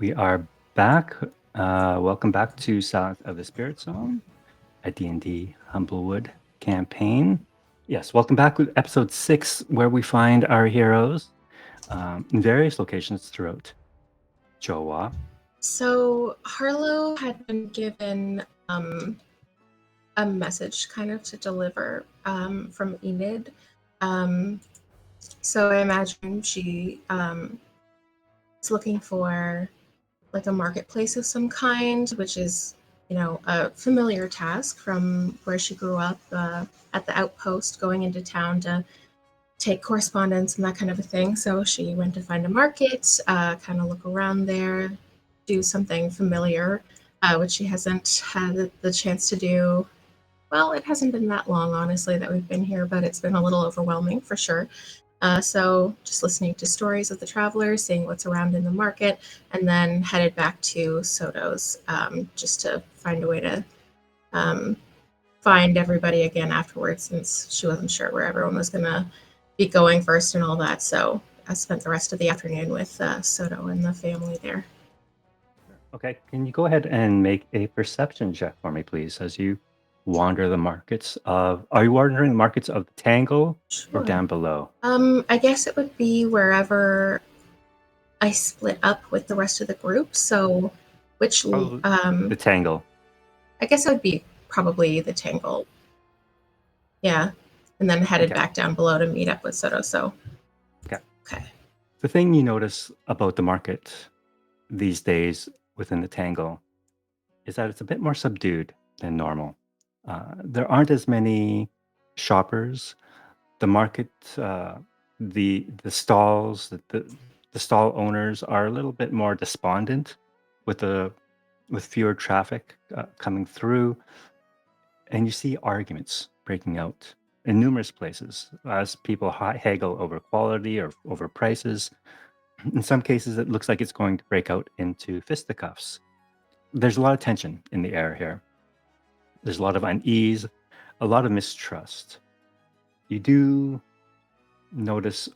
We are back. Welcome back to Silence of the Spiritsong, a D&D Humblewood campaign. Yes, welcome back with episode 6, where we find our heroes in various locations throughout Jowa. So Harlow had been given a message kind of to deliver from Enid. So I imagine she is looking for like a marketplace of some kind, which is, a familiar task from where she grew up at the outpost, going into town to take correspondence and that kind of a thing. So she went to find a market, kind of look around there, do something familiar, which she hasn't had the chance to do. Well, it hasn't been that long, honestly, that we've been here, but it's been a little overwhelming for sure. So just listening to stories of the travelers, seeing what's around in the market, and then headed back to Soto's just to find a way to find everybody again afterwards, since she wasn't sure where everyone was going to be going first and all that. So I spent the rest of the afternoon with Soto and the family there. Okay, can you go ahead and make a perception check for me, please, as you wander the markets of... Are you wandering the markets of the Tangle or Sure. down below? I guess it would be wherever I split up with the rest of the group. So which The Tangle. I guess it would be probably the Tangle. Yeah. And then headed Okay. back down below to meet up with Soto. So okay. The thing you notice about the market these days within the Tangle is that it's a bit more subdued than normal. There aren't as many shoppers. The market, the stalls, the stall owners are a little bit more despondent with fewer traffic coming through, and you see arguments breaking out in numerous places as people haggle over quality or over prices. In some cases, it looks like it's going to break out into fisticuffs. There's a lot of tension in the air here. There's a lot of unease, a lot of mistrust. You do notice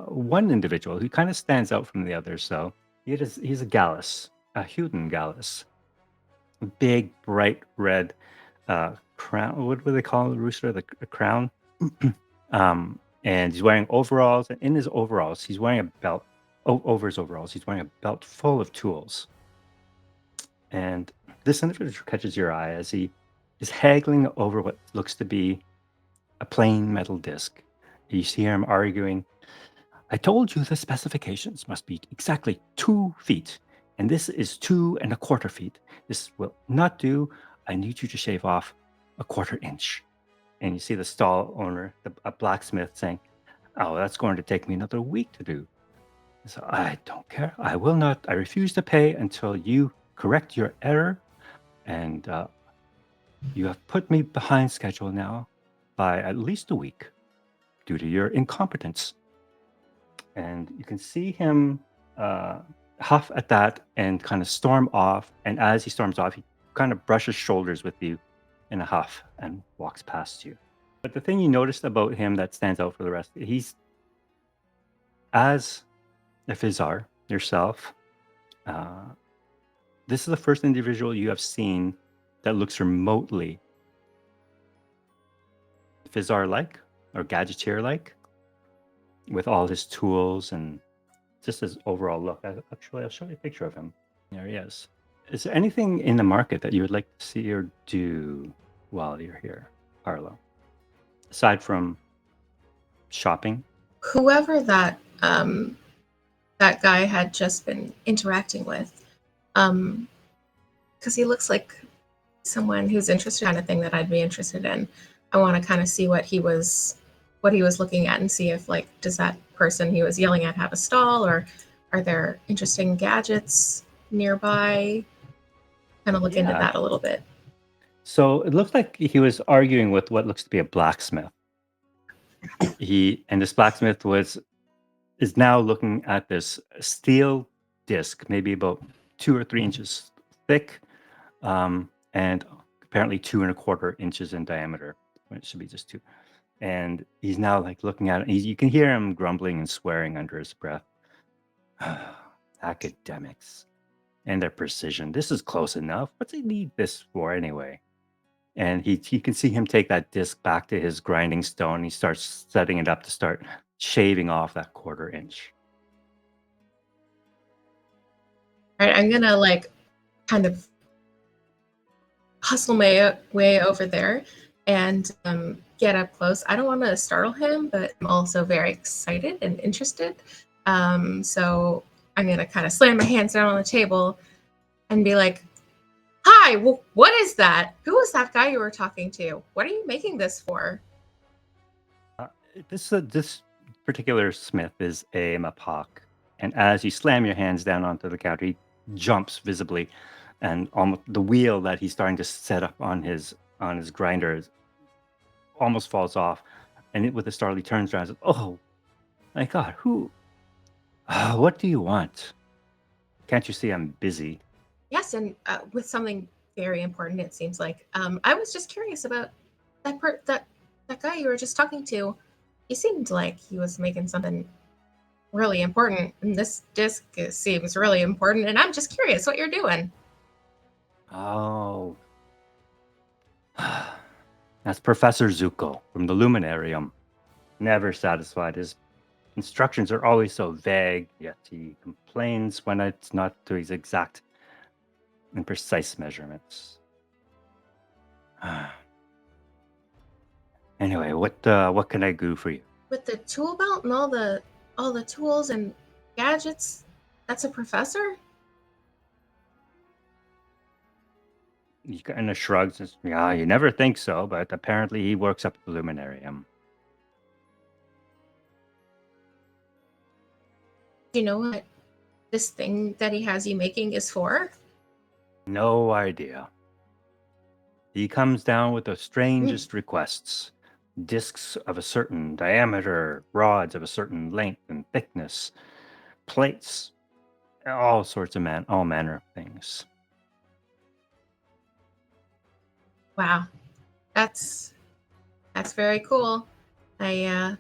one individual who kind of stands out from the others, though. He's a Gallus, a Houghton Gallus. Big, bright red crown. What do they call the rooster? The crown. And he's wearing overalls. And in his overalls, he's wearing a belt. Over his overalls, he's wearing a belt full of tools. And this individual catches your eye as he is haggling over what looks to be a plain metal disc. You see him arguing, "I told you the specifications must be exactly 2 feet, and this is 2¼ feet. This will not do. I need you to shave off a 1/4 inch." And you see the stall owner, a blacksmith, saying, "Oh, that's going to take me another week to do." So I don't care. I will not. I refuse to pay until you correct your error. And you have put me behind schedule now by at least a week due to your incompetence. And you can see him huff at that and kind of storm off. And as he storms off, he kind of brushes shoulders with you in a huff and walks past you. But the thing you noticed about him that stands out for the rest, he's as a Fizar yourself. This is the first individual you have seen that looks remotely Fizar-like or Gadgeteer-like, with all his tools and just his overall look. Actually, I'll show you a picture of him. There he is. Is there anything in the market that you would like to see or do while you're here, Harlow? Aside from shopping? Whoever that guy had just been interacting with, because he looks like someone who's interested in the kind of thing that I'd be interested in. I want to kind of see what he was looking at and see if, like, does that person he was yelling at have a stall, or are there interesting gadgets nearby? Kind of look into that a little bit. So it looks like he was arguing with what looks to be a blacksmith. This blacksmith is now looking at this steel disc, maybe about 2 or 3 inches thick, and apparently 2¼ inches in diameter. It should be just 2. And he's now like looking at it. You can hear him grumbling and swearing under his breath. Academics. and their precision. This is close enough. What's he need this for anyway? And he can see him take that disc back to his grinding stone. He starts setting it up to start shaving off that quarter inch. All right, I'm gonna like kind of hustle my way over there and get up close. I don't want to startle him, but I'm also very excited and interested. So I'm gonna kind of slam my hands down on the table and be like, "Hi, what is that? Who was that guy you were talking to? What are you making this for?" Uh, this particular smith is a Mapak, and as you slam your hands down onto the counter, he jumps visibly, and almost the wheel that he's starting to set up on his grinder almost falls off. And with a startle, he turns around and says, "Oh my God, who? What do you want? Can't you see I'm busy?" Yes, and with something very important, it seems like. I was just curious about that guy you were just talking to. He seemed like he was making something really important, and this disc seems really important. And I'm just curious what you're doing. Oh, that's Professor Zuko from the Luminarium. Never satisfied. His instructions are always so vague, yet he complains when it's not to his exact and precise measurements. Anyway, what can I do for you? With the tool belt and all the tools and gadgets, that's a professor. He kind of shrugs and says, "Yeah, you never think so, but apparently he works up at the Luminarium." Do you know what this thing that he has you making is for? No idea. He comes down with the Hmm. strangest requests. Discs of a certain diameter, rods of a certain length and thickness, plates, all sorts of all manner of things. Wow, that's that's very cool. I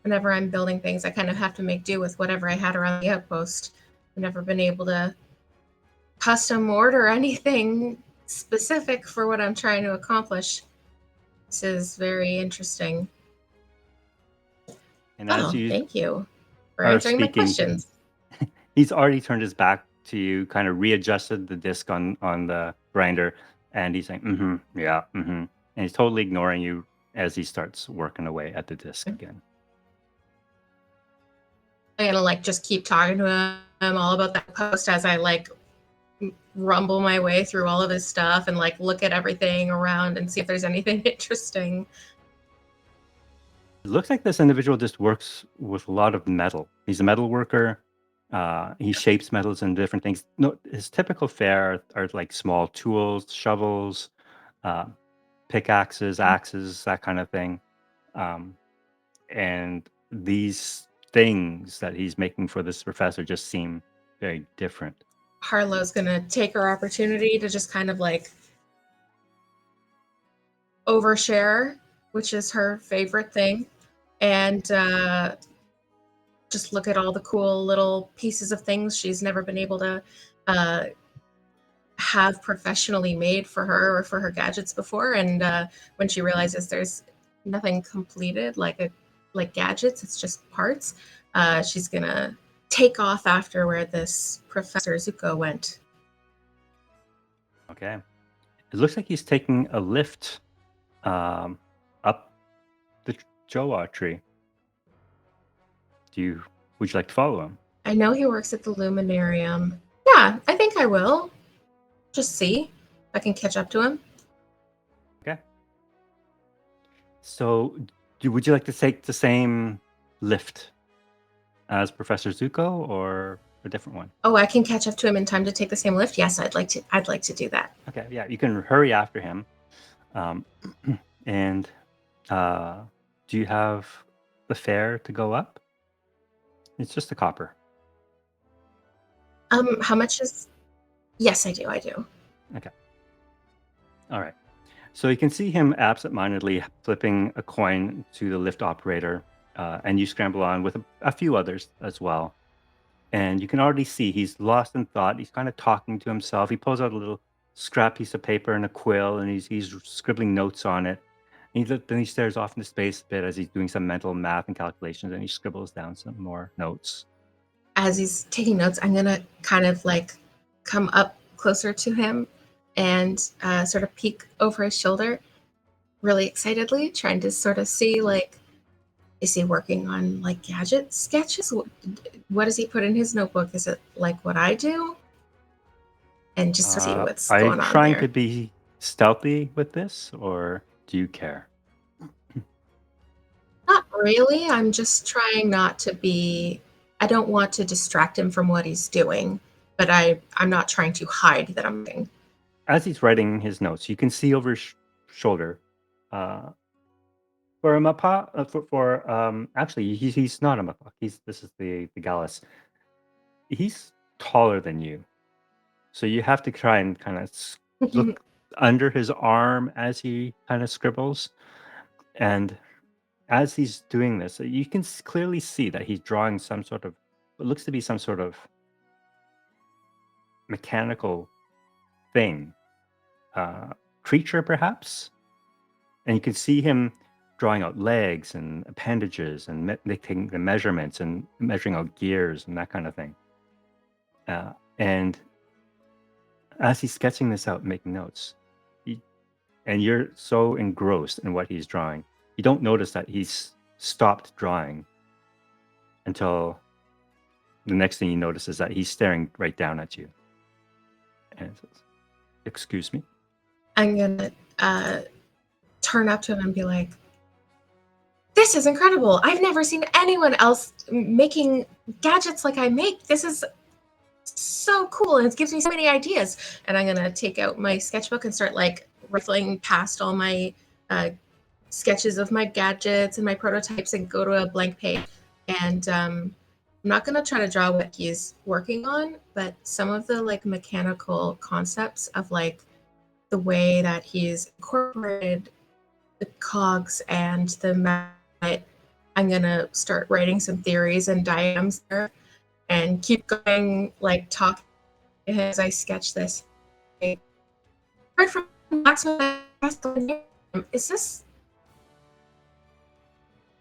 whenever I'm building things, I kind of have to make do with whatever I had around the outpost. I've never been able to custom order anything specific for what I'm trying to accomplish. This is very interesting. And as Oh, you thank you for are answering my speaking, questions. he's already turned his back to you, kind of readjusted the disc on the grinder, and he's saying, "Mm-hmm, yeah, mm-hmm," and he's totally ignoring you as he starts working away at the disc again. I'm gonna like just keep talking to him all about that post as I like rumble my way through all of his stuff and like look at everything around and see if there's anything interesting. It looks like this individual just works with a lot of metal. He's a metal worker. He shapes metals and different things. No, his typical fare are like small tools, shovels, uh, pickaxes, axes, that kind of thing. Um, and these things that he's making for this professor just seem very different. Harlow's gonna take her opportunity to just kind of like overshare, which is her favorite thing, and just look at all the cool little pieces of things she's never been able to uh, have professionally made for her or for her gadgets before. And when she realizes there's nothing completed like gadgets, it's just parts. She's gonna take off after where this Professor Zuko went. Okay. It looks like he's taking a lift um, up the Jowa tree. Would you like to follow him? I know he works at the Luminarium. Yeah, I think I will. Just see if I can catch up to him. Okay. So, would you like to take the same lift as Professor Zuko or a different one? Oh, I can catch up to him in time to take the same lift. Yes, I'd like to. I'd like to do that. Okay, yeah, you can hurry after him. Um, and do you have the fare to go up? It's just a copper. How much is? Yes, I do. I do. Okay. All right. So you can see him absentmindedly flipping a coin to the lift operator, and you scramble on with a few others as well. And you can already see he's lost in thought. He's kind of talking to himself. He pulls out a little scrap piece of paper and a quill, and he's scribbling notes on it. And then he stares off into space a bit as he's doing some mental math and calculations, and he scribbles down some more notes. As he's taking notes, I'm gonna kind of like come up closer to him and sort of peek over his shoulder, really excitedly, trying to sort of see like, is he working on like gadget sketches? What does he put in his notebook? Is it like what I do? And just to see what's Are you going on trying to there. be stealthy with this, or do you care? Not really. I'm just trying not to be. I don't want to distract him from what he's doing, but I'm not trying to hide that I'm doing. As he's writing his notes, you can see over his shoulder. Uh, for a mapa, actually, he's not a mapa. This is the Gallus. He's taller than you, so you have to try and kind of look under his arm as he kind of scribbles. And as he's doing this, you can clearly see that he's drawing some sort of what looks to be some sort of mechanical thing, creature perhaps. And you can see him drawing out legs and appendages and making the measurements and measuring out gears and that kind of thing. And as he's sketching this out and making notes, and you're so engrossed in what he's drawing, you don't notice that he's stopped drawing until the next thing you notice is that he's staring right down at you. And it says, "Excuse me?" I'm gonna turn up to him and be like, "This is incredible! I've never seen anyone else making gadgets like I make. This is so cool, and it gives me so many ideas." And I'm gonna take out my sketchbook and start like rifling past all my sketches of my gadgets and my prototypes and go to a blank page. And I'm not gonna try to draw what he's working on, but some of the like mechanical concepts of like the way that he's incorporated the cogs and the math. I'm gonna start writing some theories and diagrams there and keep going, like talking as I sketch this. Right from Blacksmith, is this,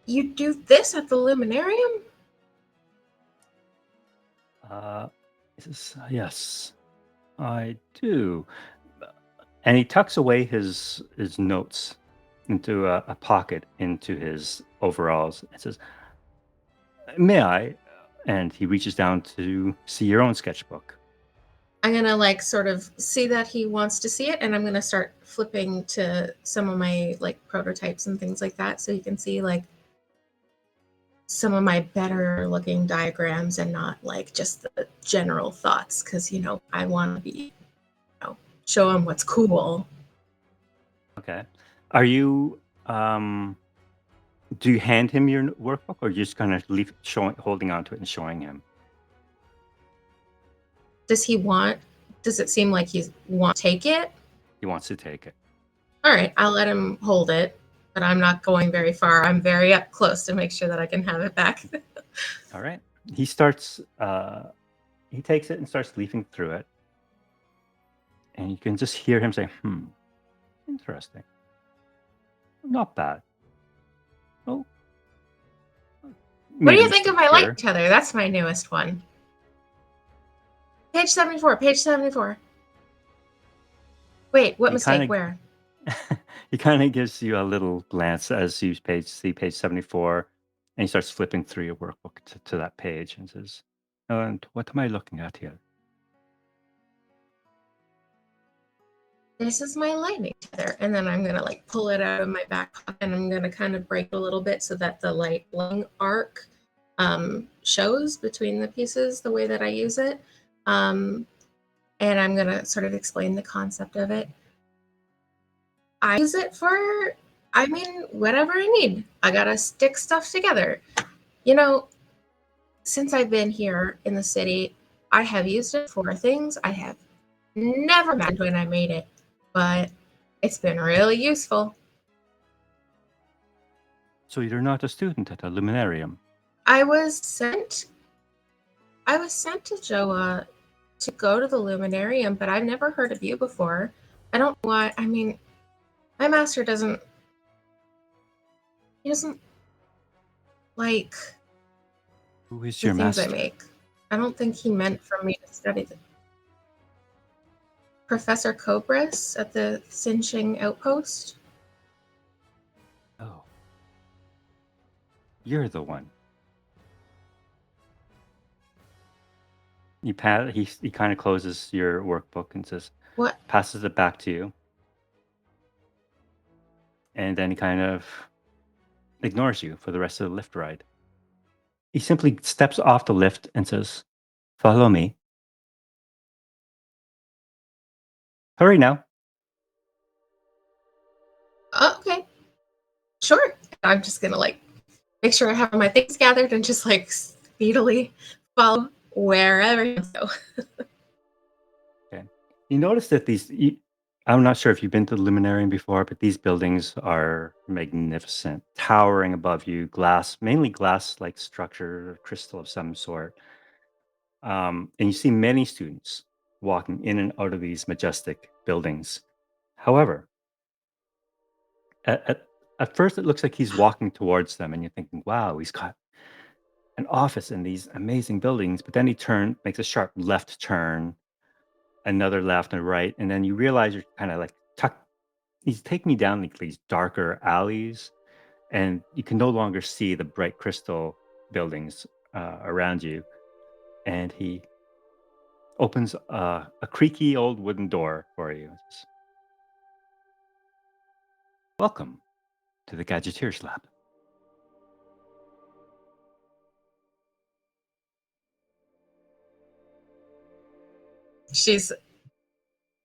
you do this at the Luminarium? Yes, I do. And he tucks away his notes into a pocket into his overalls and says, "May I?" And he reaches down to see your own sketchbook. I'm gonna like sort of see that he wants to see it, and I'm gonna start flipping to some of my like prototypes and things like that, so you can see like some of my better looking diagrams and not like just the general thoughts, because I want to be, show him what's cool. Okay. Are you do you hand him your workbook, or you just kind of holding on to it and showing him? Does it seem like he want to take it? He wants to take it. All right, I'll let him hold it, but I'm not going very far. I'm very up close to make sure that I can have it back. All right. He starts he takes it and starts leafing through it. And you can just hear him say, interesting. Not bad. Oh. What do you think of my light tether? That's my newest one. Page 74, page 74. Wait, what mistake? Where? He kind of gives you a little glance as you see page 74, and he starts flipping through your workbook to that page and says, "And what am I looking at here?" This is my lightning tether. And then I'm going to like pull it out of my back pocket, and I'm going to kind of break a little bit so that the lightning arc shows between the pieces the way that I use it. And I'm going to sort of explain the concept of it. I use it for, whatever I need. I got to stick stuff together. Since I've been here in the city, I have used it for things I have never imagined when I made it, but it's been really useful. So you're not a student at a luminarium? I was sent I was sent to Joa to go to the Luminarium, but I've never heard of you before. I don't know why. I mean, my master doesn't. He doesn't like Who is the your things I master? make. I don't think he meant for me to study them. Professor Cobras at the Sinching Outpost. Oh, you're the one. He kind of closes your workbook and says, What? passes it back to you, and then he kind of ignores you for the rest of the lift ride. He simply steps off the lift and says, "Follow me. Hurry now." Okay, sure. I'm just gonna like make sure I have my things gathered and just like speedily follow wherever you go. Okay. You notice that I'm not sure if you've been to the Luminarium before, but these buildings are magnificent, towering above you, glass, mainly glass-like structure, crystal of some sort. And you see many students walking in and out of these majestic buildings. However, at, at, at first it looks like he's walking towards them, and you're thinking, wow, he's got an office in these amazing buildings. But then makes a sharp left turn, another left and right, and then you realize you're kind of like tucked. He's taking you down like these darker alleys, and you can no longer see the bright crystal buildings around you. And he opens a creaky old wooden door for you. Welcome to the Gadgeteers Lab. She's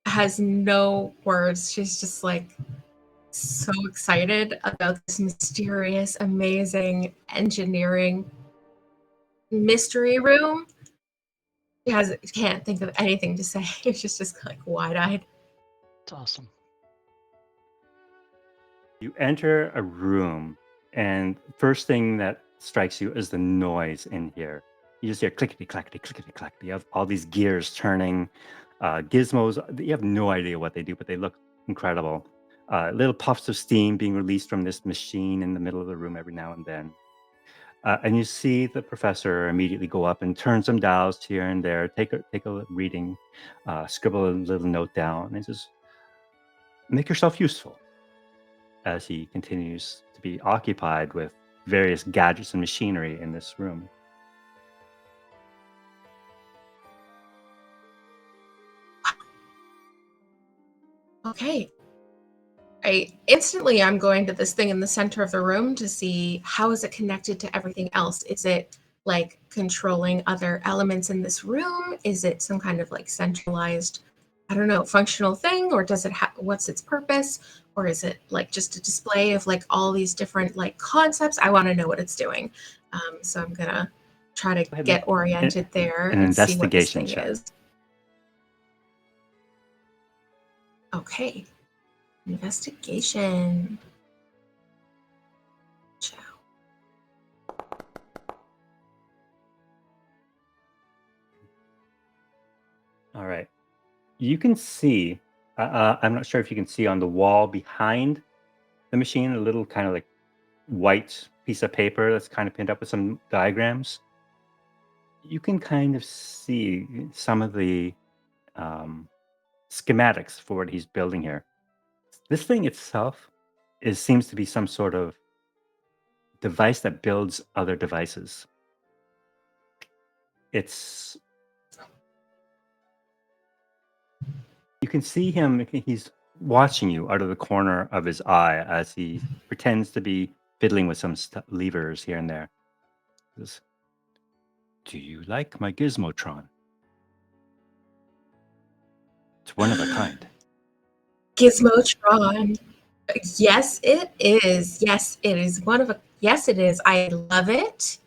has no words. She's just like so excited about this mysterious, amazing engineering mystery room. Can't think of anything to say. She's just like wide-eyed. It's awesome. You enter a room, and first thing that strikes you is the noise in here. You just hear clickety clackety clickety clackety. You have all these gears turning, gizmos. You have no idea what they do, but they look incredible. Little puffs of steam being released from this machine in the middle of the room every now and then. And you see the professor immediately go up and turn some dials here and there, take a reading, scribble a little note down, and just make yourself useful as he continues to be occupied with various gadgets and machinery in this room. Okay. I'm going to this thing in the center of the room to see how is it connected to everything else. Is it like controlling other elements in this room? Is it some kind of like centralized, I don't know, functional thing, or does it what's its purpose? Or is it like just a display of like all these different like concepts? I want to know what it's doing. So I'm gonna try to Go ahead and get make oriented there an and see what this investigation thing check. is. Okay. Investigation. Ciao. All right. You can see, I'm not sure if you can see on the wall behind the machine, a little kind of like white piece of paper that's kind of pinned up with some diagrams. You can kind of see some of the um, schematics for what he's building here. This thing itself seems to be some sort of device that builds other devices. It's You can see him. He's watching you out of the corner of his eye as he pretends to be fiddling with some levers here and there. He says, "Do you like my gizmotron? It's one of a kind." Gizmotron. Yes, it is. Yes, it is one of a. Yes, it is. I love it.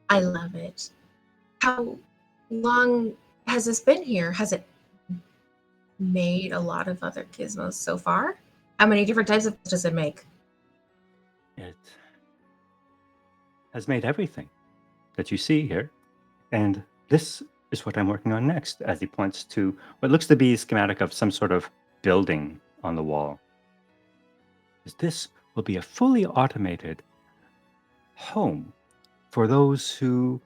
I love it. How long has this been here? Has it made a lot of other gizmos so far? How many different types of does it make? It has made everything that you see here. And this is what I'm working on next, as he points to what looks to be a schematic of some sort of building on the wall. Is this will be a fully automated home for those who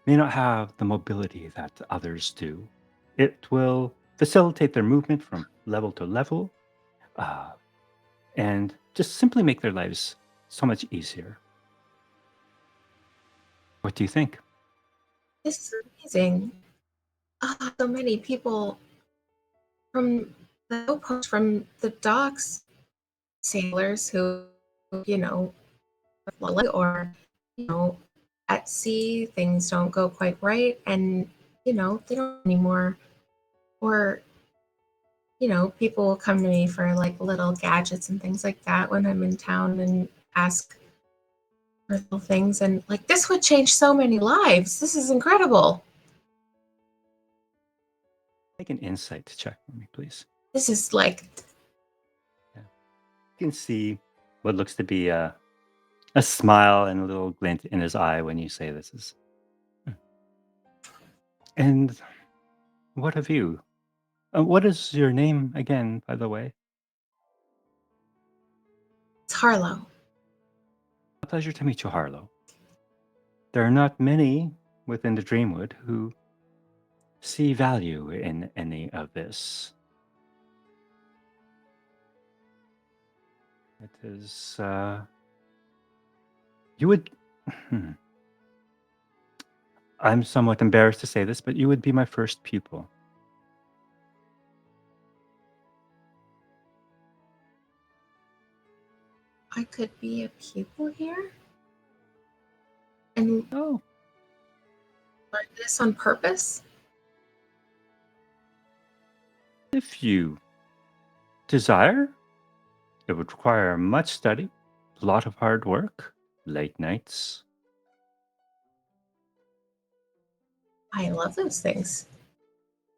may not have the mobility that others do. It will facilitate their movement from level to level, uh, and just simply make their lives so much easier. What do you think? This is amazing. So many people from the outpost, from the docks, sailors who, you know, or, you know, at sea, things don't go quite right, and, they don't anymore. Or, people will come to me for like little gadgets and things like that when I'm in town and ask for little things. And like, this would change so many lives. This is incredible. Make an insight check for me, please. This is like, Yeah. You can see what looks to be a smile and a little glint in his eye when you say this is. "Hmm. And what have you? What is your name again, by the way? it's Harlow. A pleasure to meet you, Harlow. There are not many within the Dreamwood who see value in any of this. It is, you would, hmm, I'm somewhat embarrassed to say this, but you would be my first pupil. I could be a pupil here and Oh, learn this on purpose. if you desire, it would require much study, a lot of hard work, late nights. I love those things.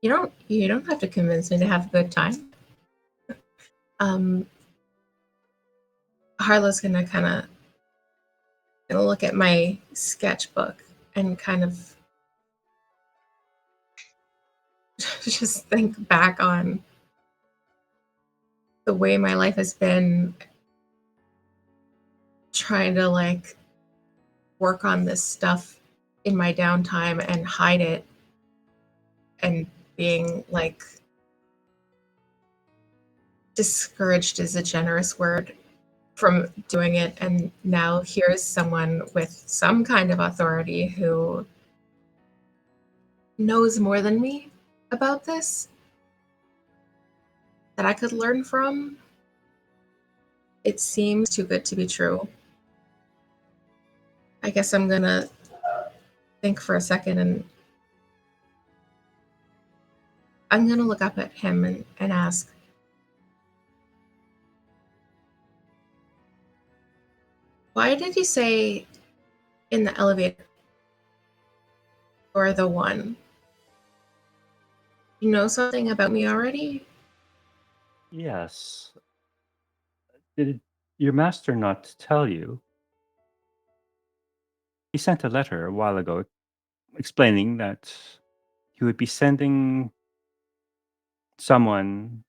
You don't have to convince me to have a good time. Um, Harlow's gonna look at my sketchbook and kind of just think back on the way my life has been, trying to like work on this stuff in my downtime and hide it, and being like discouraged is a generous word from doing it. And now here's someone with some kind of authority who knows more than me about this that I could learn from. It seems too good to be true. I guess I'm gonna think for a second, and I'm gonna look up at him and ask, why did you say in the elevator you're the one? You know something about me already? Yes. Did your master not tell you? He sent a letter a while ago explaining that he would be sending someone,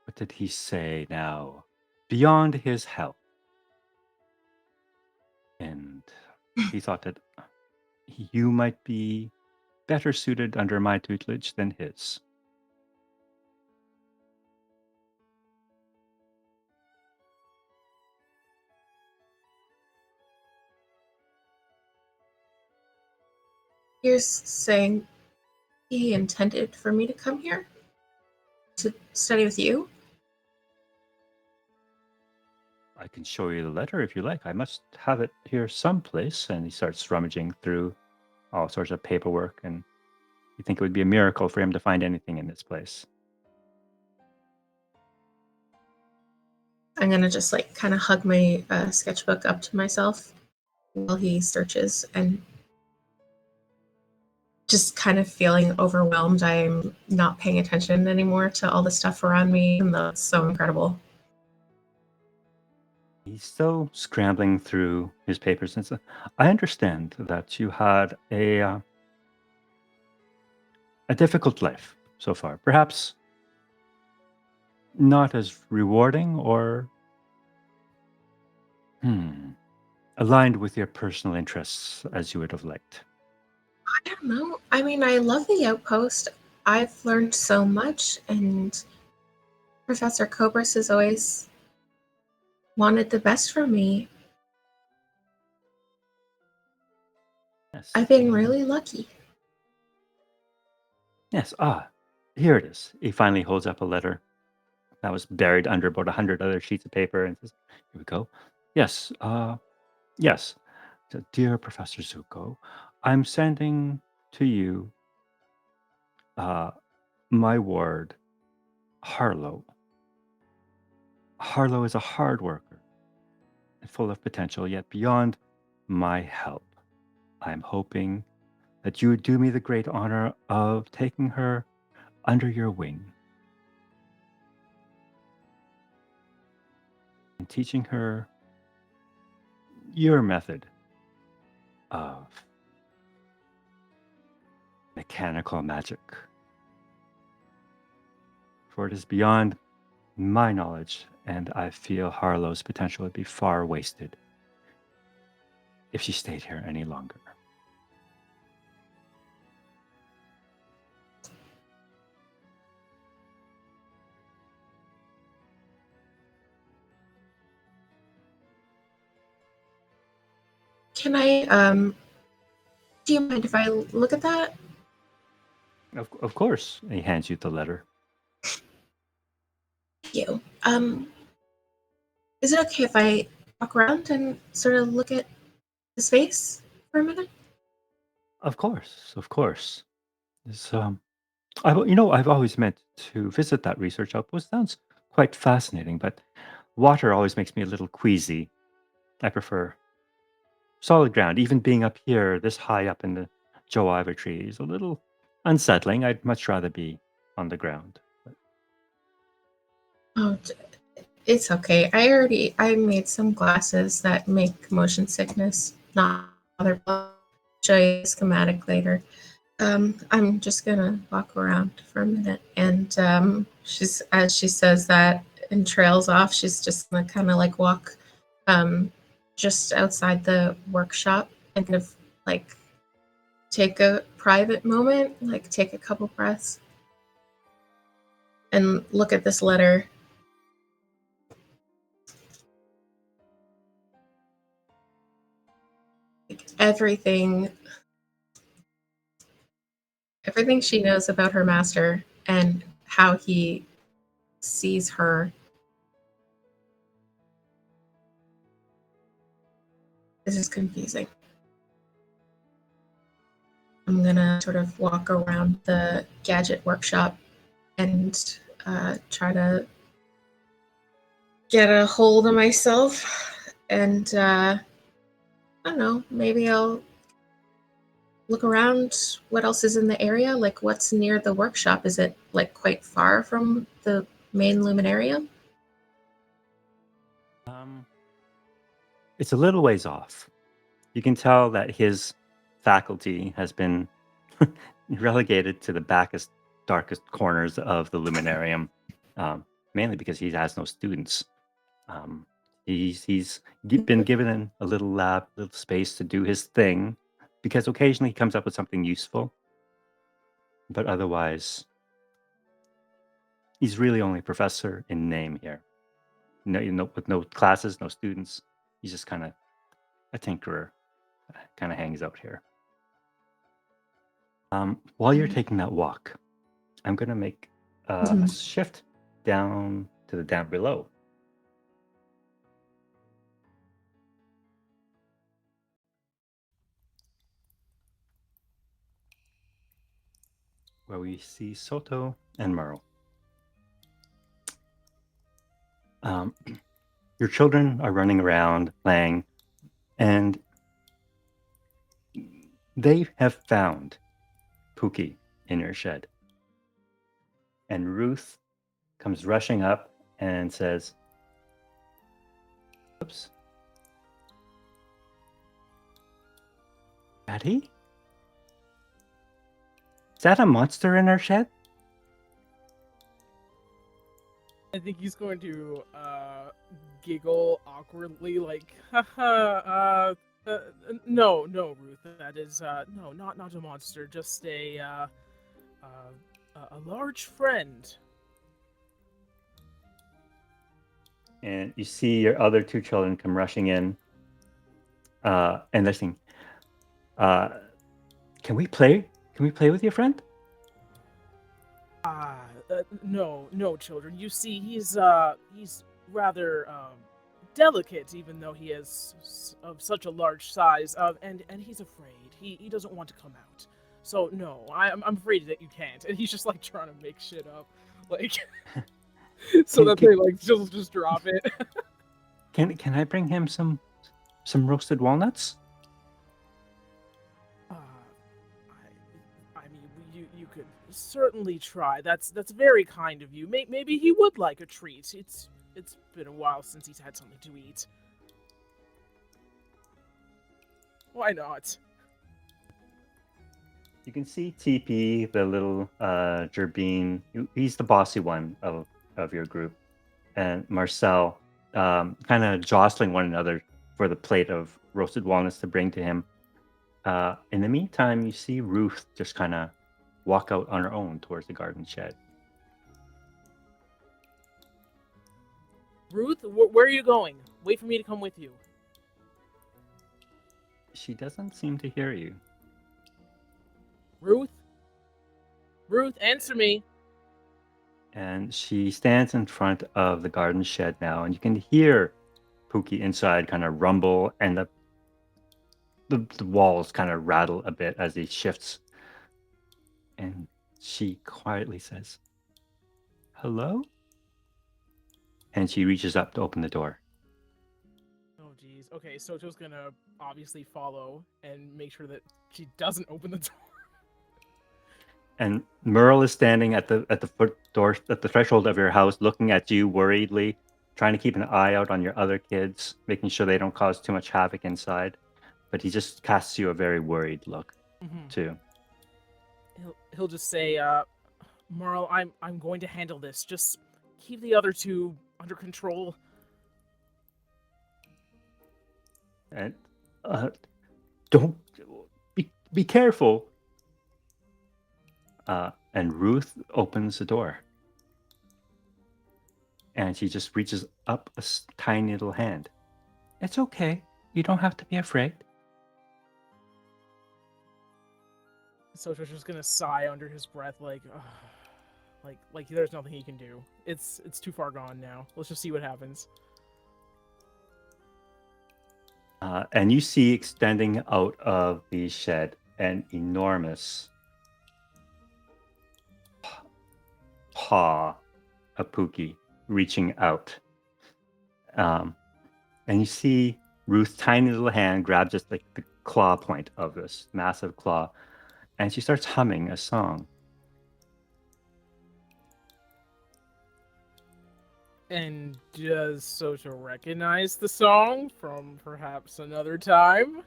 what did he say now? Beyond his help. And he thought that you might be better suited under my tutelage than his. You're saying he intended for me to come here to study with you? I can show you the letter if you like. I must have it here someplace. And he starts rummaging through all sorts of paperwork. And you think it would be a miracle for him to find anything in this place. I'm gonna just like kind of hug my sketchbook up to myself while he searches, and just kind of feeling overwhelmed. I'm not paying attention anymore to all the stuff around me, and that's so incredible. He's still scrambling through his papers and says, I understand that you had a a difficult life so far. Perhaps not as rewarding or aligned with your personal interests as you would have liked. I don't know. I mean, I love the outpost. I've learned so much, and Professor Cobras has always wanted the best for me. Yes. I've been really lucky. Yes. Here it is. He finally holds up a letter that was buried under about 100 other sheets of paper and says, "Here we go. Yes. Yes. So, dear Professor Zuko, I'm sending to you my ward, Harlow. Harlow is a hard worker and full of potential, yet beyond my help. I'm hoping that you would do me the great honor of taking her under your wing and teaching her your method of mechanical magic. For it is beyond my knowledge, and I feel Harlow's potential would be far wasted if she stayed here any longer." Can I, do you mind if I look at that? Of course, he hands you the letter. Thank you. Is it okay if I walk around and sort of look at the space for a minute? Of course, of course. It's, I've always meant to visit that research outpost. Sounds quite fascinating, but water always makes me a little queasy. I prefer solid ground. Even being up here, this high up in the Joe Ivor tree, is a little unsettling. I'd much rather be on the ground. Oh, it's okay. I made some glasses that make motion sickness not bother. I'll show you a schematic later. I'm just gonna walk around for a minute, and she's as she says that and trails off. She's just gonna kind of like walk, just outside the workshop and kind of like take a private moment, like take a couple breaths, and look at this letter. Like everything she knows about her master and how he sees her. This is confusing. I'm gonna sort of walk around the gadget workshop and try to get a hold of myself. And I don't know, maybe I'll look around what else is in the area. Like, what's near the workshop? Is it like quite far from the main luminarium? Um, it's a little ways off. You can tell that his faculty has been relegated to the backest, darkest corners of the luminarium, um, mainly because he has no students. Um, he's been given a little lab, little space to do his thing, because occasionally he comes up with something useful, but otherwise, he's really only a professor in name here. No, with no classes, no students. He's just kind of a tinkerer, kind of hangs out here. While you're taking that walk, I'm gonna make a shift down to the down below. Where we see Soto and Merle. Um, your children are running around playing, and they have found Pookie in your shed. And Ruth comes rushing up and says, "Oops, Daddy?" Is that a monster in our shed? I think he's going to giggle awkwardly, like, haha, no, Ruth, that is, no, not a monster, just a large friend. And you see your other two children come rushing in, and they're saying, uh, "Can we play? Can we play with your friend?" No, children. You see, he's rather delicate, even though he is of such a large size. And he's afraid. He doesn't want to come out. So no, I'm afraid that you can't. And he's just like trying to make shit up, like, so that they like just drop it. Can I bring him some roasted walnuts? I mean, you could certainly try. That's very kind of you. Maybe he would like a treat. It's been a while since he's had something to eat. Why not? You can see TP, the little Gerbine. He's the bossy one of your group, and Marcel, kind of jostling one another for the plate of roasted walnuts to bring to him. In the meantime, you see Ruth just kind of walk out on her own towards the garden shed. Ruth, where are you going? Wait for me to come with you. She doesn't seem to hear you. Ruth, answer me. And she stands in front of the garden shed now, and you can hear Pookie inside kind of rumble, and the walls kind of rattle a bit as he shifts. And she quietly says, "Hello?" And she reaches up to open the door. Oh, jeez. Okay, Soto's gonna obviously follow and make sure that she doesn't open the door. And Merle is standing at the foot door at the threshold of your house, looking at you worriedly, trying to keep an eye out on your other kids, making sure they don't cause too much havoc inside. But he just casts you a very worried look, too. He'll just say, Merle, I'm going to handle this. Just keep the other two under control. And don't be careful. And Ruth opens the door, and she just reaches up a tiny little hand. "It's okay. You don't have to be afraid." Soto's just gonna sigh under his breath, like, like there's nothing he can do. It's too far gone now. Let's just see what happens. And you see extending out of the shed an enormous paw of Pookie reaching out. And you see Ruth's tiny little hand grab just like the claw point of this massive claw, and she starts humming a song. And does Soto recognize the song from perhaps another time?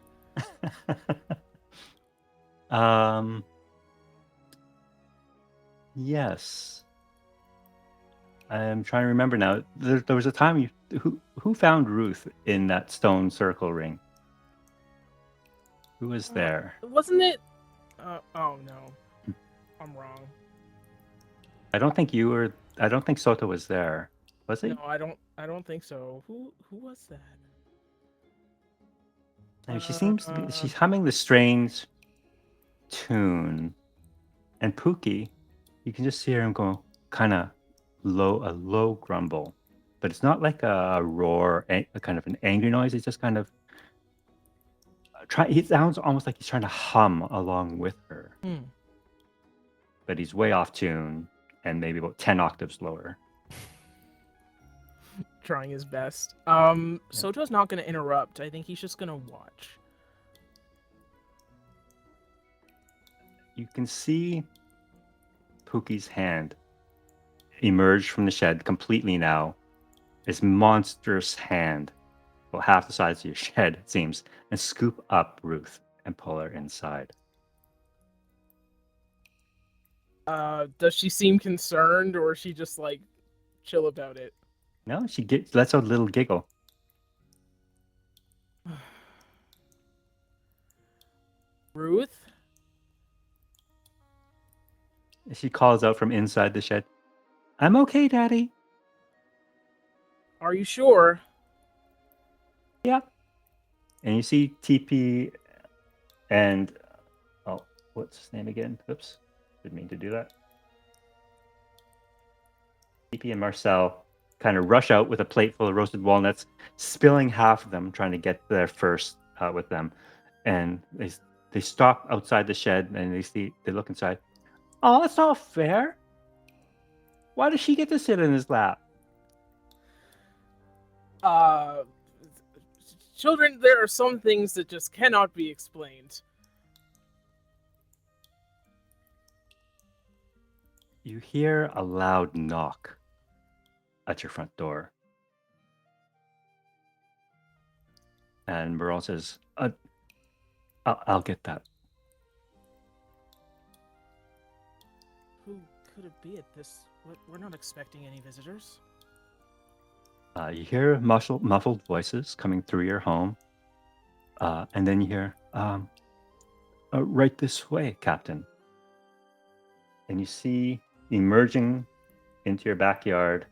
Yes. I'm trying to remember now. There was a time who found Ruth in that stone circle ring? Who was there? Wasn't it? Oh no, I'm wrong. I don't think you were. I don't think Soto was there. Was he? No, I don't think so. Who was that? And she seems to be. She's humming the strange tune, and Pookie, you can just hear him go kind of low, a low grumble, but it's not like a roar, a kind of an angry noise. It's just kind of He sounds almost like he's trying to hum along with her, but he's way off tune and maybe about 10 octaves lower. Trying his best. Soto's not gonna interrupt. I think he's just gonna watch. You can see Pookie's hand emerge from the shed completely now. This monstrous hand, about half the size of your shed, it seems, and scoop up Ruth and pull her inside. Does she seem concerned, or is she just like chill about it? No, she lets out a little giggle. Ruth? She calls out from inside the shed, "I'm okay, Daddy." Are you sure? Yep. And you see TP and what's his name again? Oops, didn't mean to do that. TP and Marcel kind of rush out with a plate full of roasted walnuts, spilling half of them, trying to get there first with them. And they stop outside the shed and they look inside. Oh, that's not fair. Why does she get to sit in his lap? Uh, Children, there are some things that just cannot be explained. You hear a loud knock at your front door. And Merle says, I'll get that. Who could it be at this? We're not expecting any visitors. You hear muffled voices coming through your home. And then you hear, right this way, Captain. And you see emerging into your backyard,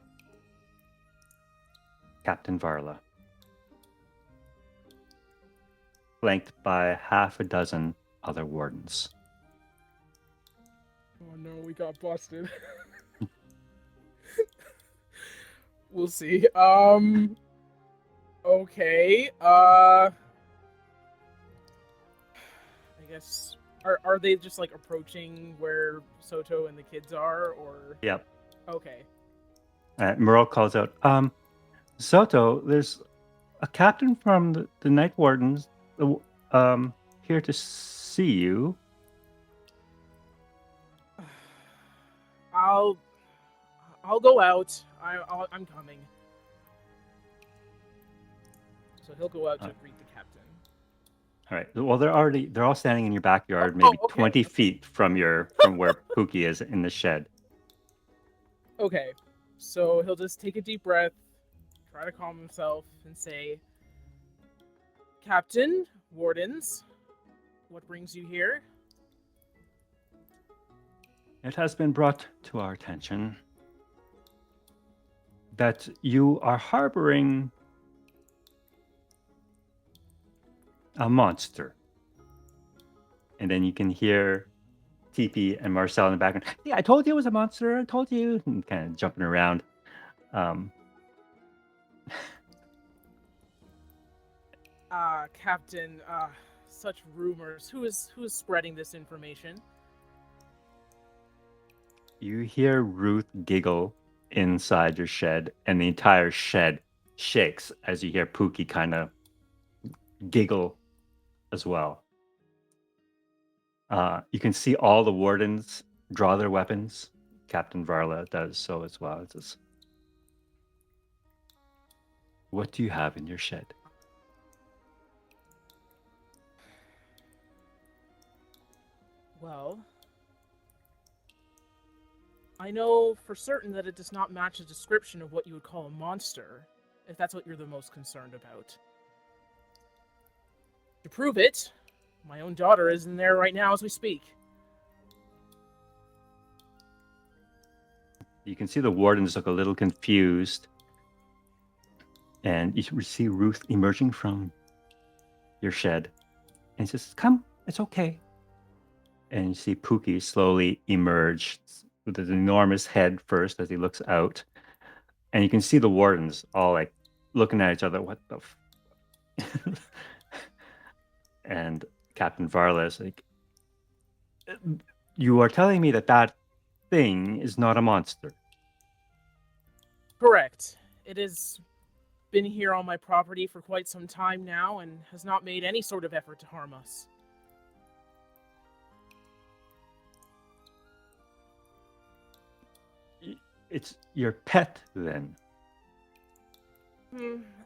Captain Varla, flanked by half a dozen other wardens. Oh no, we got busted. We'll see. Okay. I guess are they just like approaching where Soto and the kids are, or? Yep. Okay. Merle calls out, Soto, there's a captain from the Night Wardens here to see you. I'll go out. I'm coming. So he'll go out to greet the captain. All right. Well, they're all standing in your backyard, maybe okay. 20 feet from where Pookie is in the shed. Okay. So he'll just take a deep breath, try to calm himself, and say, "Captain, wardens, what brings you here?" It has been brought to our attention that you are harboring a monster. And then you can hear TP and Marcel in the background. Yeah, I told you it was a monster. I told you. And kind of jumping around. Captain, such rumors. Who is spreading this information? You hear Ruth giggle inside your shed, and the entire shed shakes as you hear Pookie kind of giggle as well. You can see all the wardens draw their weapons. Captain Varla does so as well. It says, "What do you have in your shed?" Well, I know for certain that it does not match the description of what you would call a monster, if that's what you're the most concerned about. To prove it, my own daughter is in there right now as we speak. You can see the wardens look a little confused. And you see Ruth emerging from your shed. And she says, "Come, it's okay." And you see Pookie slowly emerge with his enormous head first as he looks out. And you can see the wardens all like looking at each other. What the And Captain Varla is like, "You are telling me that thing is not a monster?" Correct. It has been here on my property for quite some time now and has not made any sort of effort to harm us. It's your pet, then?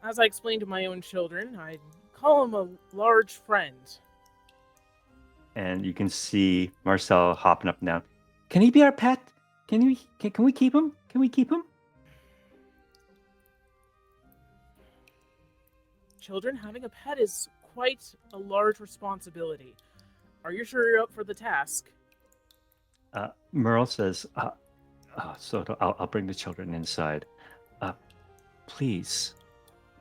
As I explained to my own children, I call him a large friend. And you can see Marcel hopping up and down. Can he be our pet? Can we keep him? Can we keep him? Children, having a pet is quite a large responsibility. Are you sure you're up for the task? Merle says, I'll bring the children inside. Please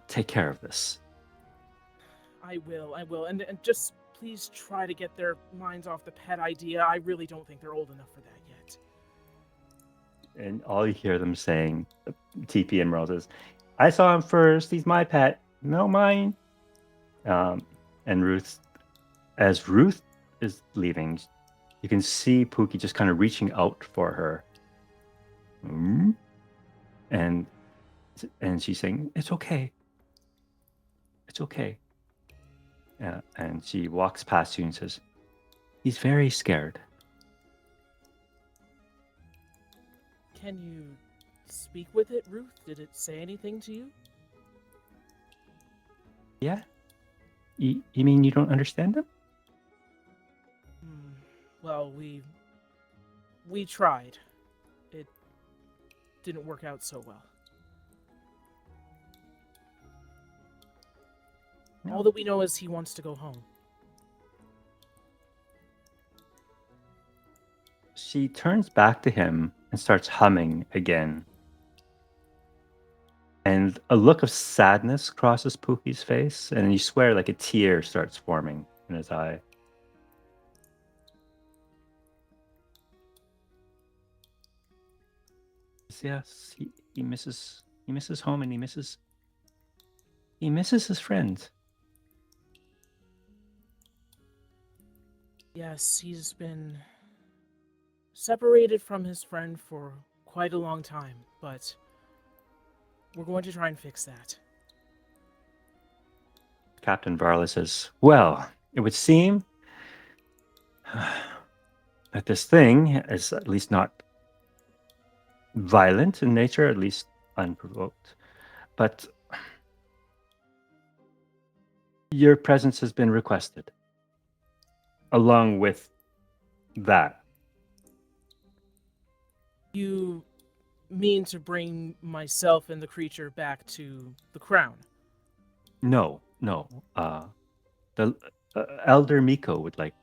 take care of this. I will. And just please try to get their minds off the pet idea. I really don't think they're old enough for that yet. And all you hear them saying, TP and Merle says, I saw him first. He's my pet. No, mine. And as Ruth is leaving, you can see Pookie just kind of reaching out for her. And she's saying, it's okay. It's okay. And she walks past you and says, he's very scared. Can you speak with it, Ruth? Did it say anything to you? Yeah? You mean you don't understand them? Well, we tried. It didn't work out so well. No. All that we know is he wants to go home. She turns back to him and starts humming again. And a look of sadness crosses Pookie's face, and you swear like a tear starts forming in his eye. Yes, he misses home, and he misses his friends. Yes, he's been separated from his friend for quite a long time, but we're going to try and fix that. Captain Varla says, well, it would seem that this thing is at least not violent in nature, at least unprovoked. But your presence has been requested. Along with that. You mean to bring myself and the creature back to the crown? No. The Elder Miko would like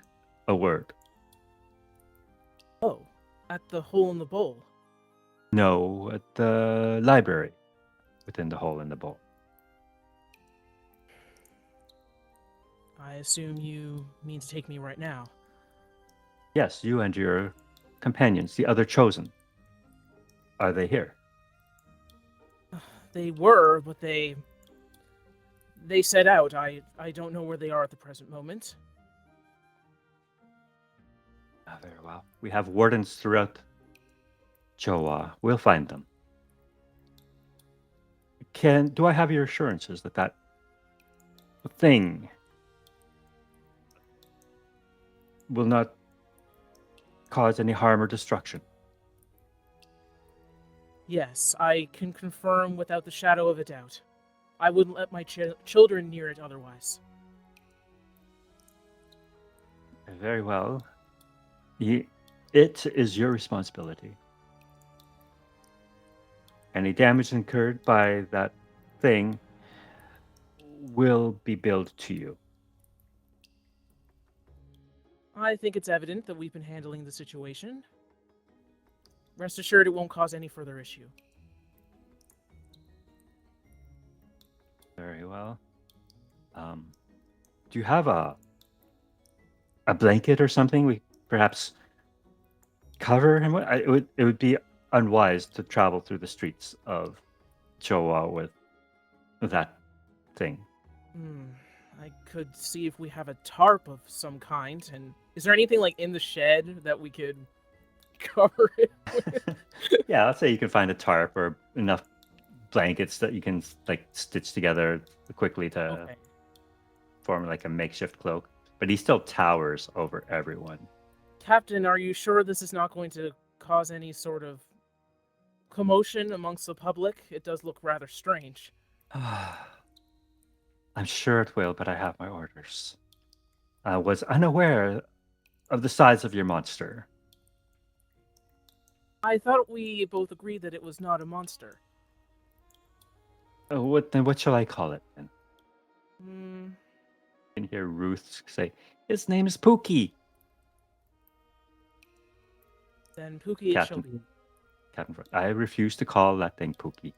a word. Oh, at the hole in the bowl. No, at the library within the hole in the bowl. I assume you mean to take me right now. Yes, you and your companions, the other chosen. Are they here? They were, but they set out. I don't know where they are at the present moment. Very well. We have wardens throughout Choa. We'll find them. Do I have your assurances that thing will not cause any harm or destruction? Yes, I can confirm without the shadow of a doubt. I wouldn't let my children near it otherwise. Very well. It is your responsibility. Any damage incurred by that thing will be billed to you. I think it's evident that we've been handling the situation. Rest assured it won't cause any further issue. Very well. Do you have a blanket or something we perhaps cover him with? It would be unwise to travel through the streets of Choa with that thing. I could see if we have a tarp of some kind. And is there anything like in the shed that we could cover it with? Yeah, let's say you can find a tarp or enough blankets that you can like stitch together quickly to form like a makeshift cloak. But he still towers over everyone. Captain, are you sure this is not going to cause any sort of commotion amongst the public? It does look rather strange. I'm sure it will, but I have my orders. I was unaware of the size of your monster. I thought we both agreed that it was not a monster. What shall I call it then? Hmm. You can hear Ruth say, "His name is Pookie." Then Pookie it shall be. Captain Frost, I refuse to call that thing Pookie.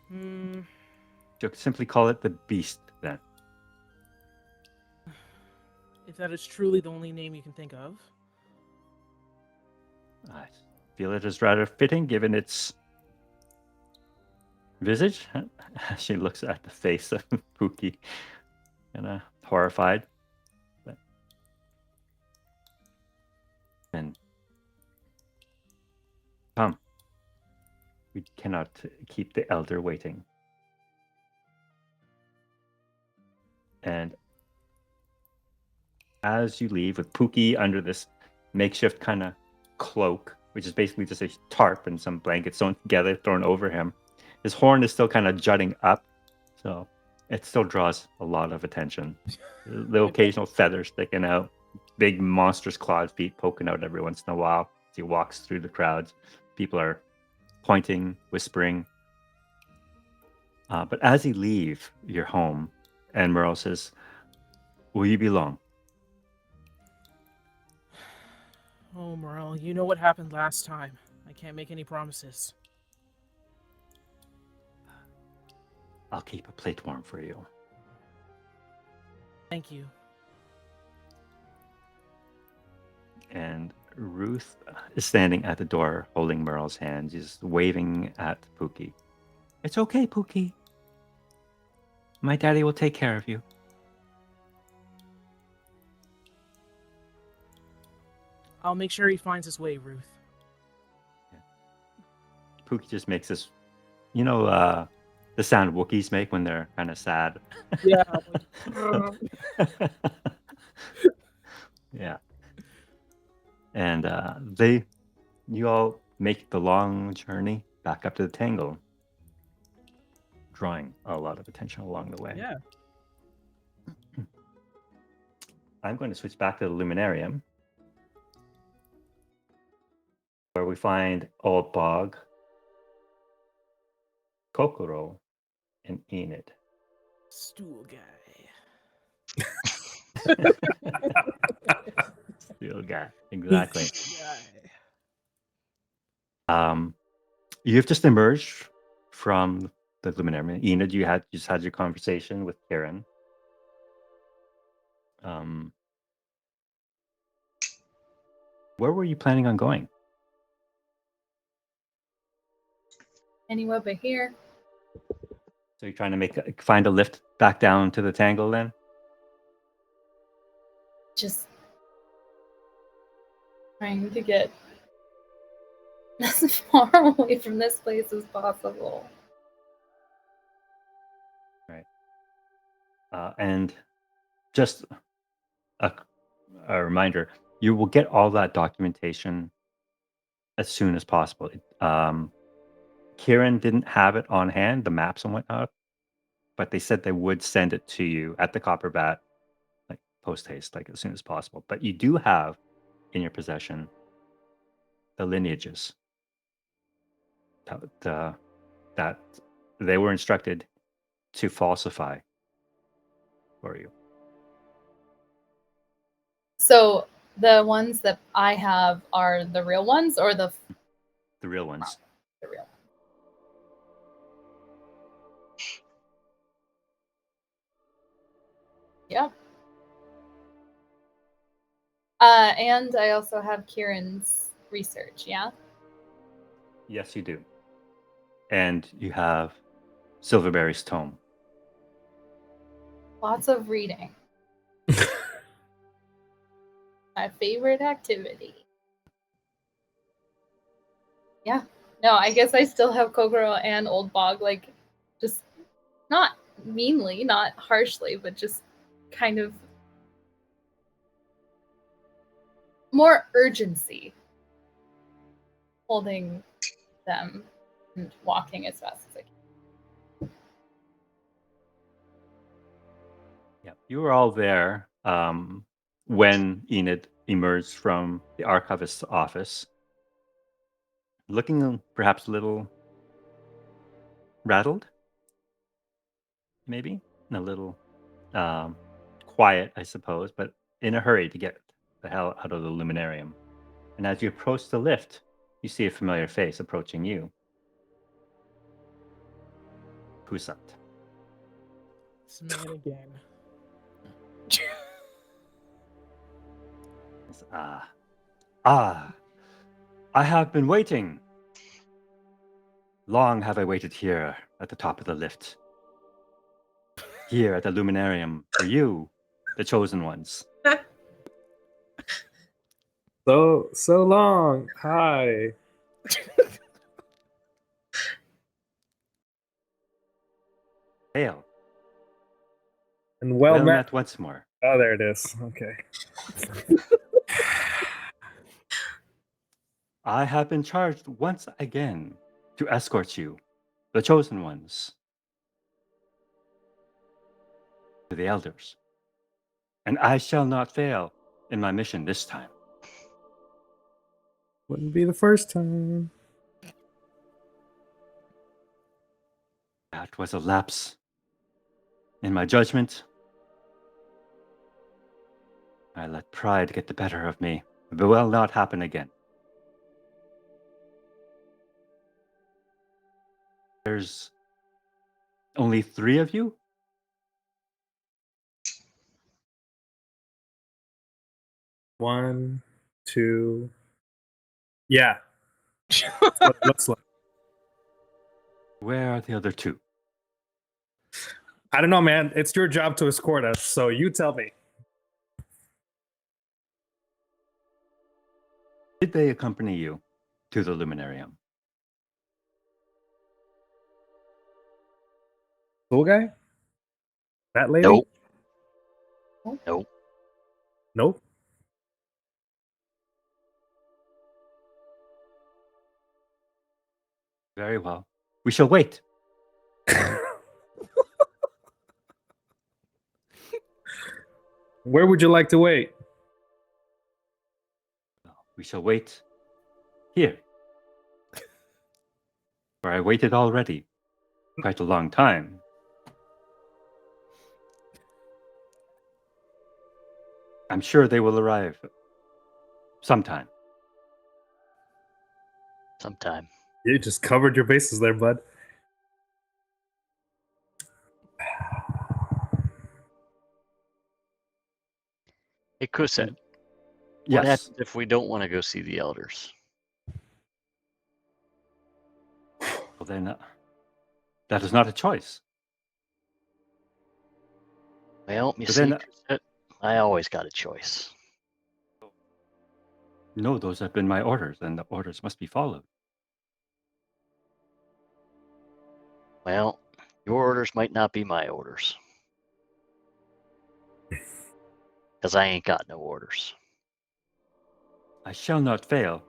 Hmm. Just simply call it the Beast then. If that is truly the only name you can think of. I feel it is rather fitting given its visage. She looks at the face of Pookie, kind of horrified. And come, we cannot keep the elder waiting. And as you leave with Pookie under this makeshift kind of cloak, which is basically just a tarp and some blankets sewn together, thrown over him, his horn is still kind of jutting up, so it still draws a lot of attention. The occasional feather sticking out, big monstrous clawed feet poking out every once in a while as he walks through the crowds. People are pointing, whispering. But as you leave your home, and Merle says, "Will you be long?" Oh, Merle, you know what happened last time. I can't make any promises. I'll keep a plate warm for you. Thank you. And Ruth is standing at the door holding Merle's hand, just waving at Pookie. "It's okay, Pookie. My daddy will take care of you." I'll make sure he finds his way, Ruth. Pookie just makes this, the sound Wookiees make when they're kind of sad. Yeah. Yeah. And you all make the long journey back up to the Tangle, drawing a lot of attention along the way. Yeah. I'm going to switch back to the Luminarium, where we find Old Bog, Kokoro, and Enid. Stool guy. Steel guy, exactly. Guy. You've just emerged from the Luminarium. Enid, you just had your conversation with Karen. Where were you planning on going? Anywhere but here. So you're trying to find a lift back down to the Tangle then? Just trying to get as far away from this place as possible. Right. And just a reminder, you will get all that documentation as soon as possible. Kieran didn't have it on hand, the maps and whatnot, but they said they would send it to you at the Copper Bat, like post haste, like as soon as possible. But you do have in your possession the lineages that they were instructed to falsify for you. So the ones that I have are the real ones, or the real ones? The real ones. Yep. And I also have Kieran's research, yeah? Yes, you do. And you have Silverberry's tome. Lots of reading. My favorite activity. Yeah. No, I guess I still have Kokoro and Old Bog, like, just not meanly, not harshly, but just kind of more urgency holding them and walking as fast as I can. Yeah, you were all there. when Enid emerged from the archivist's office, looking perhaps a little rattled, maybe, and a little quiet, I suppose, but in a hurry to get the hell out of the luminarium. And as you approach the lift, you see a familiar face approaching you. Kusat. This man again. It's, I have been waiting. Long have I waited here at the top of the lift. Here at the luminarium for you, the chosen ones. So long. Hi. Hail. And well met. Met once more. Oh, there it is. Okay. I have been charged once again to escort you, the chosen ones, to the elders. And I shall not fail in my mission this time. Wouldn't be the first time. That was a lapse in my judgment. I let pride get the better of me. It will not happen again. There's only 3 of you? One, two. Yeah. That's what it looks like. Where are the other 2? I don't know, man. It's your job to escort us, so you tell me. Did they accompany you to the luminarium? Cool guy? That lady? Nope. Nope. Nope. Very well. We shall wait. Where would you like to wait? We shall wait here. Where I waited already. Quite a long time. I'm sure they will arrive sometime. Sometime. You just covered your bases there, bud. Hey, Kuset, Yes. what happens if we don't want to go see the elders? Well, then, that is not a choice. Well, you But see, then- Kuset, I always got a choice. No, those have been my orders, and the orders must be followed. Well, your orders might not be my orders. Because I ain't got no orders. I shall not fail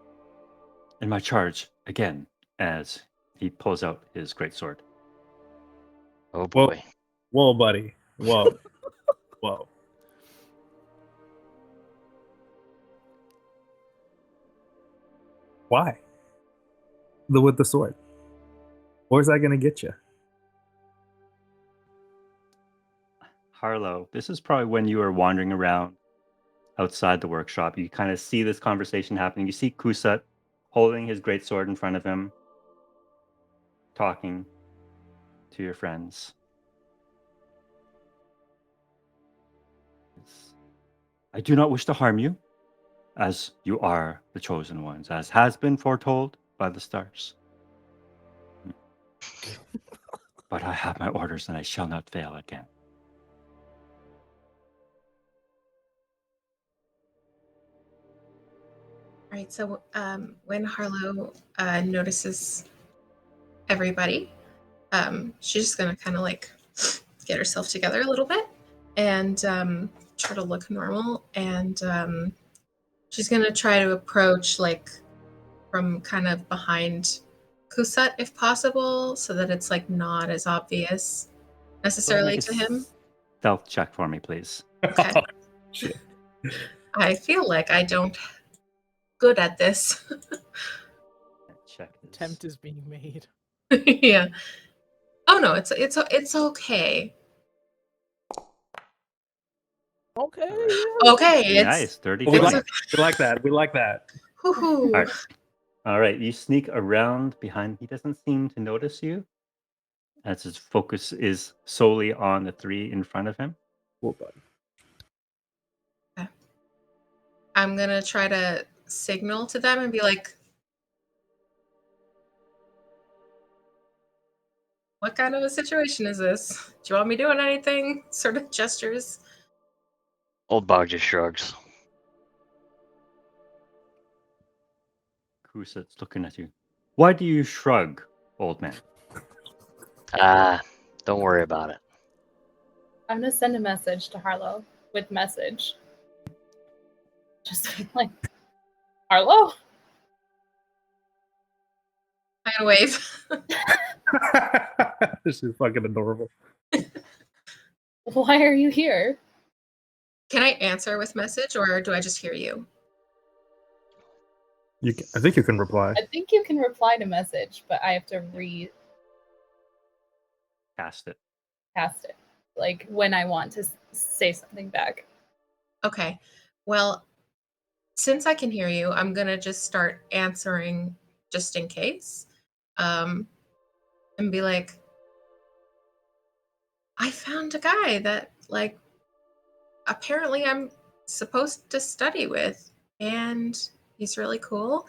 in my charge again, as he pulls out his greatsword. Oh Whoa. boy. Whoa, buddy. Whoa. Whoa. Why? With the sword. Where's that going to get you? Harlow, this is probably when you are wandering around outside the workshop. You kind of see this conversation happening. You see Kusat holding his greatsword in front of him, talking to your friends. I do not wish to harm you, as you are the chosen ones, as has been foretold by the stars. But I have my orders, and I shall not fail again. All right, so when Harlow notices everybody, she's just gonna kind of like get herself together a little bit and try to look normal, and she's gonna try to approach like from kind of behind Kusat if possible, so that it's like not as obvious necessarily Make to a him. Stealth check for me, please. Okay. Shit. I feel like I don't good at this. Check this. Attempt is being made. Yeah. Oh no, it's okay. Okay. All right. Yeah. Okay, it's Nice, 30 We It's like, a- we like that. We like that. whoo-hoo. All right. All right, you sneak around behind. He doesn't seem to notice you, as his focus is solely on the 3 in front of him. Cool, buddy. I'm gonna try to signal to them and be like, what kind of a situation is this? Do you want me doing anything? Sort of gestures. Old Bog just shrugs. Kusat's looking at you. Why do you shrug, old man? Don't worry about it. I'm gonna send a message to Harlow with message. Just be like, Harlow? I'm gonna wave. This is fucking adorable. Why are you here? Can I answer with message or do I just hear you? I think you can reply. I think you can reply to message, but I have to Cast it. recast it. Like when I want to say something back. Okay. Well, since I can hear you, I'm gonna just start answering just in case. And be like, I found a guy that like apparently I'm supposed to study with, and he's really cool.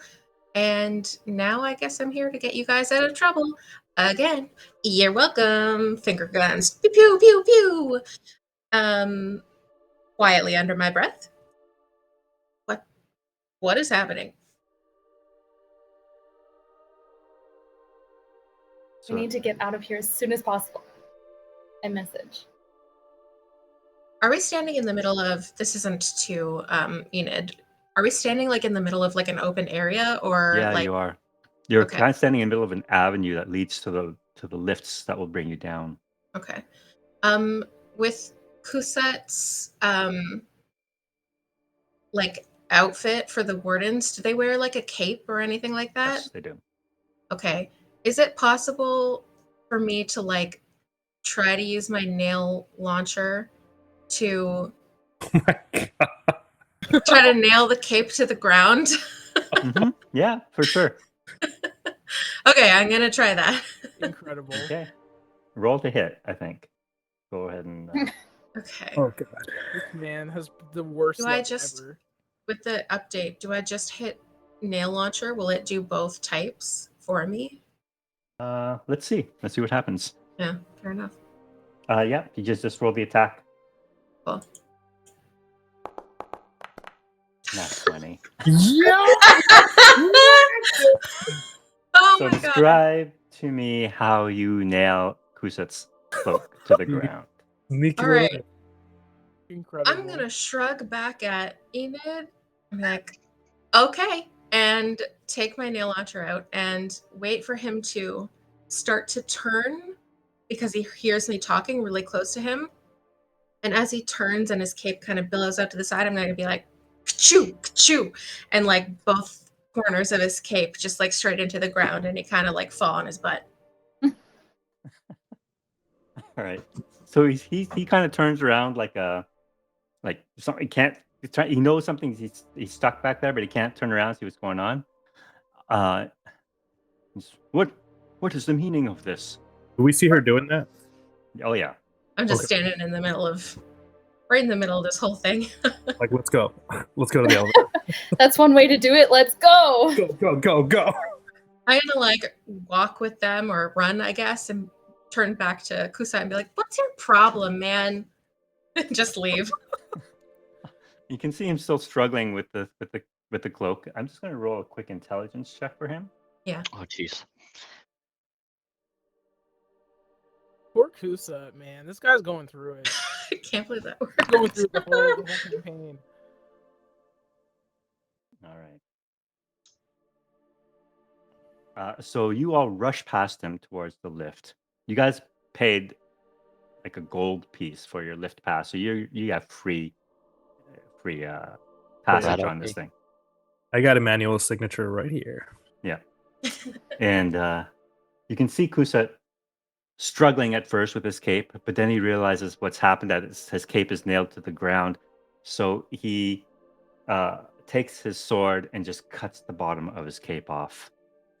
And now I guess I'm here to get you guys out of trouble again. You're welcome. Finger guns. Pew pew pew pew. Quietly under my breath. What is happening? We need to get out of here as soon as possible. And message. Are we standing in the middle of this? Isn't too Enid. Are we standing like in the middle of like an open area or Yeah, like you are. You're Okay. kind of standing in the middle of an avenue that leads to the lifts that will bring you down. Okay. With Kusat's like outfit for the wardens, do they wear like a cape or anything like that? Yes, they do. Okay. Is it possible for me to like try to use my nail launcher to Oh my god. try to nail the cape to the ground? Hmm. Yeah, for sure. Okay, I'm gonna try that. Incredible. Okay. Roll to hit, I think. Go ahead and. Okay. Oh god. This man has the worst Do I luck just- ever. With the update, do I just hit nail launcher? Will it do both types for me? Let's see. Let's see what happens. Yeah, fair enough. Yeah, you just roll the attack. Cool. Not 20. Yeah. Oh So my god. describe to me how you nail Kusat's cloak to the ground. Sneaky All little- right. Incredible. I'm gonna shrug back at Enid. I'm like, okay, and take my nail launcher out and wait for him to start to turn because he hears me talking really close to him. And as he turns and his cape kind of billows out to the side, I'm gonna be like, ka-choo, ka-choo, and like both corners of his cape just like straight into the ground, and he kind of like fall on his butt. All right. So he kind of turns around like something can't. He knows something. He's stuck back there, but he can't turn around and see what's going on. What is the meaning of this? Do we see her doing that? Oh yeah. I'm just Okay. standing in the middle of, right in the middle of this whole thing. Like, let's go. Let's go to the elevator. That's one way to do it. Let's go. Go, go, go, go. I'm gonna like walk with them or run, I guess, and turn back to Kusa and be like, "What's your problem, man?" Just leave. You can see him still struggling with the cloak. I'm just going to roll a quick intelligence check for him. Oh, jeez. Poor Kusa, man. This guy's going through it. I can't believe that He's going worked. through the whole campaign. All right. So you all rush past him towards the lift. You guys paid like a gold piece for your lift pass, so you have free free passage Right, on this okay. thing. I got Emmanuel's signature right here. Yeah. And you can see Kusat struggling at first with his cape, but then he realizes what's happened, that his cape is nailed to the ground. So he takes his sword and just cuts the bottom of his cape off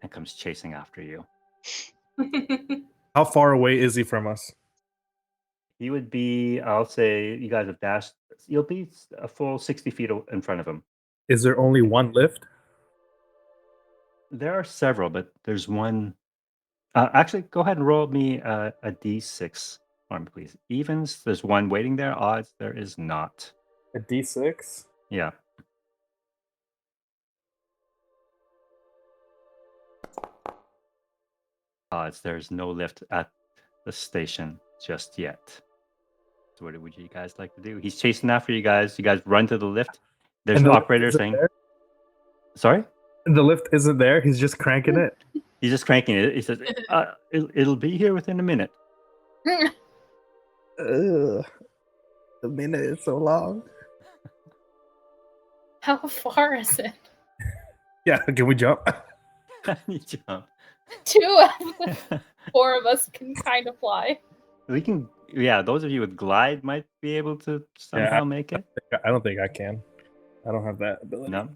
and comes chasing after you. How far away is he from us? He would be, I'll say, you guys have dashed, you'll be a full 60 feet in front of him. Is there only one lift? There are several, but there's one. Actually, go ahead and roll me a d6 for me, please. Evens, there's one waiting there. Odds, there is not. A D6? Yeah. Odds, there's no lift at the station just yet. So what would you guys like to do? He's chasing after you guys. You guys run to the lift. There's And an the lift operator isn't saying, there? sorry? The lift isn't there. He's just cranking it. He's just cranking it. He says, it'll be here within a minute. Ugh. A minute is so long. How far is it? Yeah, can we jump? You jump. 2 of the 4 of us can kind of fly. We can, yeah, those of you with glide might be able to somehow make it. I don't think I can. I don't have that ability. No.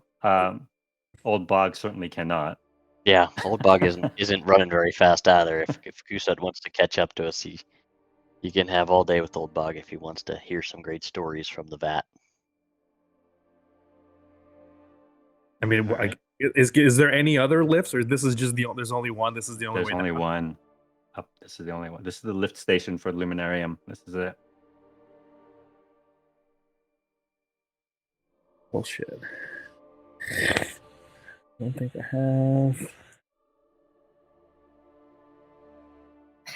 Old Bog certainly cannot. Yeah, Old Bog isn't running very fast either. If Kusad wants to catch up to us, he can have all day with Old Bog if he wants to hear some great stories from the vat. I mean, All right. is there any other lifts, or this is just there's only one? This is the only There's way. only down? one. Up. This is the only one. This is the lift station for Luminarium. This is it. Bullshit. I don't think I have.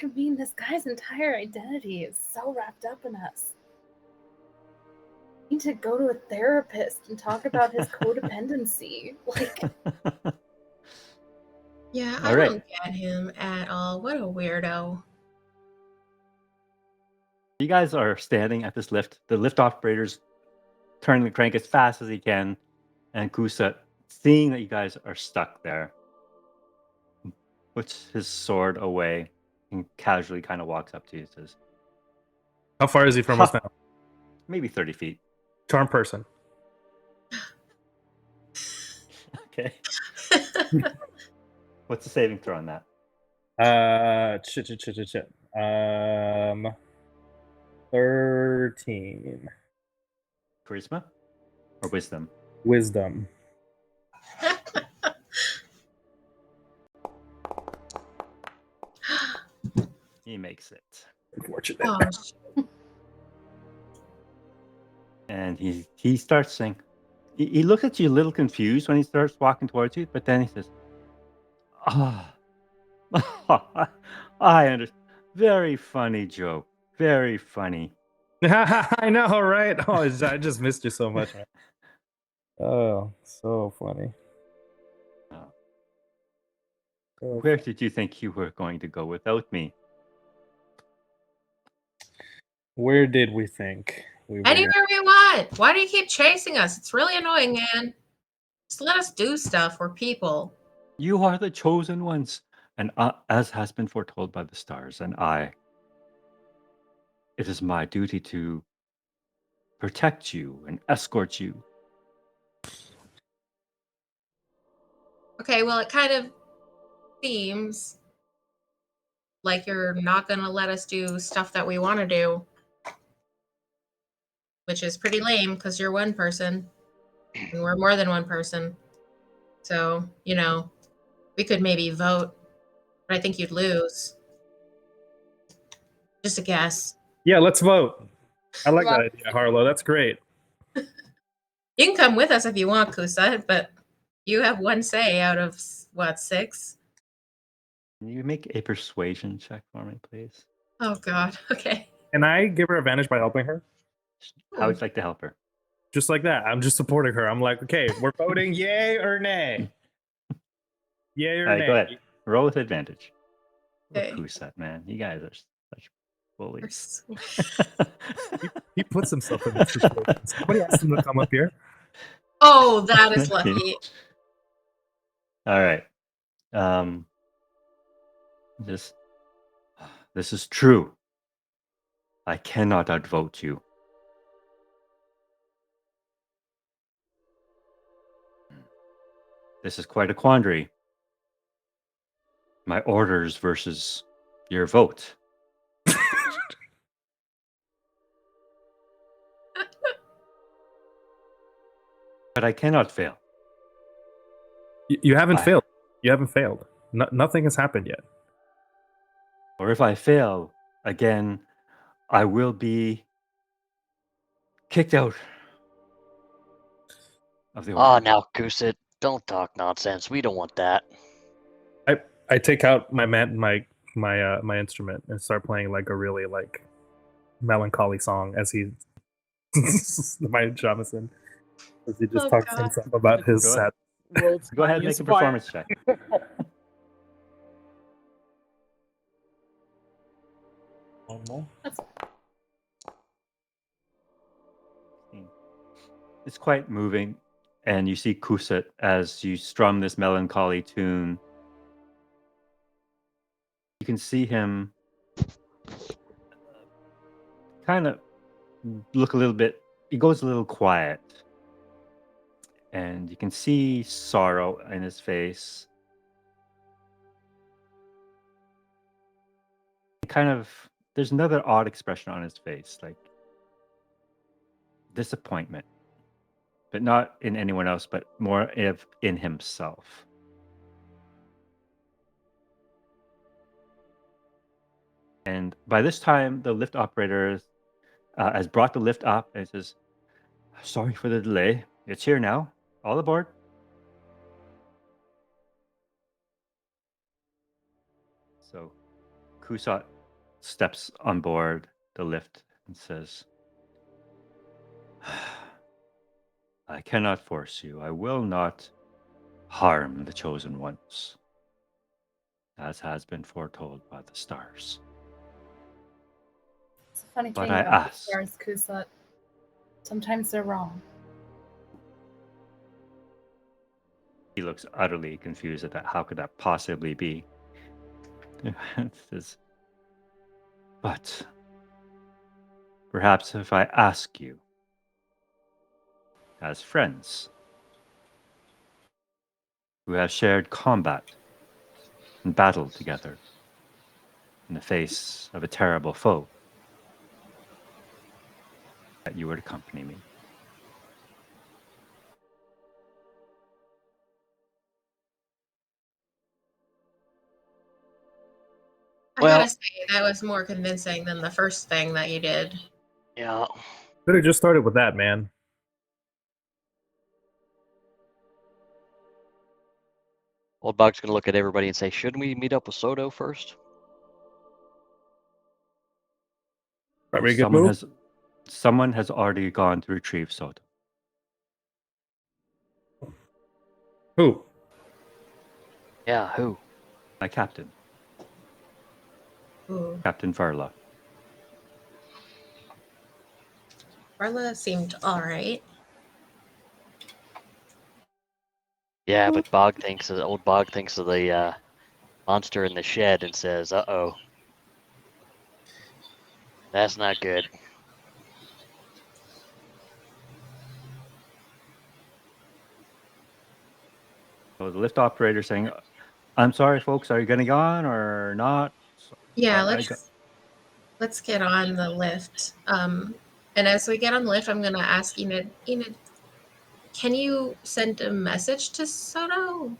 I mean, this guy's entire identity is so wrapped up in us. We need to go to a therapist and talk about his codependency. Like, Yeah, All I right. don't get him at all. What a weirdo. You guys are standing at this lift. The lift operator's turning the crank as fast as he can. And Kusa, seeing that you guys are stuck there, puts his sword away and casually kind of walks up to you and says, How far is he from us now? maybe 30 feet. Charm person. Okay. What's the saving throw on that? Shit. 13. Charisma or wisdom? Wisdom. He makes it. Unfortunate. Oh, And he starts saying, he looks at you a little confused when he starts walking towards you, but then he says, I understand. Very funny joke. Very funny. I know, right? Oh, I just missed you so much, man. Oh, so funny. Where did you think you were going to go without me? Where did we think we were? anywhere we want. Why do you keep chasing us? It's really annoying, man. Just let us do stuff. We're people. You are the chosen ones, and as has been foretold by the stars, and it is my duty to protect you and escort you. Okay, well, it kind of seems like you're not going to let us do stuff that we want to do, which is pretty lame because you're one person and we're more than one person. So, we could maybe vote, but I think you'd lose. Just a guess. Yeah, let's vote. I like Come on. that idea, Harlow. That's great. You can come with us if you want, Kusa, but you have one say out of, 6? Can you make a persuasion check for me, please? Oh, God. Okay. Can I give her advantage by helping her? How would you like to help her? Just like that. I'm just supporting her. I'm like, okay, we're voting yay or nay. Yay or All right, nay. go ahead. Roll with advantage. Okay. Kusat, man. You guys are such bullies. He puts himself in this situation. Somebody asked him to come up here. Oh, that is lucky. All right. This is true. I cannot outvote you. This is quite a quandary. My orders versus your vote. But I cannot fail. You haven't Why? failed. You haven't failed. Nothing has happened yet. Or if I fail again, I will be kicked out of the Oh, order. now, Kusit, don't talk nonsense. We don't want that. I take out my my instrument and start playing like a really like melancholy song as he my Jamison as he just Oh, talks to God. himself about his Go sad. World's Go ahead and make tiniest a fire. performance check. One more. It's quite moving, and you see Kusit as you strum this melancholy tune. You can see him kind of look a little bit, he goes a little quiet. And you can see sorrow in his face. There's another odd expression on his face, like disappointment, but not in anyone else, but more in himself. And by this time, the lift operator has brought the lift up and says, "Sorry for the delay. It's here now. All aboard." So Kusat steps on board the lift and says, "I cannot force you. I will not harm the chosen ones, as has been foretold by the stars. It's a funny But thing I about the ask." stars, Kusat. Sometimes they're wrong. He looks utterly confused at that. How could that possibly be? It says, "But perhaps if I ask you, as friends who have shared combat and battled together in the face of a terrible foe, that you would accompany me." I Well- gotta say, that was more convincing than the first thing that you did. Yeah. Could have just started with that, man. Old Bog's gonna look at everybody and say, "Shouldn't we meet up with Soto first?" Probably a good move. Someone has already gone to retrieve Soto. Who? Yeah, who? My captain, Ooh. Captain Varla. Carla seemed alright. Yeah, but Bog thinks old Bog thinks of the monster in the shed and says, "Uh-oh, that's not good." So the lift operator saying, "I'm sorry, folks. Are you going to go on or not?" Yeah, I got- let's get on the lift. And as we get on the lift, I'm gonna ask Enid, can you send a message to Soto?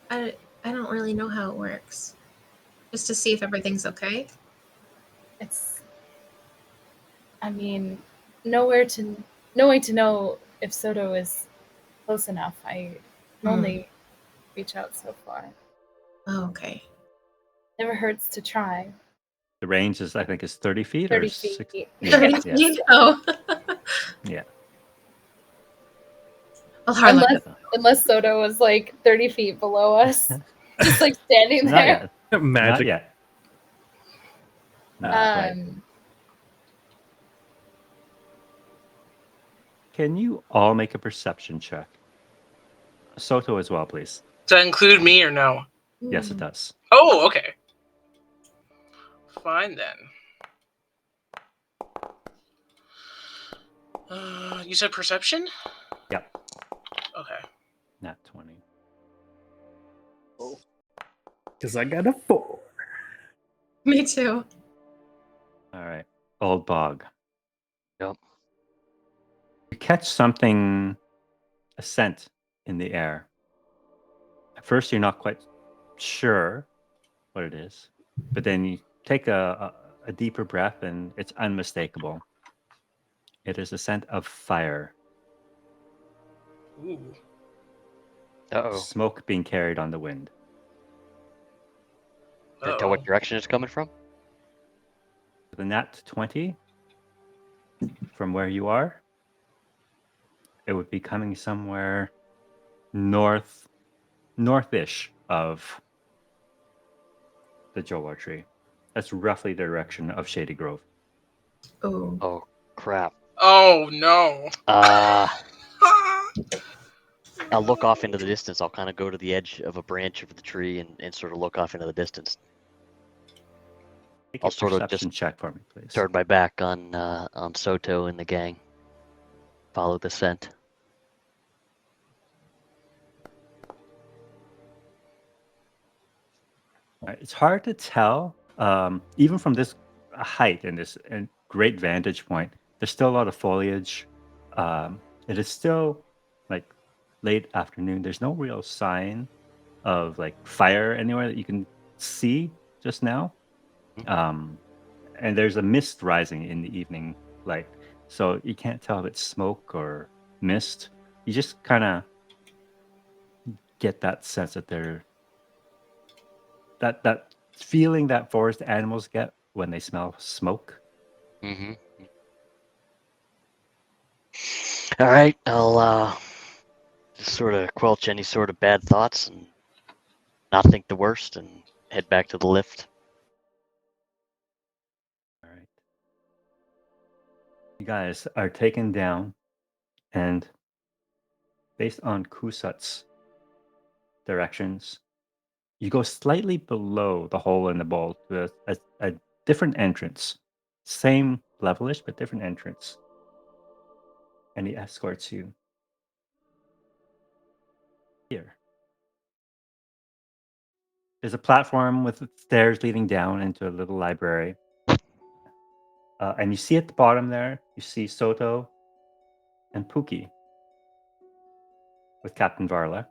I don't really know how it works. Just to see if everything's okay. I mean, no way to know if Soto is close enough. I can only reach out so far. Oh, okay. Never hurts to try. The range is, I think, is 30 feet 30 or feet. 60. 30 Yeah. feet. Oh. Yeah. Well, Harlan. Unless Soto was like 30 feet below us, just like standing Not there. yet. Magic. Not yet. Not quite. Can you all make a perception check? Soto as well, please. Does that include me or no? Yes, it does. Oh, okay. Fine then. You said perception? Yep. Okay. Nat 20. Because I got a 4. Me too. All right. Old Bog. Yep. You catch something, a scent in the air. At first, you're not quite sure what it is, but then you take a deeper breath and it's unmistakable. It is a scent of fire. Ooh. Uh-oh. Smoke being carried on the wind. Can I tell what direction it's coming from? The nat 20 from where you are, it would be coming somewhere northish of the Jowar tree. That's roughly the direction of Shady Grove. Oh. Oh, crap. Oh no. I'll look off into the distance. I'll kind of go to the edge of a branch of the tree and sort of look off into the distance. Make I'll a sort of just perception check for me, please. turn my back on Soto and the gang. Follow the scent. It's hard to tell, even from this height and this great vantage point. There's still a lot of foliage. It is still like late afternoon. There's no real sign of like fire anywhere that you can see just now. And there's a mist rising in the evening light, so you can't tell if it's smoke or mist. You just kind of get that sense that they're that feeling that forest animals get when they smell smoke. Mm-hmm. All right, I'll just sort of quelch any sort of bad thoughts and not think the worst and head back to the lift. All right. You guys are taken down, and based on Kusat's directions, you go slightly below the hole in the bowl to a different entrance. Same levelish, but different entrance. And he escorts you here. There's a platform with stairs leading down into a little library. And you see at the bottom there, you see Soto and Pookie with Captain Varla.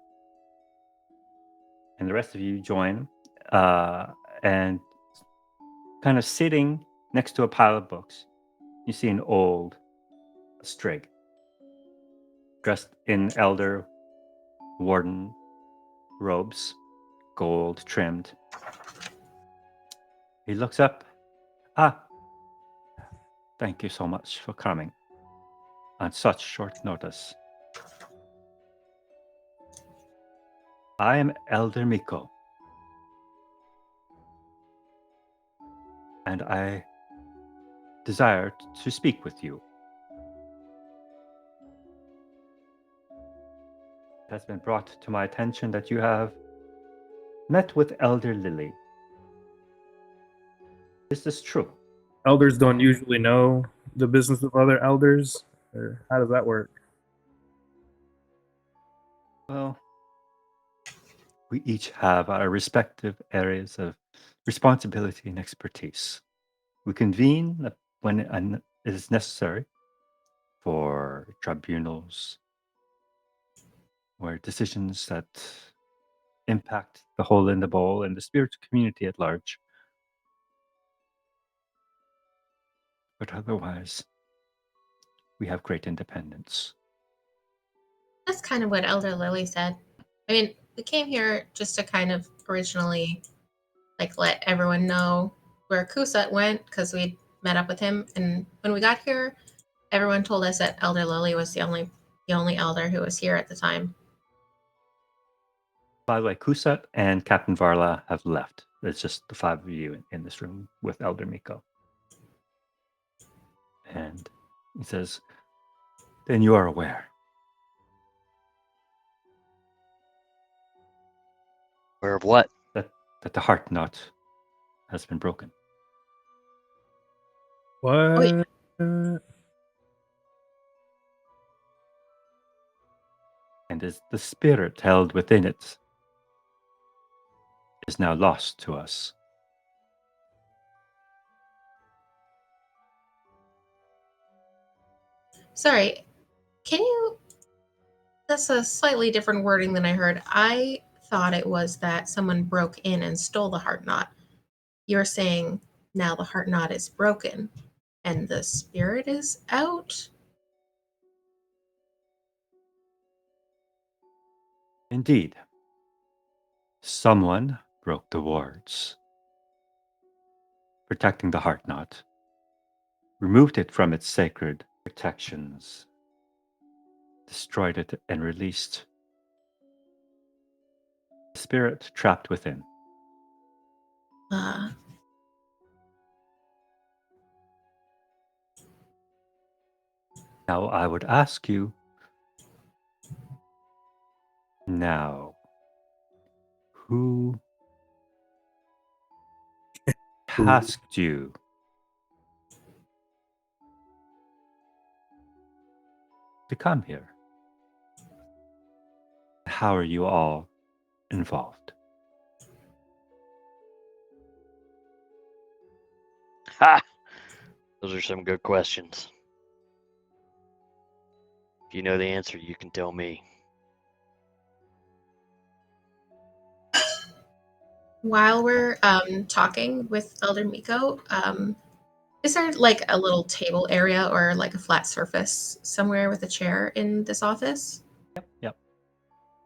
And the rest of you join and kind of sitting next to a pile of books. You see an old Strig dressed in elder warden robes, gold trimmed. He looks up. Thank you so much for coming on such short notice. I am Elder Miko, and I desire to speak with you. It has been brought to my attention that you have met with Elder Lily. Is this true? Elders don't usually know the business of other elders, or how does that work? Well, we each have our respective areas of responsibility and expertise. We convene when it is necessary for tribunals or decisions that impact the hole in the bowl and the spiritual community at large. But otherwise, we have great independence. That's kind of what Elder Lily said. I mean, we came here just to kind of originally like let everyone know where Kusat went because we met up with him, and when we got here, everyone told us that Elder Lily was the only elder who was here at the time. By the way, Kusat and Captain Varla have left. It's just the five of you in this room with Elder Miko. And he says, Then you are aware. Aware of what? That the heart knot has been broken. What? Wait. And is the spirit held within it is now lost to us. Sorry, can you? That's a slightly different wording than I heard. I thought it was that someone broke in and stole the heart knot. You're saying now the heart knot is broken and the spirit is out? Indeed. Someone broke the wards, protecting the heart knot, removed it from its sacred protections, destroyed it, and released the spirit trapped within. Uh, Now I would ask you, now, who tasked you to come here? How are you all involved? Ha! Those are some good questions. If you know the answer, you can tell me. while we're talking with Elder Miko, is there like a little table area or like a flat surface somewhere with a chair in this office? Yep.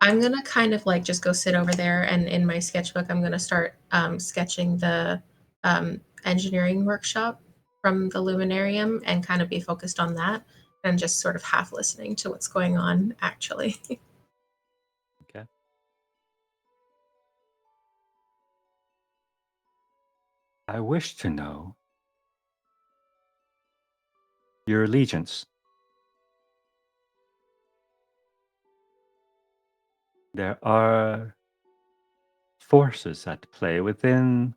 I'm gonna kind of like just go sit over there, and in my sketchbook, I'm gonna start sketching the engineering workshop from the Luminarium and kind of be focused on that and just sort of half listening to what's going on actually. Okay. I wish to know your allegiance. There are forces at play within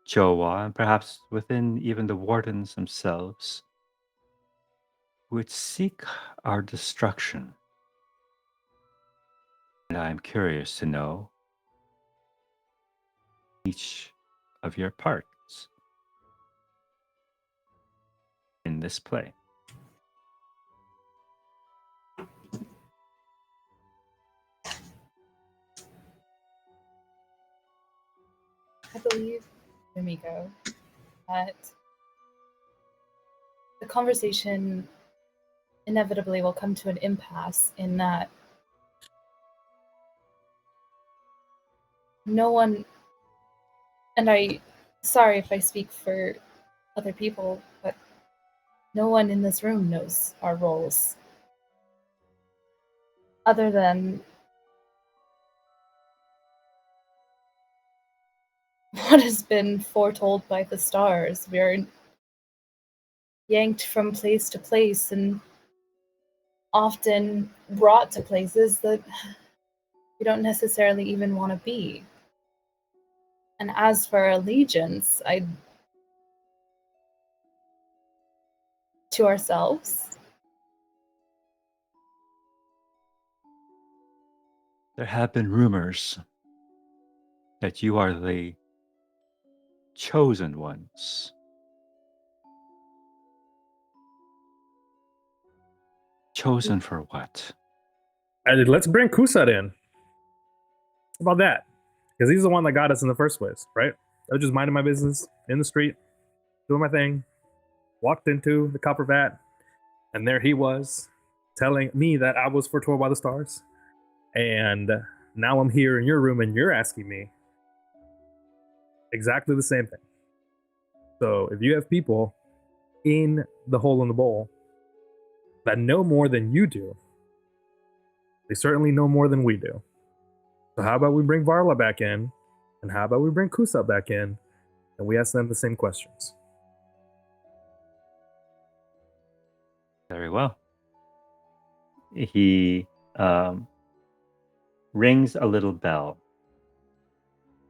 Jowa and perhaps within even the wardens themselves which seek our destruction. And I am curious to know each of your parts in this play. I believe, Amigo, that the conversation inevitably will come to an impasse in that no one, and sorry if I speak for other people, but no one in this room knows our roles. Other than what has been foretold by the stars. We are yanked from place to place and often brought to places that we don't necessarily even want to be. And as for allegiance, to ourselves. There have been rumors that you are the chosen ones. Chosen for what? Let's bring Kusat in. How about that? Because he's the one that got us in the first place, right? I was just minding my business in the street, doing my thing, walked into the copper vat, and there he was telling me that I was foretold by the stars. And now I'm here in your room and you're asking me exactly the same thing. So if you have people in the hole in the bowl that know more than you do, they certainly know more than we do. So how about we bring Varla back in, and how about we bring Kusa back in, and we ask them the same questions. Very well. he rings a little bell,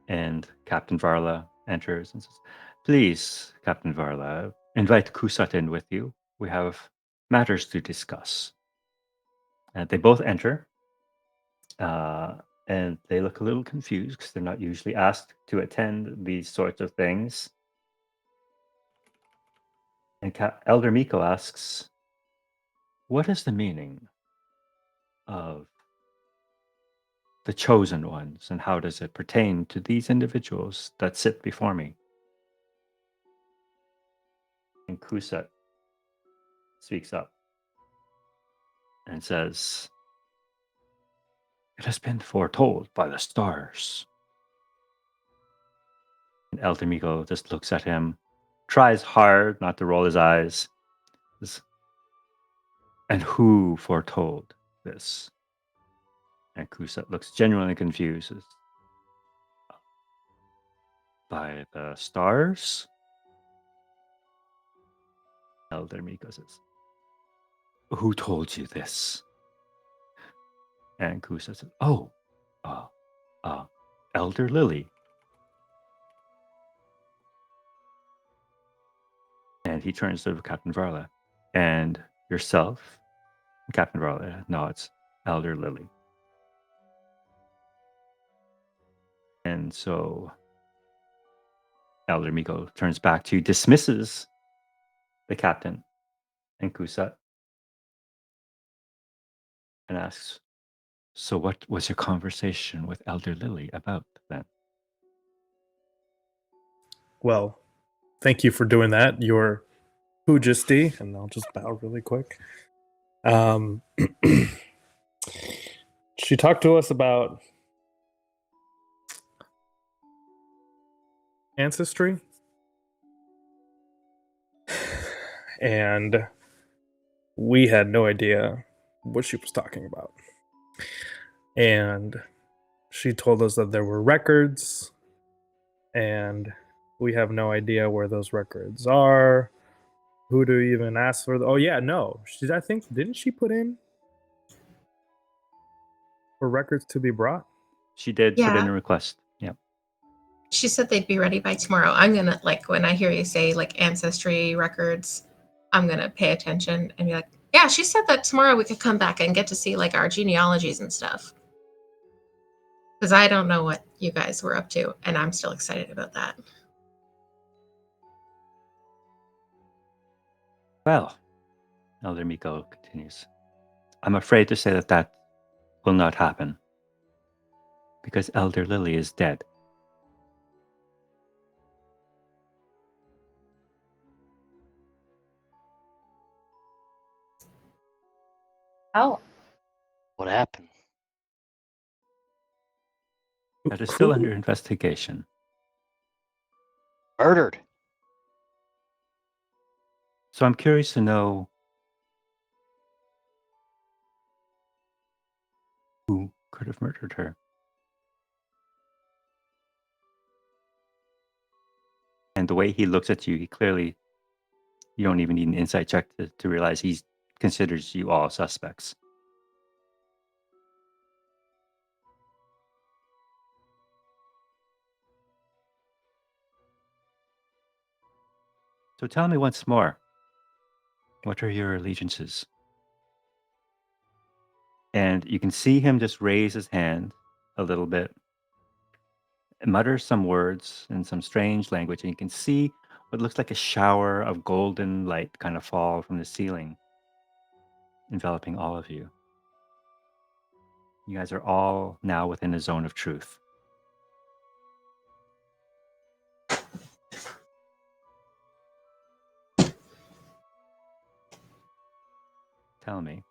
and Captain Varla enters and says, "Please, Captain Varla, invite Kusat in with you. We have matters to discuss." And they both enter, and they look a little confused because they're not usually asked to attend these sorts of things. And Elder Miko asks, "What is the meaning of the chosen ones, and how does it pertain to these individuals that sit before me?" And Kusat speaks up and says, "It has been foretold by the stars." And Elder Miko just looks at him, tries hard not to roll his eyes. Says, "And who foretold this?" And Kusat looks genuinely confused. Says, "By the stars?" Elder Miko says, "Who told you this?" And Kusat says, "Oh, uh, Elder Lily." And he turns to Captain Varla. "And yourself?" Captain Varla nods. "Elder Lily." And so Elder Miko turns back to, dismisses the captain and Kusat, and asks, "So what was your conversation with Elder Lily about then?" Well, thank you for doing that, Your Majesty, and I'll just bow really quick. She talked to us about ancestry, and we had no idea what she was talking about. And she told us that there were records, and we have no idea where those records are, who to even ask for. Oh yeah, no, I think, didn't she put in for records to be brought? She did put in Yeah. a request. Yeah. She said they'd be ready by tomorrow. I'm gonna, like, when I hear you say like ancestry records, I'm gonna pay attention and be like, yeah, she said that tomorrow we could come back and get to see like our genealogies and stuff. Because I don't know what you guys were up to, and I'm still excited about that. Well, Elder Miko continues, "I'm afraid to say that will not happen, because Elder Lily is dead." Oh, What happened? That is still under investigation. Murdered. So I'm curious to know who could have murdered her. And the way he looks at you, he clearly, you don't even need an insight check to realize he considers you all suspects. So tell me once more, what are your allegiances? And you can see him just raise his hand a little bit, mutter some words in some strange language, and you can see what looks like a shower of golden light kind of fall from the ceiling, enveloping all of you. You guys are all now within a zone of truth. Tell me,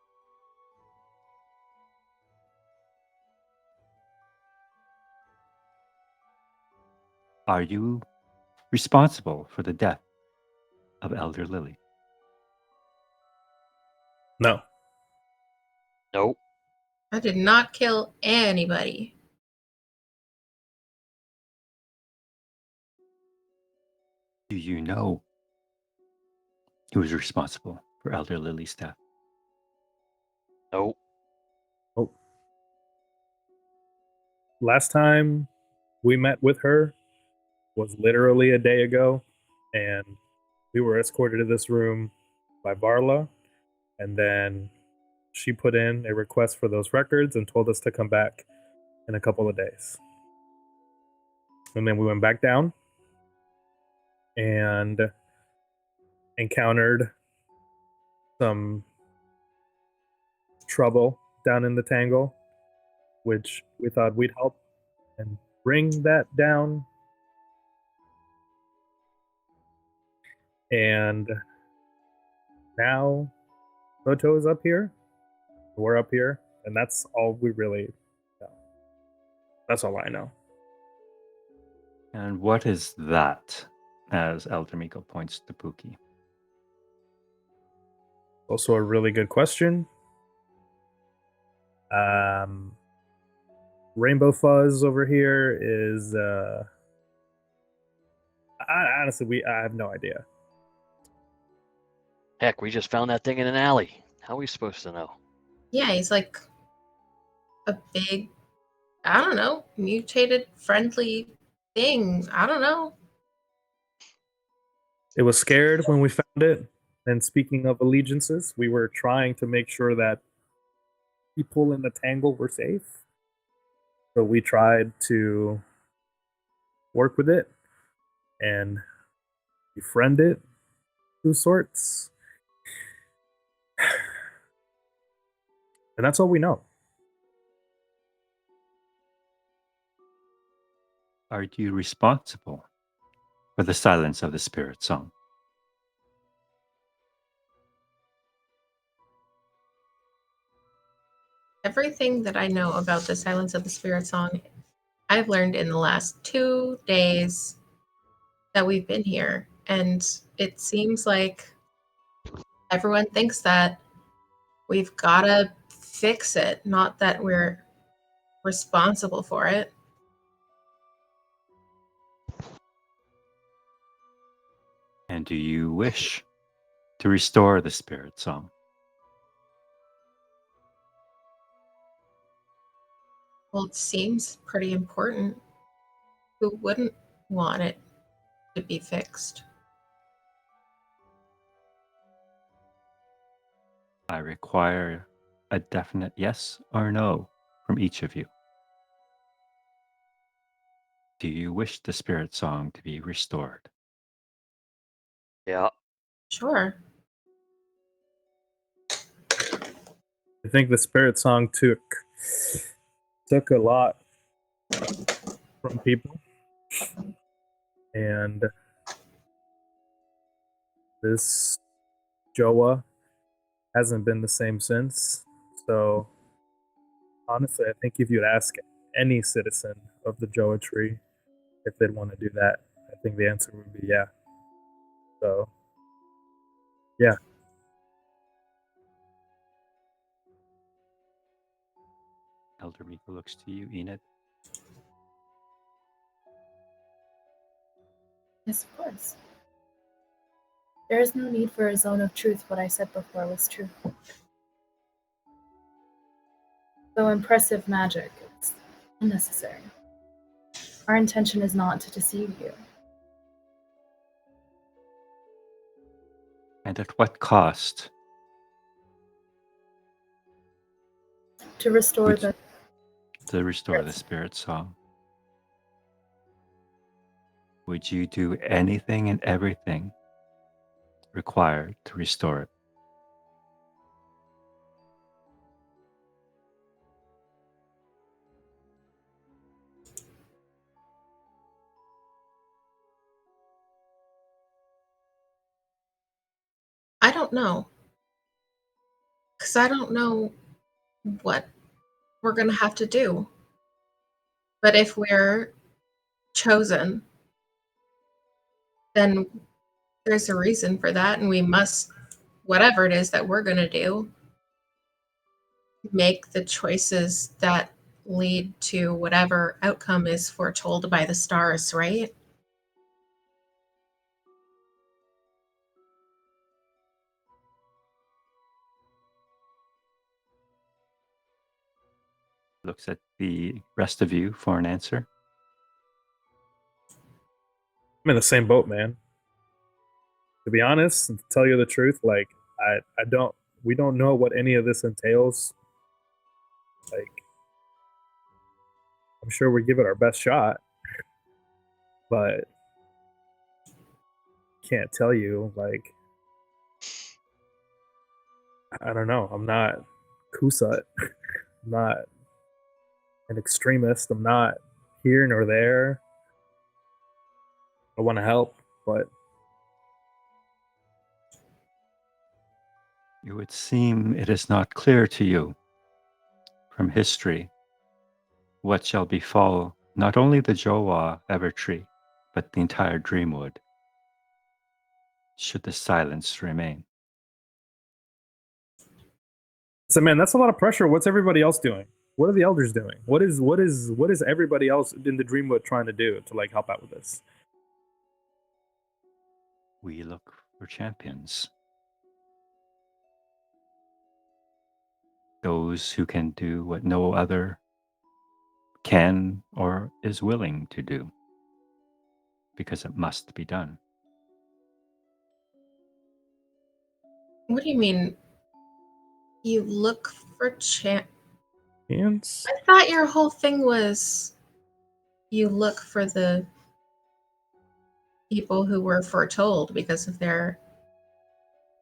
are you responsible for the death of Elder Lily? No. Nope. I did not kill anybody. Do you know who is responsible for Elder Lily's death? Nope. Oh. Last time we met with her was literally a day ago, and we were escorted to this room by Varla, and then she put in a request for those records and told us to come back in a couple of days. And then we went back down and encountered some trouble down in the tangle, which we thought we'd help and bring that down. And now Toto is up here, we're up here, and that's all we really know. That's all I know. And what is that? As Elder Miko points to Pookie. Also a really good question. Rainbow Fuzz over here is honestly I have no idea. Heck, we just found that thing in an alley. How are we supposed to know? Yeah, he's like a big, I don't know, mutated friendly thing. I don't know. It was scared when we found it. And speaking of allegiances, we were trying to make sure that people in the tangle were safe. So we tried to work with it and befriend it to sorts. And that's all we know. Are you responsible for the silence of the Spiritsong? Everything that I know about the Silence of the Spiritsong, I've learned in the last 2 days that we've been here. And it seems like everyone thinks that we've got to fix it, not that we're responsible for it. And do you wish to restore the Spiritsong? Well, it seems pretty important. Who wouldn't want it to be fixed? I require a definite yes or no from each of you. Do you wish the Spiritsong to be restored? Yeah. Sure. I think the Spiritsong took a lot from people. And this Joa hasn't been the same since. So honestly, I think if you'd ask any citizen of the Joa tree if they'd want to do that, I think the answer would be yeah. So yeah. Elder Miko looks to you, Enid. Yes, of course. There is no need for a zone of truth. What I said before was true. Though impressive magic, it's unnecessary. Our intention is not to deceive you. And at what cost? To restore Would the to restore the Spiritsong? Would you do anything and everything required to restore it? I don't know. Because I don't know what we're going to have to do. But if we're chosen, then there's a reason for that. And we must, whatever it is that we're going to do, make the choices that lead to whatever outcome is foretold by the stars, right? looks at the rest of you for an answer. I'm in the same boat, man. To be honest, and to tell you the truth, like we don't know what any of this entails. Like, I'm sure we give it our best shot, but can't tell you. Like, I don't know. I'm not Kusut. I'm not an extremist. I'm not here nor there. I want to help, but It would seem it is not clear to you from history what shall befall not only the Jowa Evertree, but the entire Dreamwood, should the silence remain. so man, that's a lot of pressure. What's everybody else doing? What are the elders doing? What is everybody else in the Dreamwood trying to do to like help out with this? We look for champions. Those who can do what no other can or is willing to do, because it must be done. What do you mean? You look for Hands? I thought your whole thing was you look for the people who were foretold because of their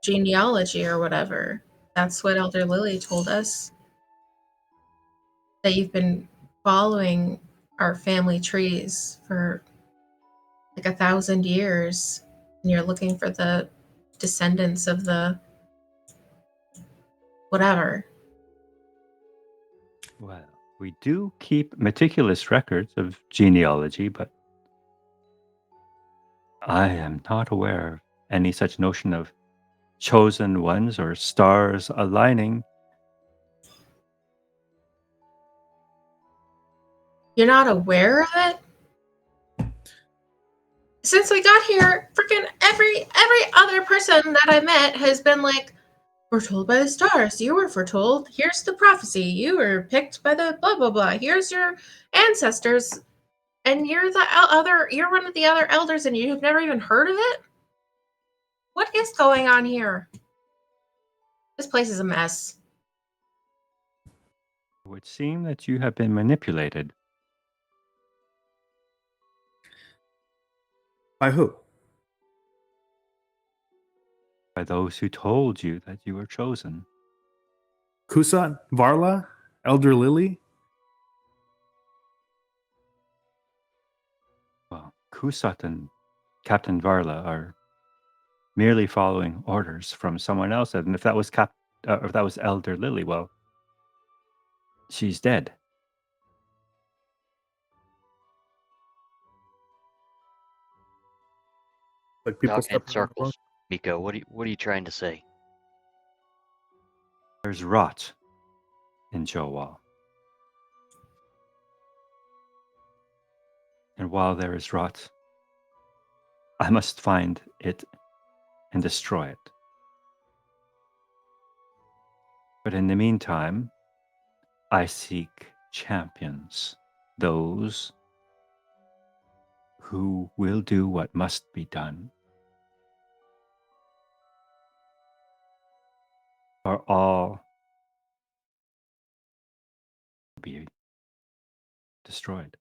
genealogy or whatever. That's what Elder Lily told us. That you've been following our family trees for like 1,000 years, and you're looking for the descendants of the whatever. Well, we do keep meticulous records of genealogy, but I am not aware of any such notion of chosen ones or stars aligning. You're not aware of it? Since we got here, freaking every other person that I met has been like, foretold by the stars. You were foretold. Here's the prophecy. You were picked by the blah blah blah. Here's your ancestors, and you're the other. You're one of the other elders, and you've never even heard of it. What is going on here? This place is a mess. It would seem that you have been manipulated. By who? By those who told you that you were chosen. Kusat, Varla, Elder Lily. Well, Kusat and Captain Varla are merely following orders from someone else. And if that was if that was Elder Lily, well, she's dead. Like people Talking in stepping on the wrong- circles. Miko, what are you trying to say? There's rot in Jowal. And while there is rot, I must find it and destroy it. But in the meantime, I seek champions, those who will do what must be done. Are all be destroyed.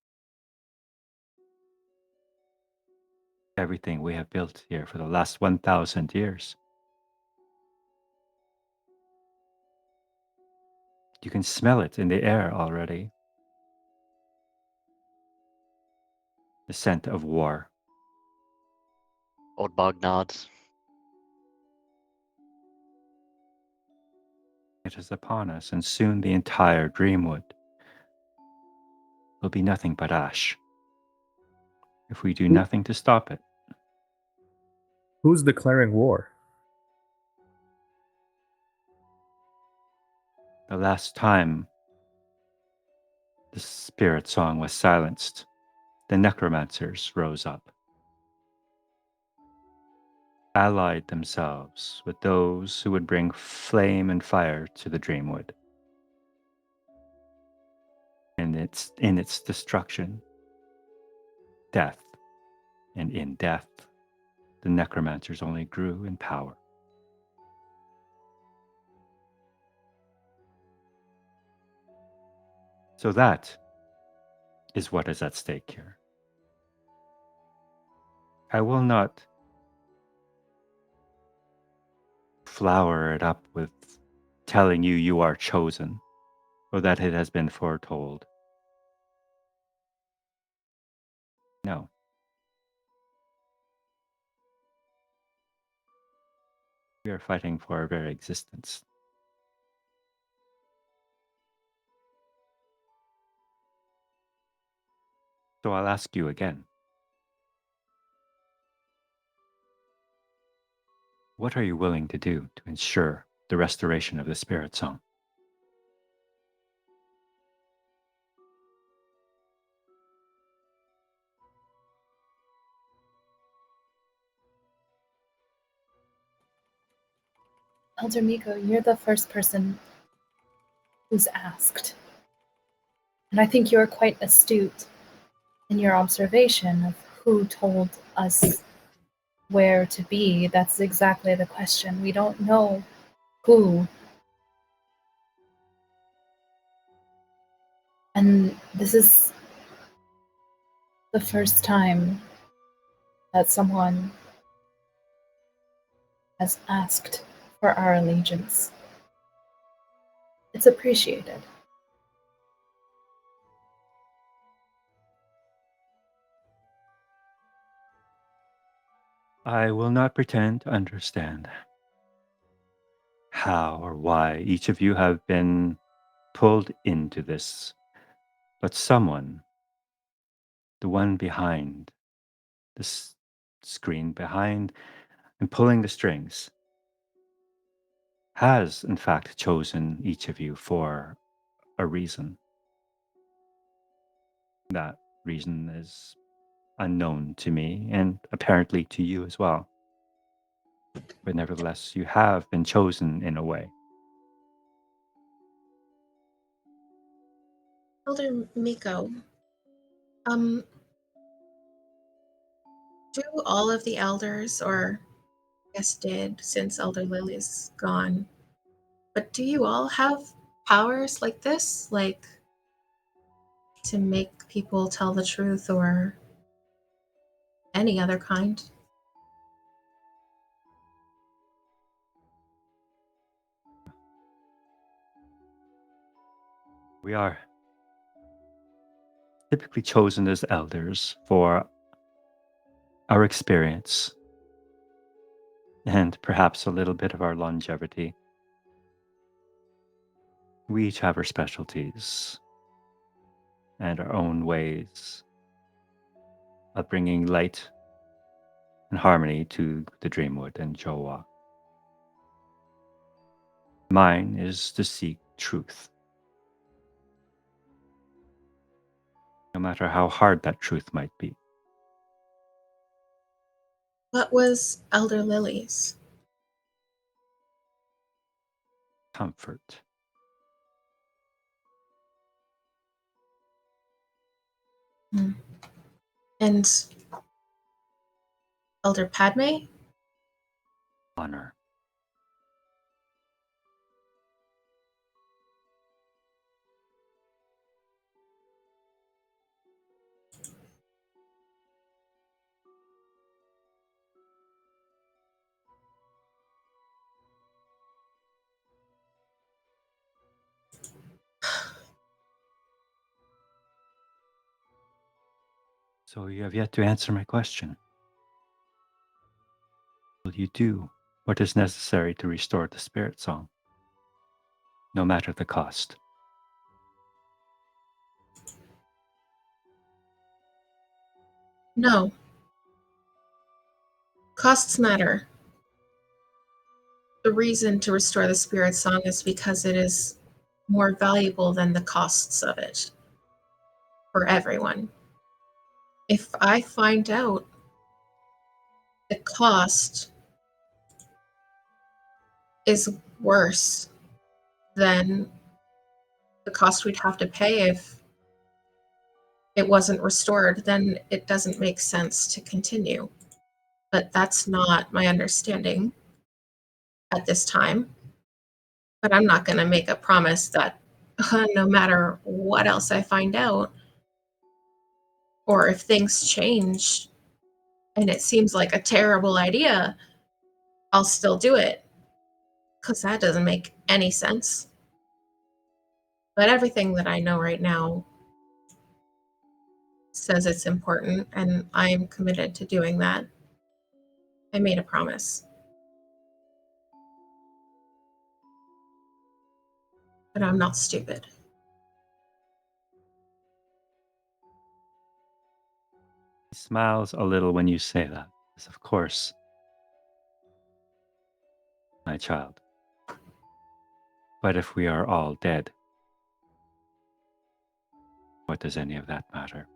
Everything we have built here for the last 1,000 years. You can smell it in the air already. The scent of war. Old Bog nods. It is upon us, and soon the entire Dreamwood will be nothing but ash if we do nothing to stop it. Who's declaring war? The last time the Spiritsong was silenced, the necromancers rose up, allied themselves with those who would bring flame and fire to the Dreamwood. in its destruction, death, and in death, the necromancers only grew in power. So that is what is at stake here. I will not flower it up with telling you you are chosen or that it has been foretold. No. We are fighting for our very existence. So I'll ask you again. What are you willing to do to ensure the restoration of the Spiritsong? Elder Miko, you're the first person who's asked. And I think you're quite astute in your observation of who told us where to be. That's exactly the question. We don't know who. And this is the first time that someone has asked for our allegiance. It's appreciated. I will not pretend to understand how or why each of you have been pulled into this, but someone, the one behind this screen, behind and pulling the strings, has in fact chosen each of you for a reason. That reason is unknown to me and apparently to you as well. But nevertheless, you have been chosen in a way. Elder Miko, do all of the elders, or I guess did since Elder Lily's gone, but do you all have powers like this? Like to make people tell the truth or any other kind? We are typically chosen as elders for our experience and perhaps a little bit of our longevity. We each have our specialties and our own ways of bringing light and harmony to the Dreamwood and Jowa. Mine is to seek truth, no matter how hard that truth might be. What was Elder Lily's? Comfort. And Elder Padme? Honor. So you have yet to answer my question. Will you do what is necessary to restore the Spiritsong, no matter the cost? No. Costs matter. The reason to restore the Spiritsong is because it is more valuable than the costs of it for everyone. If I find out the cost is worse than the cost we'd have to pay if it wasn't restored, then it doesn't make sense to continue. But that's not my understanding at this time. But I'm not going to make a promise that no matter what else I find out, or if things change and it seems like a terrible idea, I'll still do it. Because that doesn't make any sense. But everything that I know right now says it's important, and I'm committed to doing that. I made a promise. But I'm not stupid. He smiles a little when you say that. Yes, of course, my child. But if we are all dead, what does any of that matter?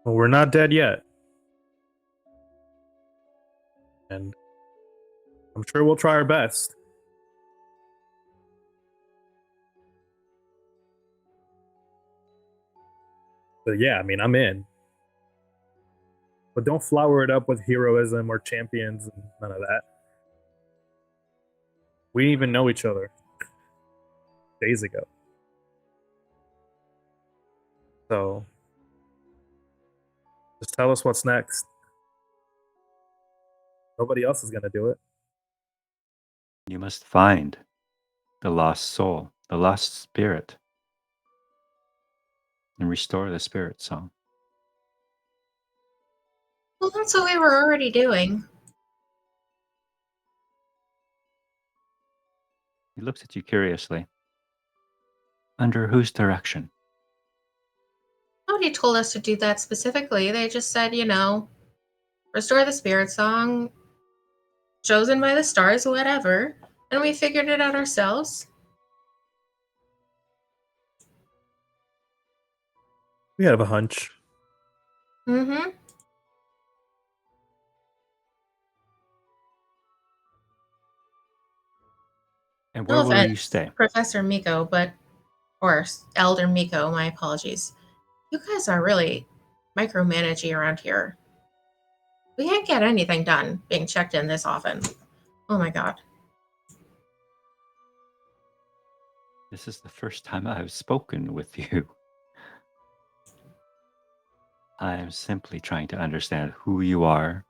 Well, we're not dead yet. And I'm sure we'll try our best. But yeah, I mean, I'm in. But don't flower it up with heroism or champions and none of that. We even know each other days ago. So just tell us what's next. Nobody else is going to do it. You must find the lost soul, the lost spirit, and restore the Spiritsong. Well, that's what we were already doing. He looks at you curiously. Under whose direction? Nobody told us to do that specifically. They just said, restore the Spiritsong, chosen by the stars, whatever. And we figured it out ourselves. We have a hunch. Mm-hmm. And where will you stay? Professor Miko, or Elder Miko, my apologies. You guys are really micromanaging around here. We can't get anything done being checked in this often. Oh my god. This is the first time I've spoken with you. I am simply trying to understand who you are,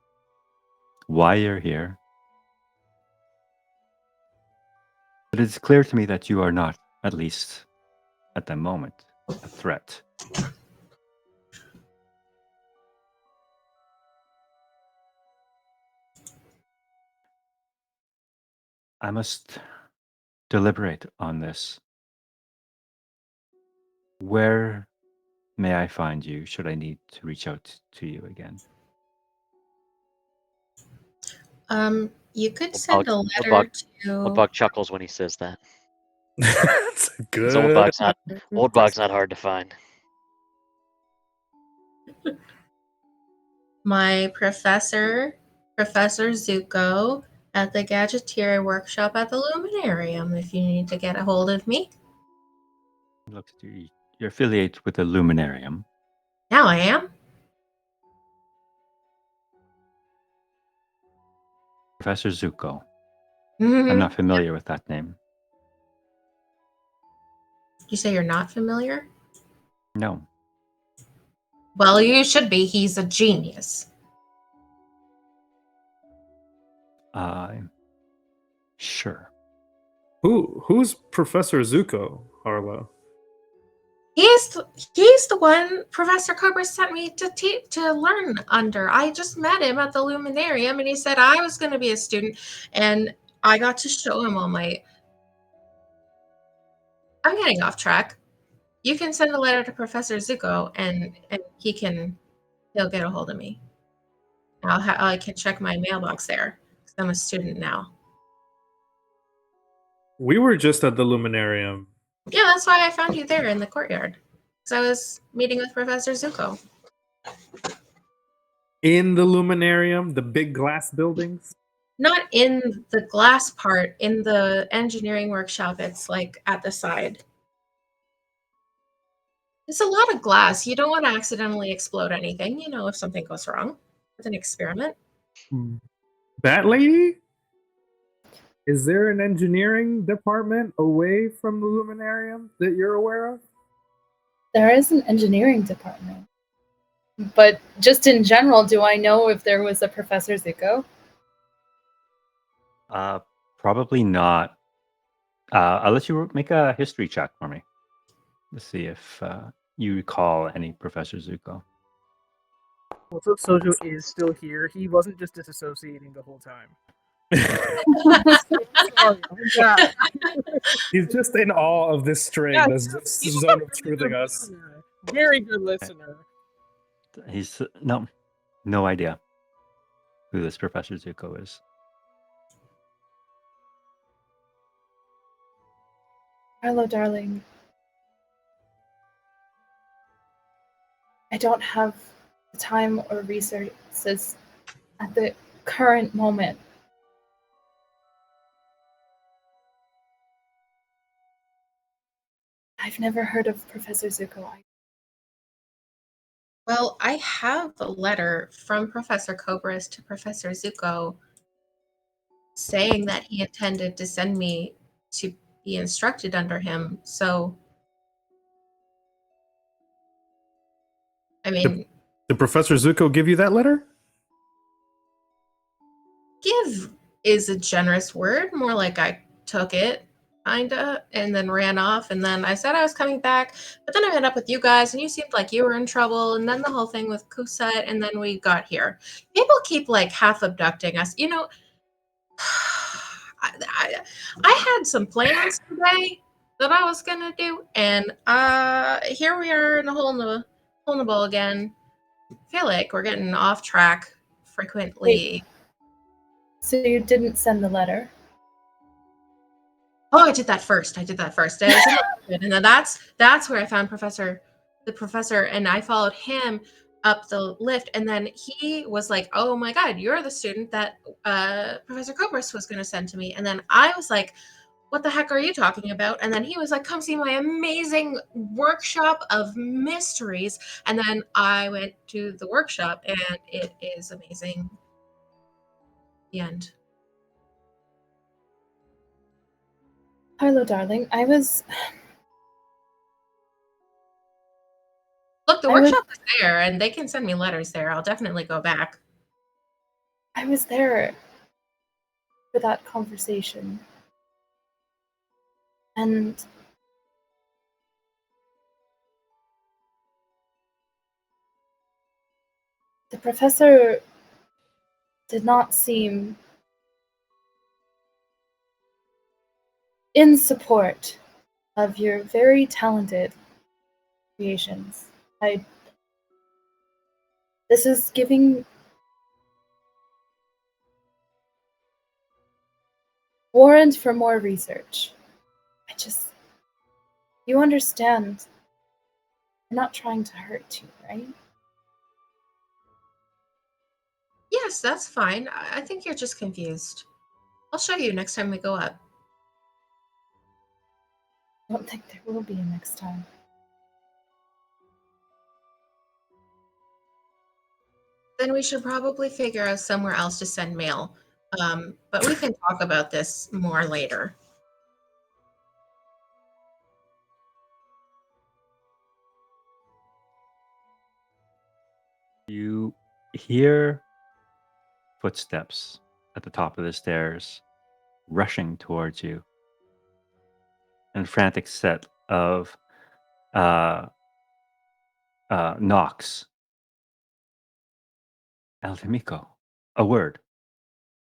why you're here. But it's clear to me that you are not, at least at the moment, a threat. I must deliberate on this. Where may I find you should I need to reach out to you again? You could Old send bug- a old letter bug- to. Old Bug chuckles when he says that. That's a 'Cause Old good. Bug's not hard to find. My Professor Zuko, at the Gadgeteer Workshop at the Luminarium if you need to get a hold of me. He looks at you. You're affiliated with the Luminarium. Now I am. Professor Zuko. Mm-hmm. I'm not familiar with that name. You say you're not familiar? No. Well, you should be. He's a genius. Sure. Who's Professor Zuko, Harlow? He's the one Professor Cobra sent me to learn under. I just met him at the Luminarium, and he said I was going to be a student, and I got to show him all my. I'm getting off track. You can send a letter to Professor Zuko, and he'll get a hold of me. I can check my mailbox there because I'm a student now. We were just at the Luminarium. Yeah, that's why I found you there in the courtyard. Because I was meeting with Professor Zuko. In the Luminarium, the big glass buildings? Not in the glass part, in the engineering workshop. It's like at the side. It's a lot of glass. You don't want to accidentally explode anything, if something goes wrong with an experiment. That lady? Is there an engineering department away from the Luminarium that you're aware of? There is an engineering department. But just in general, do I know if there was a Professor Zuko? Probably not. I'll let you make a history check for me. Let's see if you recall any Professor Zuko. Well, so Sojo is still here. He wasn't just disassociating the whole time. Sorry, I'm bad. He's just in awe of this string. Yeah, This he's zone a of very truthing good us. listener. Very good listener. He's no idea who this Professor Zuko is. Hello, darling. I don't have the time or resources at the current moment. I've never heard of Professor Zuko. Well, I have a letter from Professor Cobras to Professor Zuko saying that he intended to send me to be instructed under him. So, I mean, Did Professor Zuko give you that letter? give is a generous word. More like I took it, kinda, and then ran off. And then I said I was coming back, but then I met up with you guys, and you seemed like you were in trouble. And then the whole thing with Kusat, and then we got here. People keep like half abducting us. I had some plans today that I was gonna do, and here we are in a hole in the ball again. I feel like we're getting off track frequently. So you didn't send the letter? Oh, I did that first. I was in the lift, and then that's where I found the professor, and I followed him up the lift, and then he was like, "Oh my God, you're the student that Professor Cobras was going to send to me," and then I was like, "What the heck are you talking about?" And then he was like, "Come see my amazing workshop of mysteries," and then I went to the workshop, and it is amazing. The end. Hello, darling. Look, the I was- workshop is there, and they can send me letters there. I'll definitely go back. I was there for that conversation. And the professor did not seem in support of your very talented creations. This is giving warrant for more research. You understand, I'm not trying to hurt you, right? Yes, that's fine. I think you're just confused. I'll show you next time we go up. I don't think there will be a next time. Then we should probably figure out somewhere else to send mail. But we can talk about this more later. You hear footsteps at the top of the stairs rushing towards you. And a frantic set of knocks. Aldemiko. A word.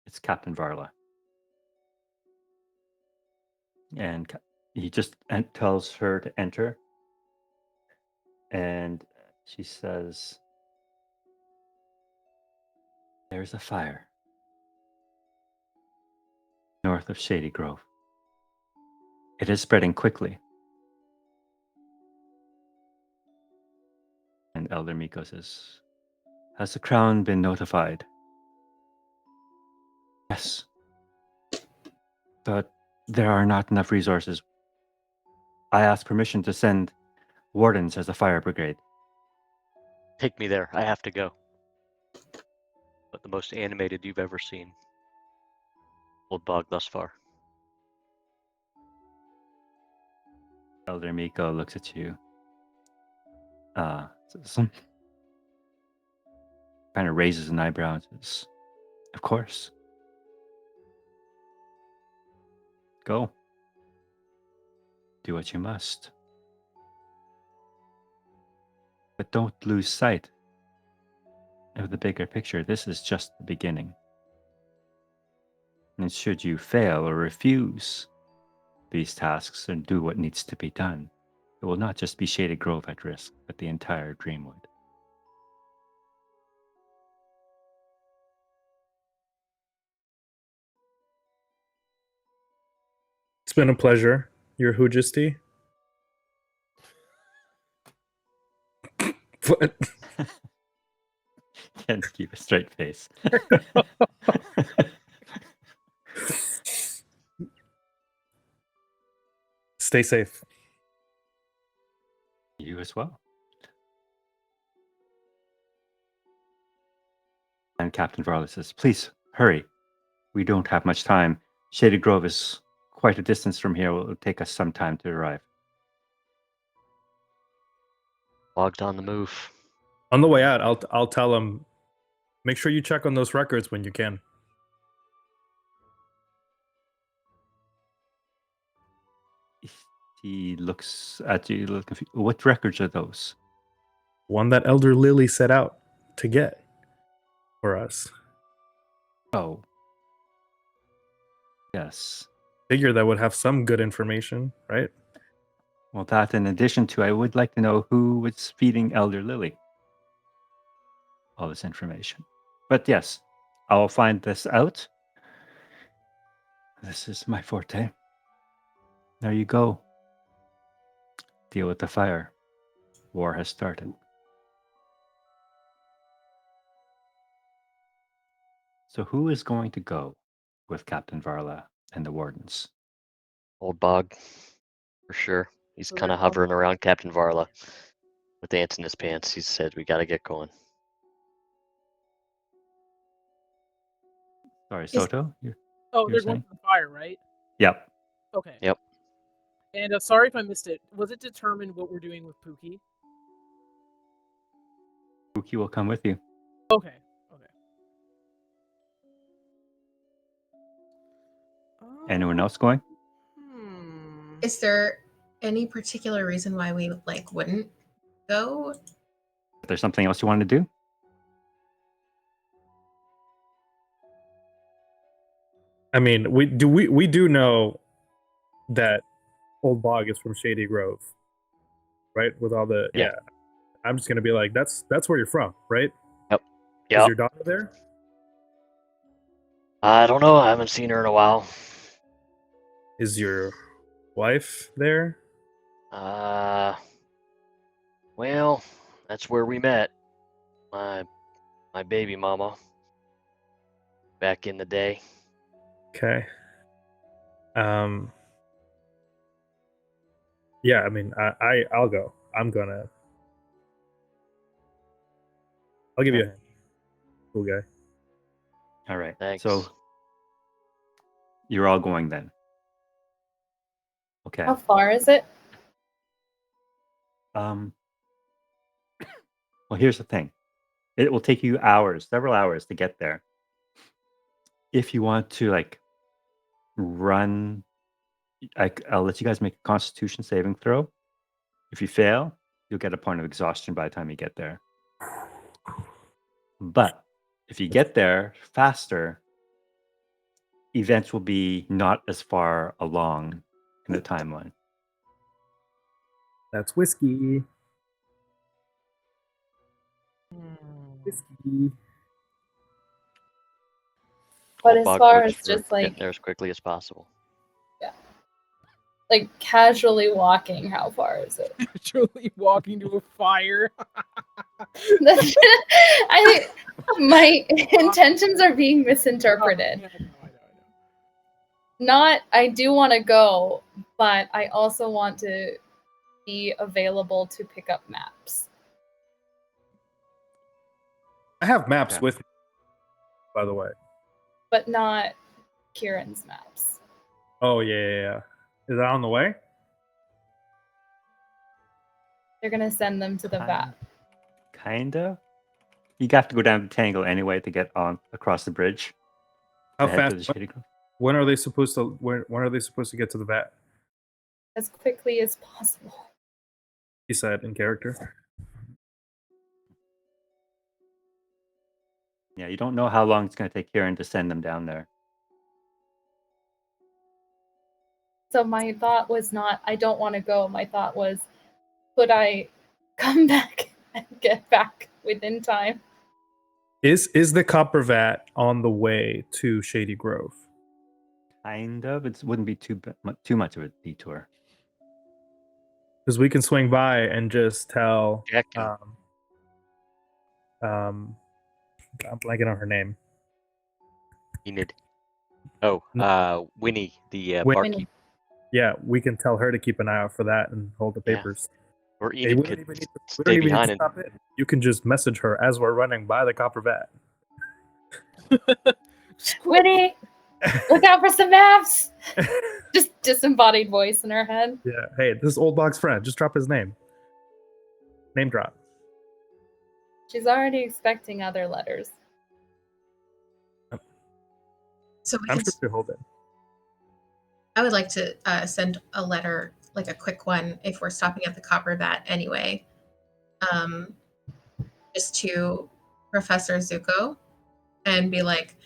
It's Captain Varla. And he just tells her to enter. And she says, "There's a fire north of Shady Grove. It is spreading quickly." And Elder Miko says, "Has the crown been notified?" "Yes. But there are not enough resources. I asked permission to send Wardens has a fire brigade. Take me there. I have to go. But the most animated you've ever seen. Old Bog thus far. Elder Miko looks at you. Kind of raises an eyebrow and says, "Of course. Go. Do what you must. But don't lose sight of the bigger picture. This is just the beginning. And should you fail or refuse these tasks and do what needs to be done, it will not just be Shady Grove at risk, but the entire Dreamwood." It's been a pleasure, Your Majesty. What? Can't keep a straight face. Stay safe. You as well. And Captain Varley says, "Please, hurry. We don't have much time. Shady Grove is quite a distance from here. It will take us some time to arrive." Bog's on the move. On the way out, I'll tell him, make sure you check on those records when you can. He looks at you, look confused. What records are those? One that Elder Lily set out to get for us. Oh. Yes. Figure that would have some good information, right? Well, that in addition to, I would like to know who was feeding Elder Lily all this information. But yes, I'll find this out. This is my forte. There you go. Deal with the fire. War has started. So who is going to go with Captain Varla and the Wardens? Old Bog, for sure. He's Well, kind of they're all- hovering around Captain Varla with ants in his pants. He said, "We got to get going." Sorry, Soto? Oh, You're they're saying? going to the fire, right? Yep. Okay. Yep. And sorry if I missed it. Was it determined what we're doing with Pookie? Pookie will come with you. Okay. Okay. Anyone else going? Is there any particular reason why we wouldn't go? If there's something else you want to do? I mean, we do know that Old Bog is from Shady Grove, right? With all the Yeah. I'm just gonna be like, that's where you're from, right? Is Yep. your daughter there? I don't know. I haven't seen her in a while. Is your wife there? Well, that's where we met. My baby mama. Back in the day. Okay. Yeah, I mean, I'll go. I'll give you a hand. Cool guy. All right. Thanks. So you're all going then. Okay. How far is it? Well, here's the thing. It will take you hours, several hours to get there. If you want to run, I'll let you guys make a Constitution saving throw. If you fail, you'll get a point of exhaustion by the time you get there. But if you get there faster, events will be not as far along in the timeline. That's whiskey. Whiskey. But Old as Bog far pushed as for just getting there as quickly as possible. casually walking, how far is it? Truly walking to a fire. I think my intentions are being misinterpreted. I know. Not, I do want to go, but I also want to be available to pick up maps. I have maps Okay. with me, by the way. But not Kieran's maps. Oh, yeah. Is that on the way? They're gonna send them to the vat. Kinda. You have to go down the Tangle anyway to get on across the bridge. How to head to fast? the Shady Grove. When are they supposed to? When are they supposed to get to the vat? As quickly as possible. He said in character. Yeah, you don't know how long it's going to take Kieran to send them down there. So my thought was not, I don't want to go. My thought was, could I come back and get back within time? Is the copper vat on the way to Shady Grove? Kind of. It wouldn't be too much of a detour. Because we can swing by and just tell. Jack. I'm blanking on her name. Enid. Winnie, the Winnie. barkeep. Yeah, we can tell her to keep an eye out for that and hold the Yeah. papers. Or Hey, Enid we could don't even need to, we stay don't even need behind to and stop in. You can just message her as we're running by the copper vat. Winnie, look out for some maps! Just disembodied voice in her head. Yeah. Hey, this is Old Dog's friend. Just drop his name. Name drop. She's already expecting other letters. So we I'm can, sure she'll hold it. I would like to send a letter, like a quick one, if we're stopping at the Copper Vat anyway, just to Professor Zuko and be like,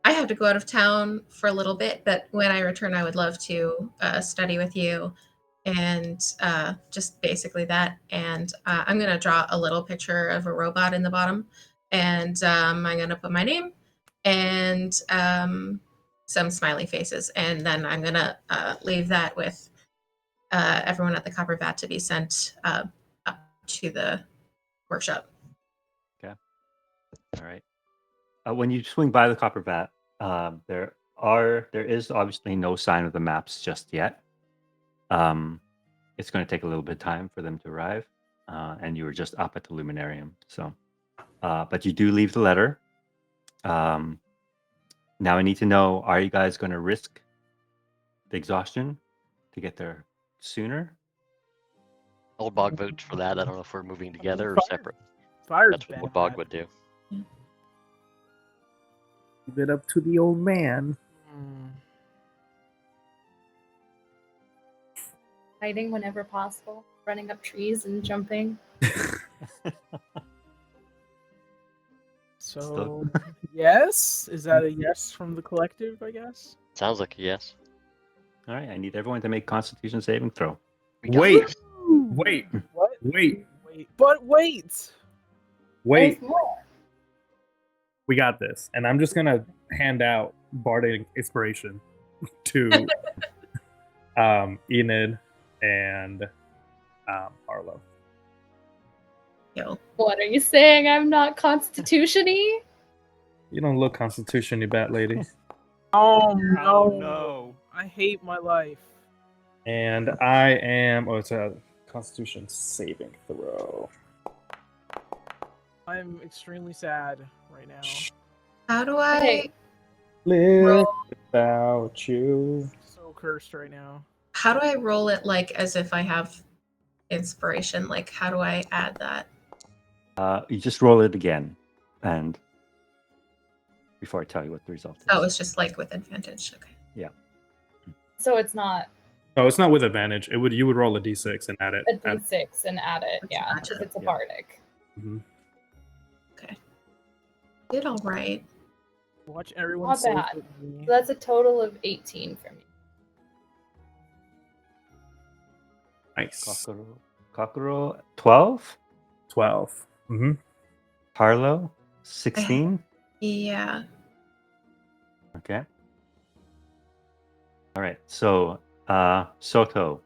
I have to go out of town for a little bit, but when I return, I would love to study with you. And just basically that. And I'm going to draw a little picture of a robot in the bottom. And I'm going to put my name and some smiley faces. And then I'm going to leave that with everyone at the Copper Vat to be sent up to the workshop. Okay. All right. When you swing by the Copper Vat, there is obviously no sign of the maps just yet. It's going to take a little bit of time for them to arrive, and you were just up at the Luminarium. So, but you do leave the letter. Now I need to know: are you guys going to risk the exhaustion to get there sooner? Old Bog votes for that. I don't know if we're moving together or Fire- separate. Fire's That's what bad. Old Bog would do. Leave it up to the old man. Hmm. Hiding whenever possible. Running up trees and jumping. So, yes? Is that a yes from the collective, I guess? Sounds like a yes. All right. I need everyone to make Constitution saving throw. We got Wait. this. Wait. What? Wait. But wait! Wait. There's more. We got this. And I'm just gonna hand out bardic inspiration to Enid and Harlow. Yo. What are you saying? I'm not constitution-y? You don't look Constitution, you bat lady. Oh no. Oh, no. I hate my life. And I am. Oh, it's a Constitution saving throw. I'm extremely sad right now. How do I Hey. Live roll? without you. So cursed right now. How do I roll it like as if I have inspiration? Like, how do I add that? You just roll it again, and before I tell you what the result is. Oh, it's just like with advantage. Okay. So it's not Oh, it's not with advantage. It would. You would roll a d6 and add it. a d6 and add it. Yeah, Gotcha. if it's a Yeah. bardic. Okay. Did all right. Watch everyone Not save bad. with me. So that's a total of 18 for me. Nice. Kokoro 12, 12. Mm-hmm. Harlow 16. Yeah. Okay. All right. So, Soto,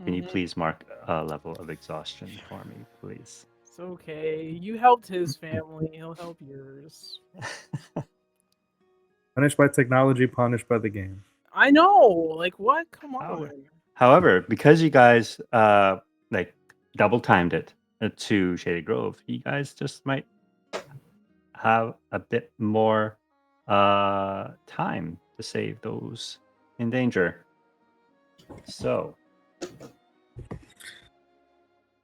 can you Mhm. please mark a level of exhaustion for me, please? It's okay. You helped his family. He'll help yours. Punished by technology, punished by the game. I know. Like what? Come How? on. However, because you guys like double timed it to Shady Grove, you guys just might have a bit more time to save those in danger. So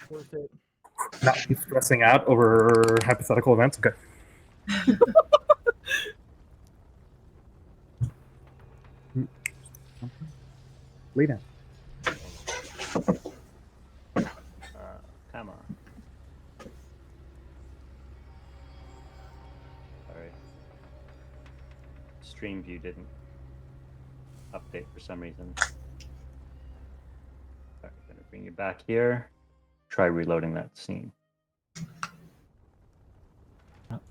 Worth it. Not be stressing out over hypothetical events. Okay. Lay down. Come on. Sorry. Stream view didn't update for some reason. Sorry, gonna bring you back here. Try reloading that scene.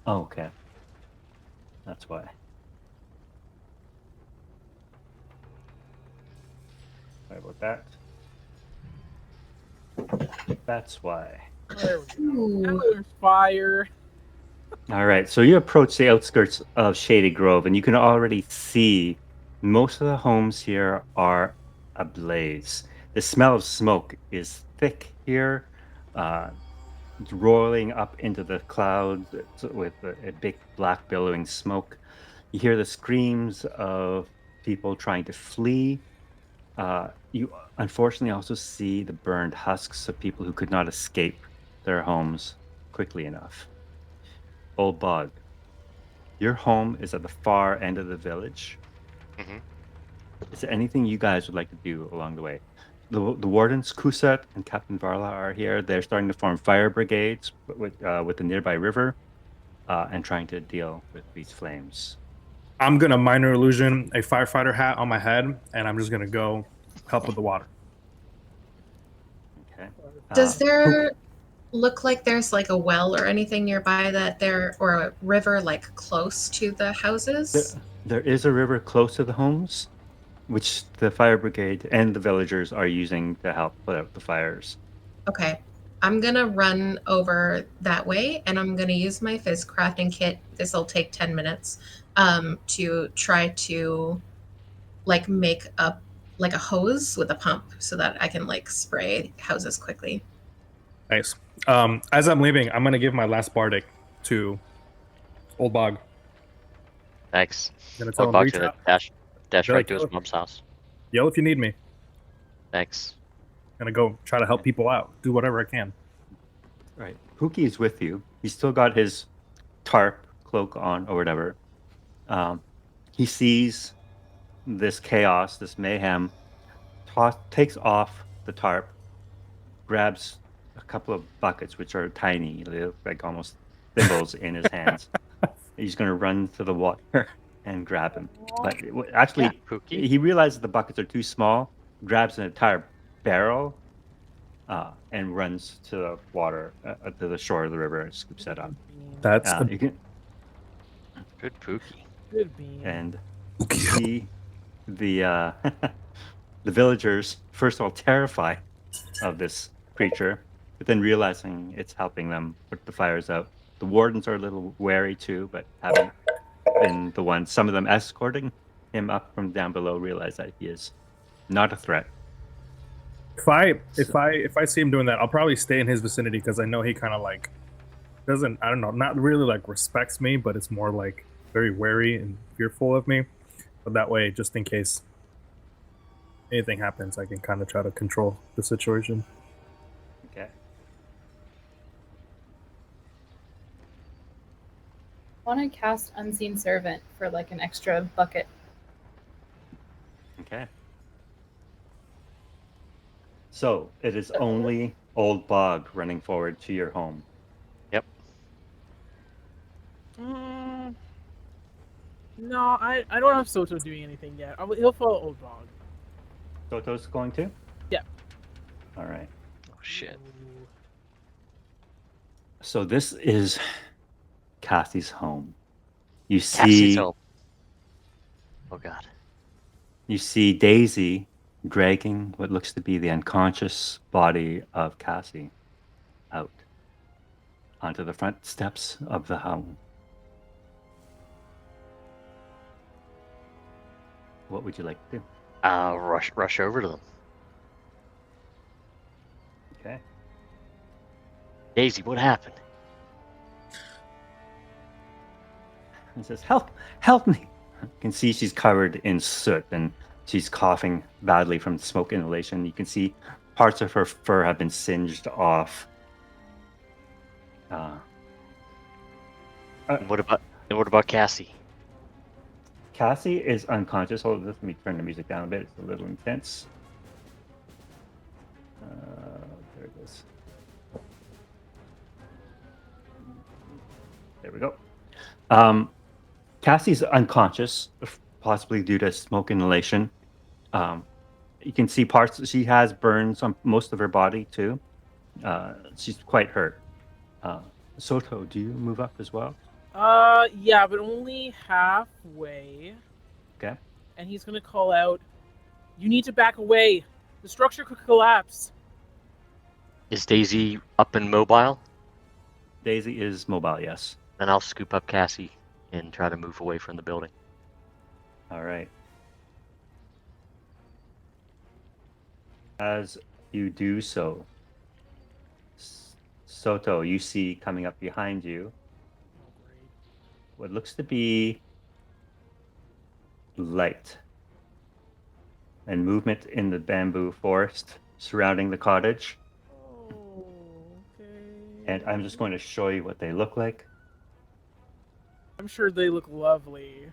Oh, okay. That's why. Sorry about that. That's why. There we go. Now Ooh. there's fire. All right, so you approach the outskirts of Shady Grove, and you can already see most of the homes here are ablaze. The smell of smoke is thick here, it's rolling up into the clouds with a big black billowing smoke. You hear the screams of people trying to flee. You unfortunately also see the burned husks of people who could not escape their homes quickly enough. Old Bog, your home is at the far end of the village. Mhm. Is there anything you guys would like to do along the way? The wardens, Kusat and Captain Varla, are here. They're starting to form fire brigades with the nearby river and trying to deal with these flames. I'm gonna minor illusion a firefighter hat on my head, and I'm just gonna go help with the water. Okay. Does Who- there look like there's like a well or anything nearby that there, or a river like close to the houses? there is a river close to the homes, which the fire brigade and the villagers are using to help put out the fires. Okay. I'm gonna run over that way and I'm gonna use my fizz crafting kit. This will take 10 minutes to try to like make up like a hose with a pump so that I can like spray houses quickly. Nice. As I'm leaving, I'm gonna give my last bardic to Old Bog. Thanks. Gonna tell Old him Bog's reach gonna out, dash They're right like, to his "Oh." mom's house. Yell if you need me. Thanks. Gonna go try to help people out. Do whatever I can. Right. Pookie is with you. He's still got his tarp cloak on or whatever. He sees this chaos, this mayhem, takes off the tarp, grabs a couple of buckets, which are tiny, they look like almost thimbles in his hands. He's going to run to the water and grab him. But actually, Yeah, Pookie. he realizes the buckets are too small, grabs an entire barrel, and runs to the water, to the shore of the river, and scoops that up. That's You can, Good Pookie. Good bean. and see the the villagers first of all terrified of this creature, but then realizing it's helping them put the fires out. The wardens are a little wary too, but having been the ones, some of them escorting him up from down below, realize that he is not a threat. if I see him doing that, I'll probably stay in his vicinity because I know he kind of like doesn't, I don't know, not really like respects me, but it's more like very wary and fearful of me. But that way, just in case anything happens, I can kind of try to control the situation. Okay. I want to cast Unseen Servant for like an extra bucket. Okay. So it is only Old Bog running forward to your home. Yep. No, I don't have Soto doing anything yet. He'll follow Old Bog. Soto's going to? Yeah. All right. Oh shit. So this is Cassie's home. You Cassie's see, home. Oh god. you see Daisy dragging what looks to be the unconscious body of Cassie out onto the front steps of the home. What would you like to do? Rush over to them. Daisy, what happened? He says, help me. You can see she's covered in soot and she's coughing badly from smoke inhalation. You can see parts of her fur have been singed off. And what about Cassie? Cassie is unconscious. Hold on, let me turn the music down a bit. It's a little intense. There it is. There we go. Cassie's unconscious, possibly due to smoke inhalation. You can see parts. She has burns on most of her body too. She's quite hurt. Soto, do you move up as well? Yeah, but only halfway. Okay. And he's gonna call out, "You need to back away. The structure could collapse." Is Daisy up and mobile? Daisy is mobile, yes. Then I'll scoop up Cassie and try to move away from the building. All right. As you do so, Soto, you see coming up behind you what looks to be light and movement in the bamboo forest surrounding the cottage. Oh, okay. And I'm just going to show you what they look like. I'm sure they look lovely.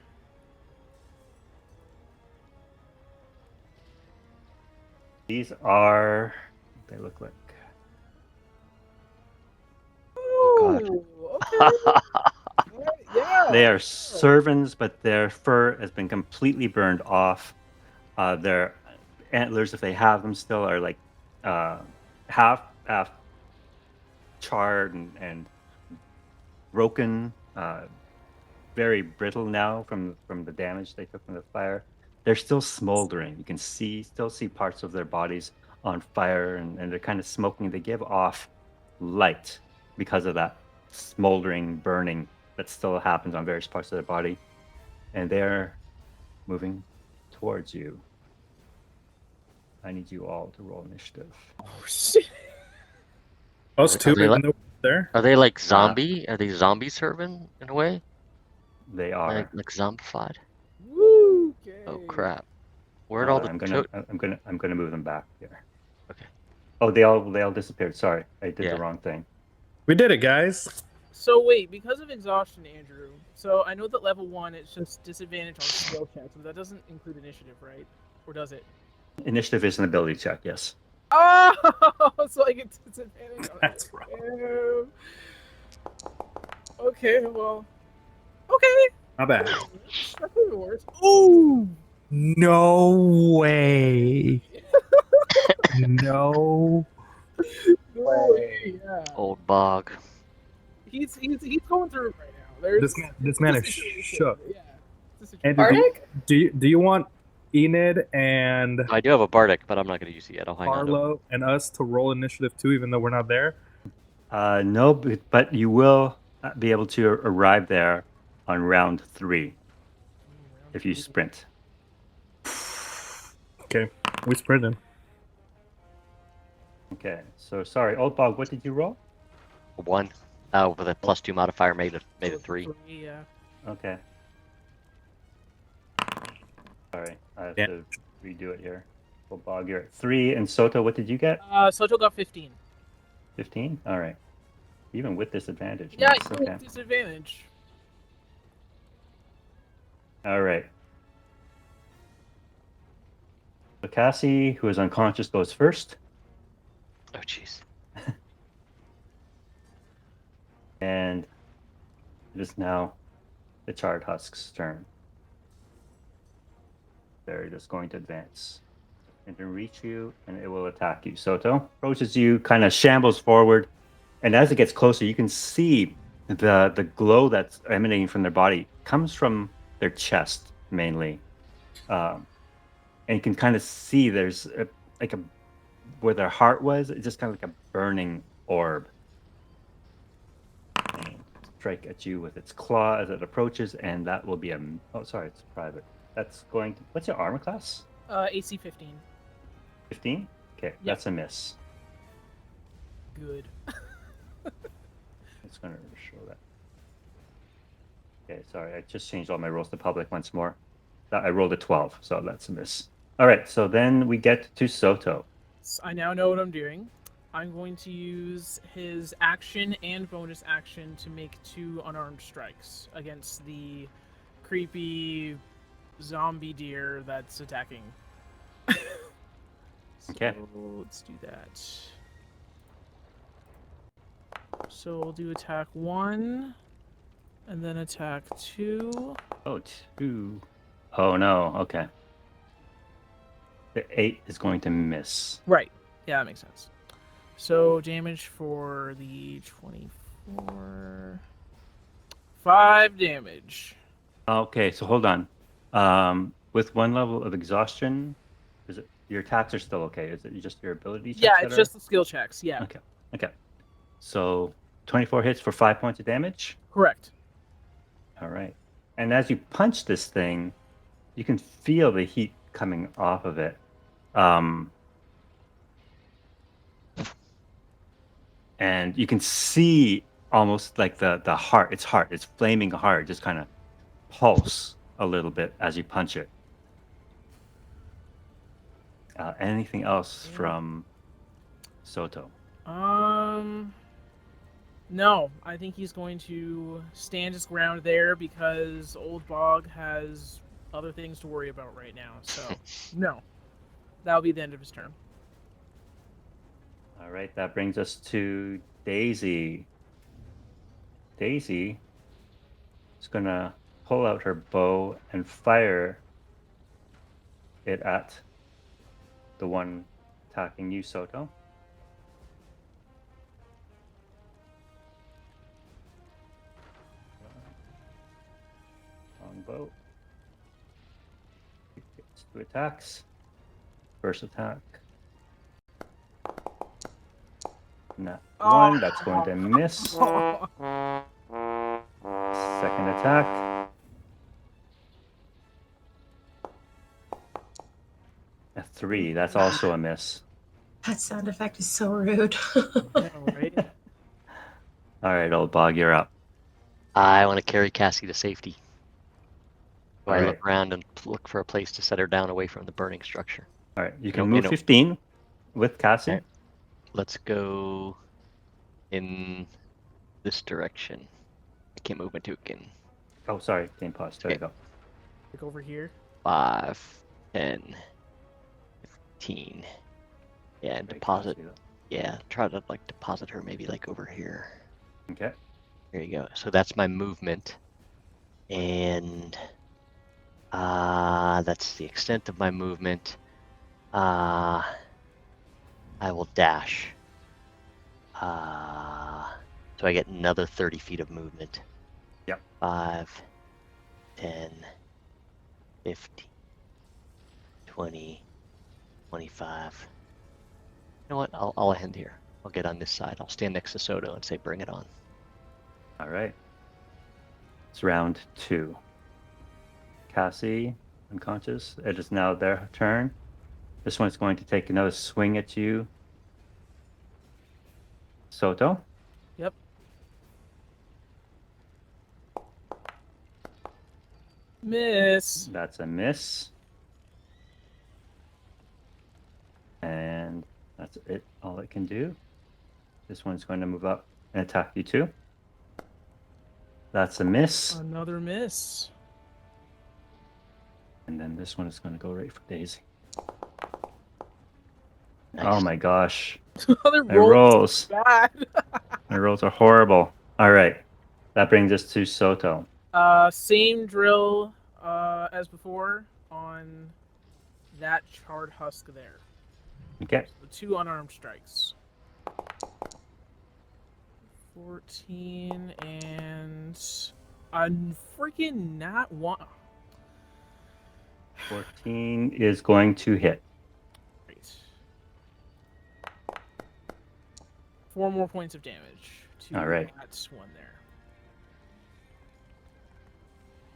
These are what they look like. Oh, okay. Yeah. They are servants, but their fur has been completely burned off. Their antlers, if they have them still, are like half charred and broken, very brittle now from the damage they took from the fire. They're still smoldering. You can still see parts of their bodies on fire, and they're kind of smoking. They give off light because of that smoldering burning that still happens on various parts of their body. And they're moving towards you. I need you all to roll initiative. Oh shit. Us two, Are they even like- though we're there. Are they like zombie? Are they zombie servant in a way? They are. Like zombified? Woo. Okay. Oh crap! Where'd all the I'm gonna move them back here. Okay. Oh, they all disappeared. Sorry, I did Yeah. the wrong thing. We did it, guys. So wait, because of exhaustion, Andrew. So I know that level 1 it's just disadvantage on skill checks, but that doesn't include initiative, right? Or does it? Initiative is an ability check. Yes. Oh, so I get disadvantage on That's it. wrong. Ew. Okay, well. Okay. Not bad. That could be worse. Ooh. No way. No. No way. Yeah. Old bog. He's going through it right now. There's This man is it's a situation. shook. Yeah. It's a situation. Andrew, Bardic? do you want Enid and I do have a Bardic, but I'm not going to use it yet. I'll hang on to it. Harlow and us to roll initiative too, even though we're not there? No, but you will be able to arrive there on round 3 if you sprint. Okay, we sprinting. Okay. So sorry, Old Bog. What did you roll? 1. With a +2 modifier made it 3. Yeah. Okay. Sorry, I have Yeah. to redo it here. Old Bog, you're at 3, and Soto, what did you get? Soto got 15. 15. All right. Even with disadvantage. Yeah, Nice. you Okay. have disadvantage. All right. So Cassie, who is unconscious, goes first, Oh jeez. and it is now the charred husk's turn. They're just going to advance and to reach you, and it will attack you. Soto approaches you, kind of shambles forward, and as it gets closer, you can see the glow that's emanating from their body comes from their chest mainly, and you can kind of see there's where their heart was. It's just kind of like a burning orb. And strike at you with its claw as it approaches, and that will be a. Oh, sorry, it's private. That's going to. What's your armor class? AC 15. 15. Okay, that's a miss. Good. It's going to show that. Okay, sorry, I just changed all my rolls to public once more. I rolled a 12, so that's a miss. All right, so then we get to Soto. I now know what I'm doing. I'm going to use his action and bonus action to make 2 unarmed strikes against the creepy zombie deer that's attacking. Okay. So let's do that. So we'll do attack 1, and then attack 2. Oh, 2. Oh, no. Okay. The 8 is going to miss. Right. Yeah, that makes sense. So damage for the 24. 5 damage. Okay, so hold on. With 1 level of exhaustion, is it your attacks are still okay? Is it just your ability checks? Yeah, that it's are- just the skill checks. Yeah. Okay. Okay. So 24 hits for 5 points of damage. Correct. All right. And as you punch this thing, you can feel the heat coming off of it. And you can see almost like the heart, it's flaming heart, just kind of pulse a little bit as you punch it. Anything else from Soto? No, I think he's going to stand his ground there because Old Bog has other things to worry about right now. So, no. That'll be the end of his turn. All right, that brings us to Daisy. Daisy is going to pull out her bow and fire it at the one attacking you, Soto. Longbow. It's 2 attacks. First attack. Not 1. That's going to miss. Second attack. A 3. That's also a miss. That sound effect is so rude. Yeah, right? All right, Old Bog, you're up. I want to carry Cassie to safety. So I Alright. look around and look for a place to set her down away from the burning structure. All right, you can You move know- 15 with Cassie. Alright. Let's go in this direction. I can't move my token. Oh, sorry, game pause. There you go. Like over here. 5, 10, 15. Yeah, and Great, deposit. Cassie, though. Yeah, try to like deposit her maybe like over here. Okay. There you go. So that's my movement. And that's the extent of my movement. I will dash. So I get another 30 feet of movement. Yep. 5, 10, 15, 20, 25. You know what? I'll end here. I'll get on this side. I'll stand next to Soto and say, bring it on. All right. It's round 2. Cassie, unconscious. It is now their turn. This one's going to take another swing at you. Soto. Yep. Miss. That's a miss. And that's it. All it can do. This one's going to move up and attack you too. That's a miss. Another miss. And then this one is going to go right for Daisy. Nice. Oh my gosh. Other My rolls. rolls. Bad. My rolls are horrible. All right. That brings us to Soto. Same drill as before on that charred husk there. Okay. So 2 unarmed strikes. 14 and a freaking not one. 14 is going to hit. Great. 4 more points of damage to All right. that one there.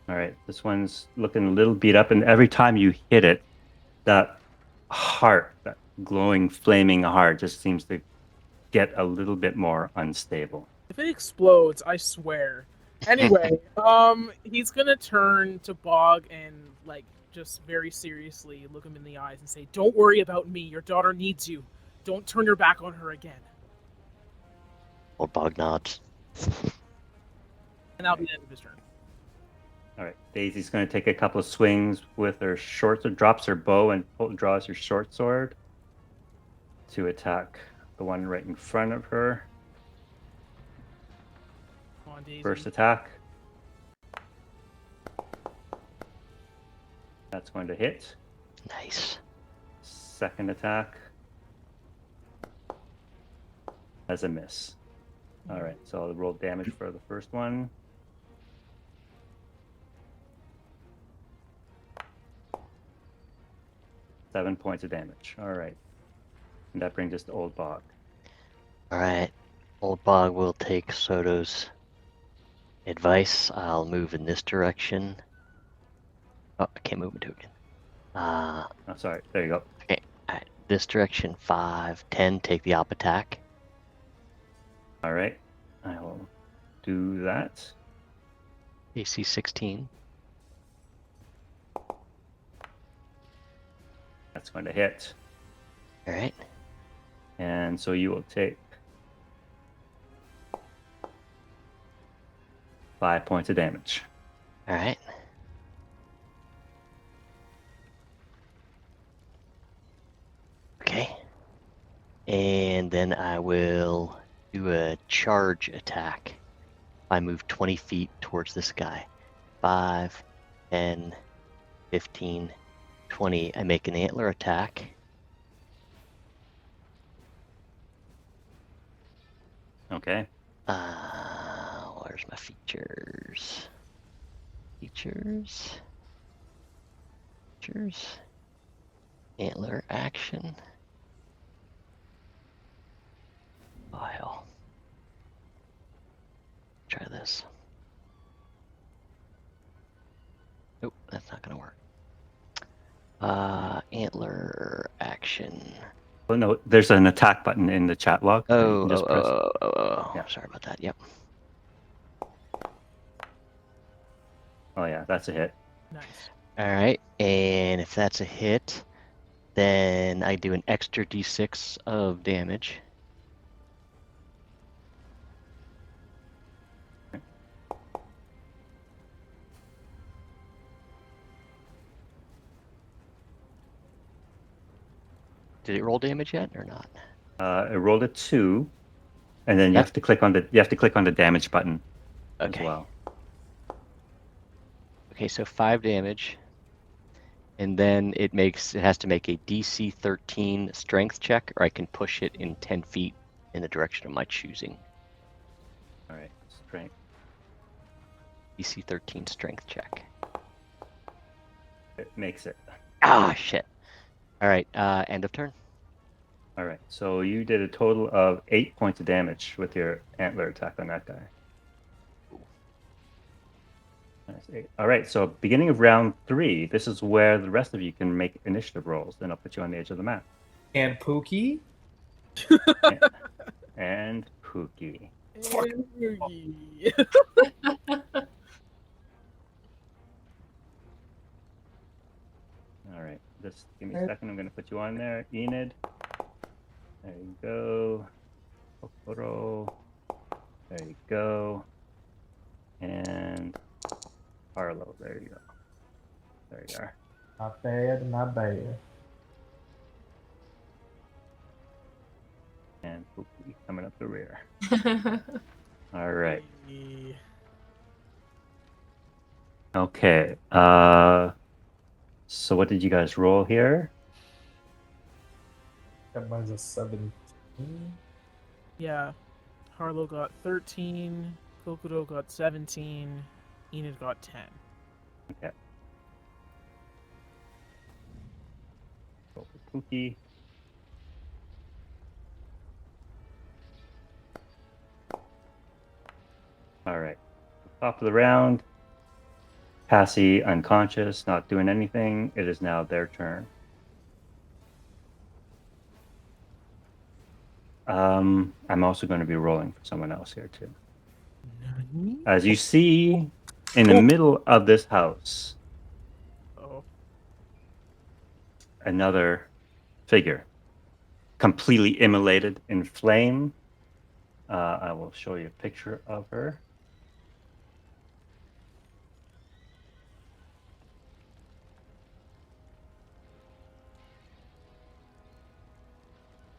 All right. This one's looking a little beat up, and every time you hit it, that heart, that glowing, flaming heart, just seems to get a little bit more unstable. If it explodes, I swear. Anyway, he's gonna turn to Bog and like just very seriously look him in the eyes and say, "Don't worry about me. Your daughter needs you. Don't turn your back on her again." Old Bog nods. And that'll be the end of his turn. All right, Daisy's going to take a couple of swings with her short sword, drops her bow and draws her short sword to attack the one right in front of her. Come on, Daisy. First attack. That's going to hit. Nice. Second attack. As a miss. All right, so I'll roll damage for the first one. Seven points of damage. All right. And that brings us to Old Bog. All right. Old Bog will take Soto's advice. I'll move in this direction. Oh, I can't move into it again. Oh, sorry. There you go. Okay. All right. This direction, 5, 10, take the op attack. All right. I will do that. AC 16. That's going to hit. All right. And so you will take 5 points of damage. All right. Okay. And then I will do a charge attack. I move 20 feet towards this guy. 5, 10, 15, 20. I make an antler attack. Okay. Where's my features? Features. Antler action. Oh, hell. Try this. Nope, that's not gonna work. Antler action. Well, no, there's an attack button in the chat log. that you can just press. Yeah. Sorry about that. Yep. Oh, yeah, that's a hit. Nice. All right, and if that's a hit, then I do an extra d6 of damage. Did it roll damage yet or not? It rolled a 2, and then you have to click on the damage button as Okay. well. Okay, so 5 damage, and then it has to make a DC 13 strength check, or I can push it in 10 feet in the direction of my choosing. All right, strength. DC 13 strength check. It makes it. Ah, shit. All right, end of turn. All right, so you did a total of 8 points of damage with your antler attack on that guy. Nice, 8. All right, so beginning of round 3, this is where the rest of you can make initiative rolls. Then I'll put you on the edge of the map. And Pookie? And Pookie. All right, just give me a second. I'm going to put you on there. Enid. There you go. Kokoro. There you go. And Harlow. There you go. There you are. Not bad, not bad. And Pookie coming up the rear. All right. Okay. So what did you guys roll here? That mine's a 17. Yeah. Harlow got 13, Kokoro got 17, Enid got 10. Okay. Roll for Pookie. All right. Top of the round. Passy unconscious, not doing anything. It is now their turn. I'm also going to be rolling for someone else here too. As you see, in the middle of this house, Oh. another figure, completely immolated in flame. I will show you a picture of her.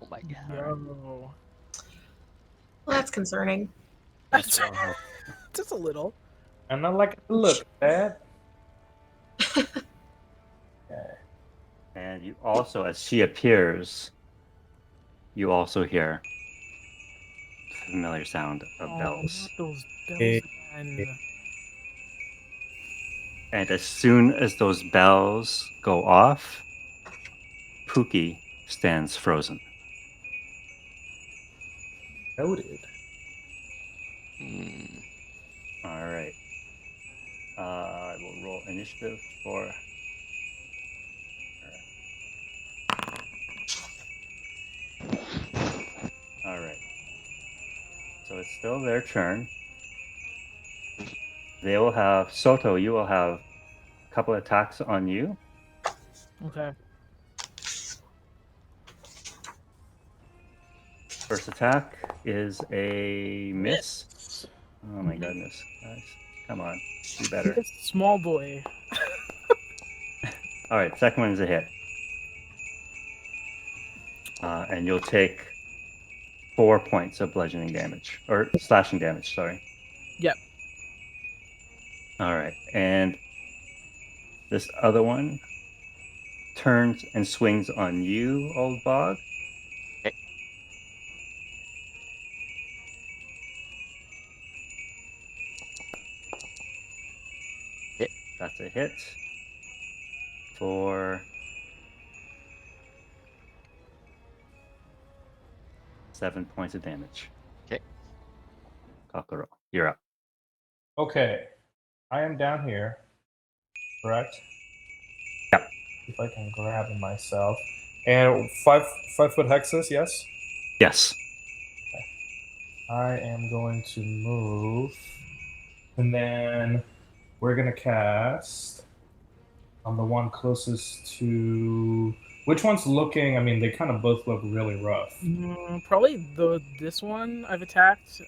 Oh my god. Yo. Well, that's concerning. That's Well, how- just a little. And I like the look, Dad. And you also, as she appears, you also hear the familiar sound of Oh, bells. not those bells Eh, again. And as soon as those bells go off, Pookie stands frozen. Noted. Hmm. All right. I will roll initiative for her. All right. So it's still their turn. They will have Soto. You will have a couple attacks on you. Okay. First attack is a miss. Oh my goodness, guys! Come on, do better. This small boy. All right, second one is a hit, and you'll take 4 points of bludgeoning damage or slashing damage. Sorry. Yep. All right, and this other one turns and swings on you, old bog. Okay. Hit. That's a hit for 7 points of damage. Okay. Kokoro, you're up. Okay. I am down here. Correct? Yep. If I can grab myself. And 5 foot hexes, yes? Yes. I am going to move. And then we're going to cast on the one closest to. Which one's looking? I mean, they kind of both look really rough. Probably this one I've attacked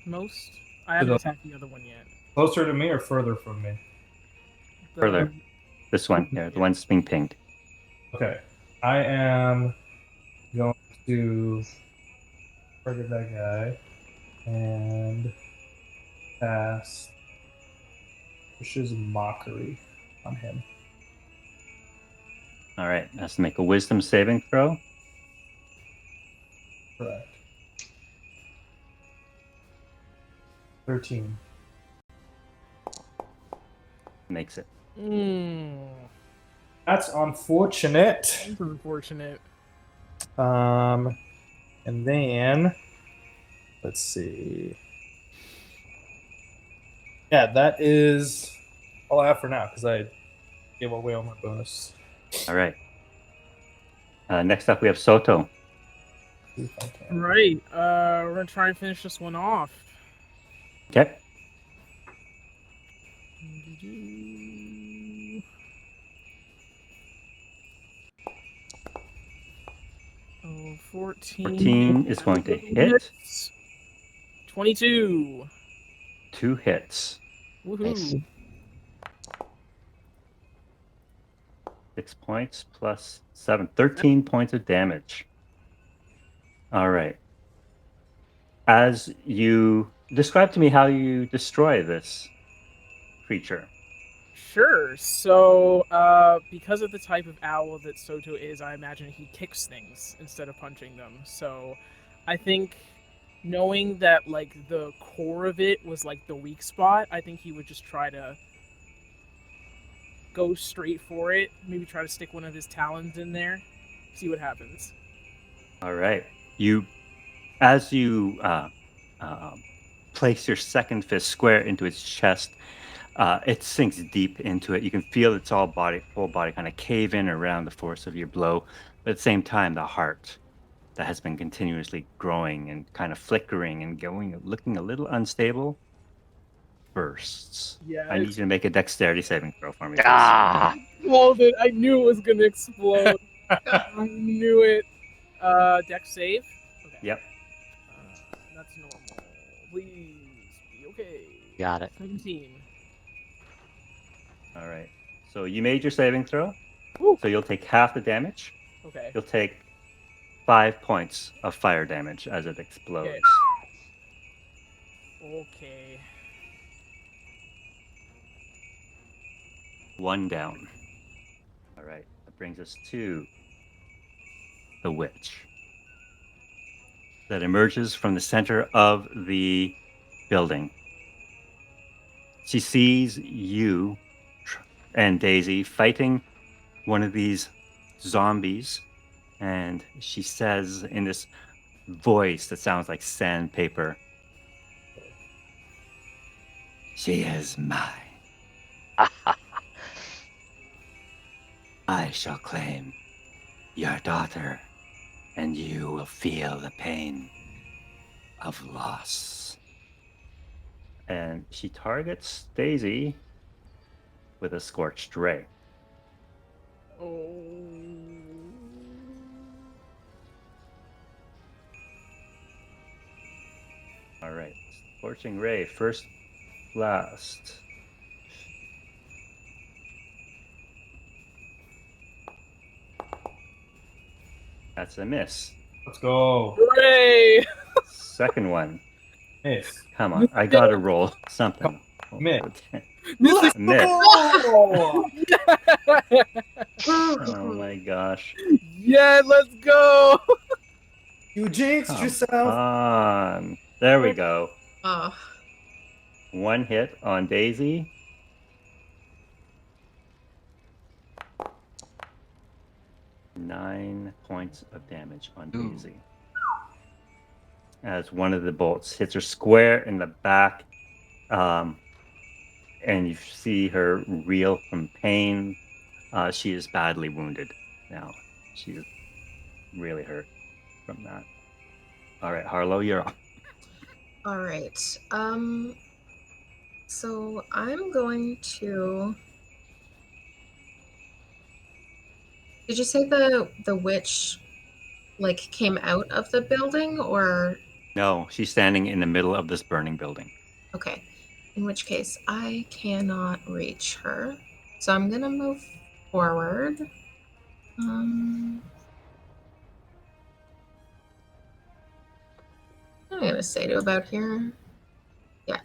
most. I haven't the- attacked the other one yet. Closer to me or further from me? Further. This one here, the one's being pinged. Okay. I am going to target that guy and cast Vicious Mockery on him. All right, has to make a wisdom saving throw. Correct. 13. Makes it. That's unfortunate. That's unfortunate. And then let's see. Yeah, that is all I have for now because I gave away all my bonus. All right. Next up, we have Soto. See if I can. Right. We're gonna try and finish this one off. Okay. Oh, 14. 14 is going to hit. 22. 2 hits. Woohoo. Nice. 6 points plus 7. 13 points of damage. All right. As you describe to me how you destroy this creature. Sure. So, because of the type of owl that Soto is, I imagine he kicks things instead of punching them. So, I think knowing that, like, the core of it was, like, the weak spot, I think he would just try to go straight for it. Maybe try to stick one of his talons in there. See what happens. All right. As you place your second fist square into its chest, it sinks deep into it. You can feel its whole body kind of cave in around the force of your blow. But at the same time, the heart that has been continuously growing and kind of flickering and looking a little unstable, bursts. I need Yes. you to make a dexterity saving throw for me, please. Ah! Called it. I knew it was gonna explode. I knew it. Dex save. Okay. Yep. That's normal. Please be okay. Got it. 17. All right. So you made your saving throw. Woo. So you'll take half the damage. Okay. You'll take 5 points of fire damage as it explodes. Okay. 1 down. All right. That brings us to the witch that emerges from the center of the building. She sees you and Daisy fighting one of these zombies, and she says in this voice that sounds like sandpaper, "She is mine. I shall claim your daughter, and you will feel the pain of loss." And she targets Daisy with a scorched ray. Oh. All right. Scorching ray, first blast. That's a miss. Let's go. Hooray! Second one. Miss. Come on. I gotta roll something. Miss. Miss. Miss. Oh! Oh my gosh. Yeah, let's go. You jinxed Come yourself. on. There we go. Oh, 1 hit on Daisy. Nine points of damage on Ooh. Daisy. As one of the bolts hits her square in the back, and you see her reel from pain. She is badly wounded now. She's really hurt from that. All right, Harlow, you're on. all right. So I'm going to. Did you say the witch like came out of the building, or No, she's standing in the middle of this burning building. okay? In which case I cannot reach her. So I'm gonna move forward. I'm gonna say to about here. Yeah.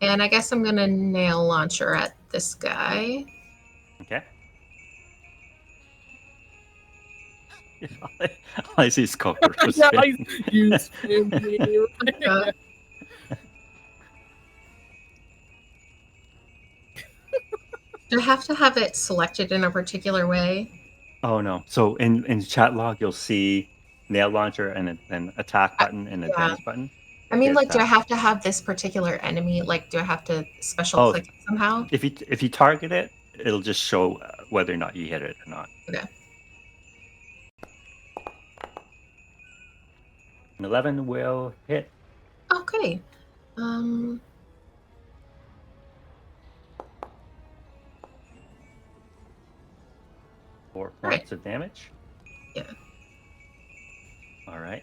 And I guess I'm gonna nail launcher at this guy. Okay. I see is Coker. Yeah, you spin me. Uh, Do I have to have it selected in a particular way? Oh no. So in chat log you'll see nail launcher and an attack button and a Yeah. damage button. I mean, Hit like, do I that. have to have this particular enemy? Like, do I have to special Oh. click it somehow? If you target it, it'll just show whether or not you hit it or not. Okay. An 11 will hit. Okay. Um. 4 Right. points of damage. Yeah. All right.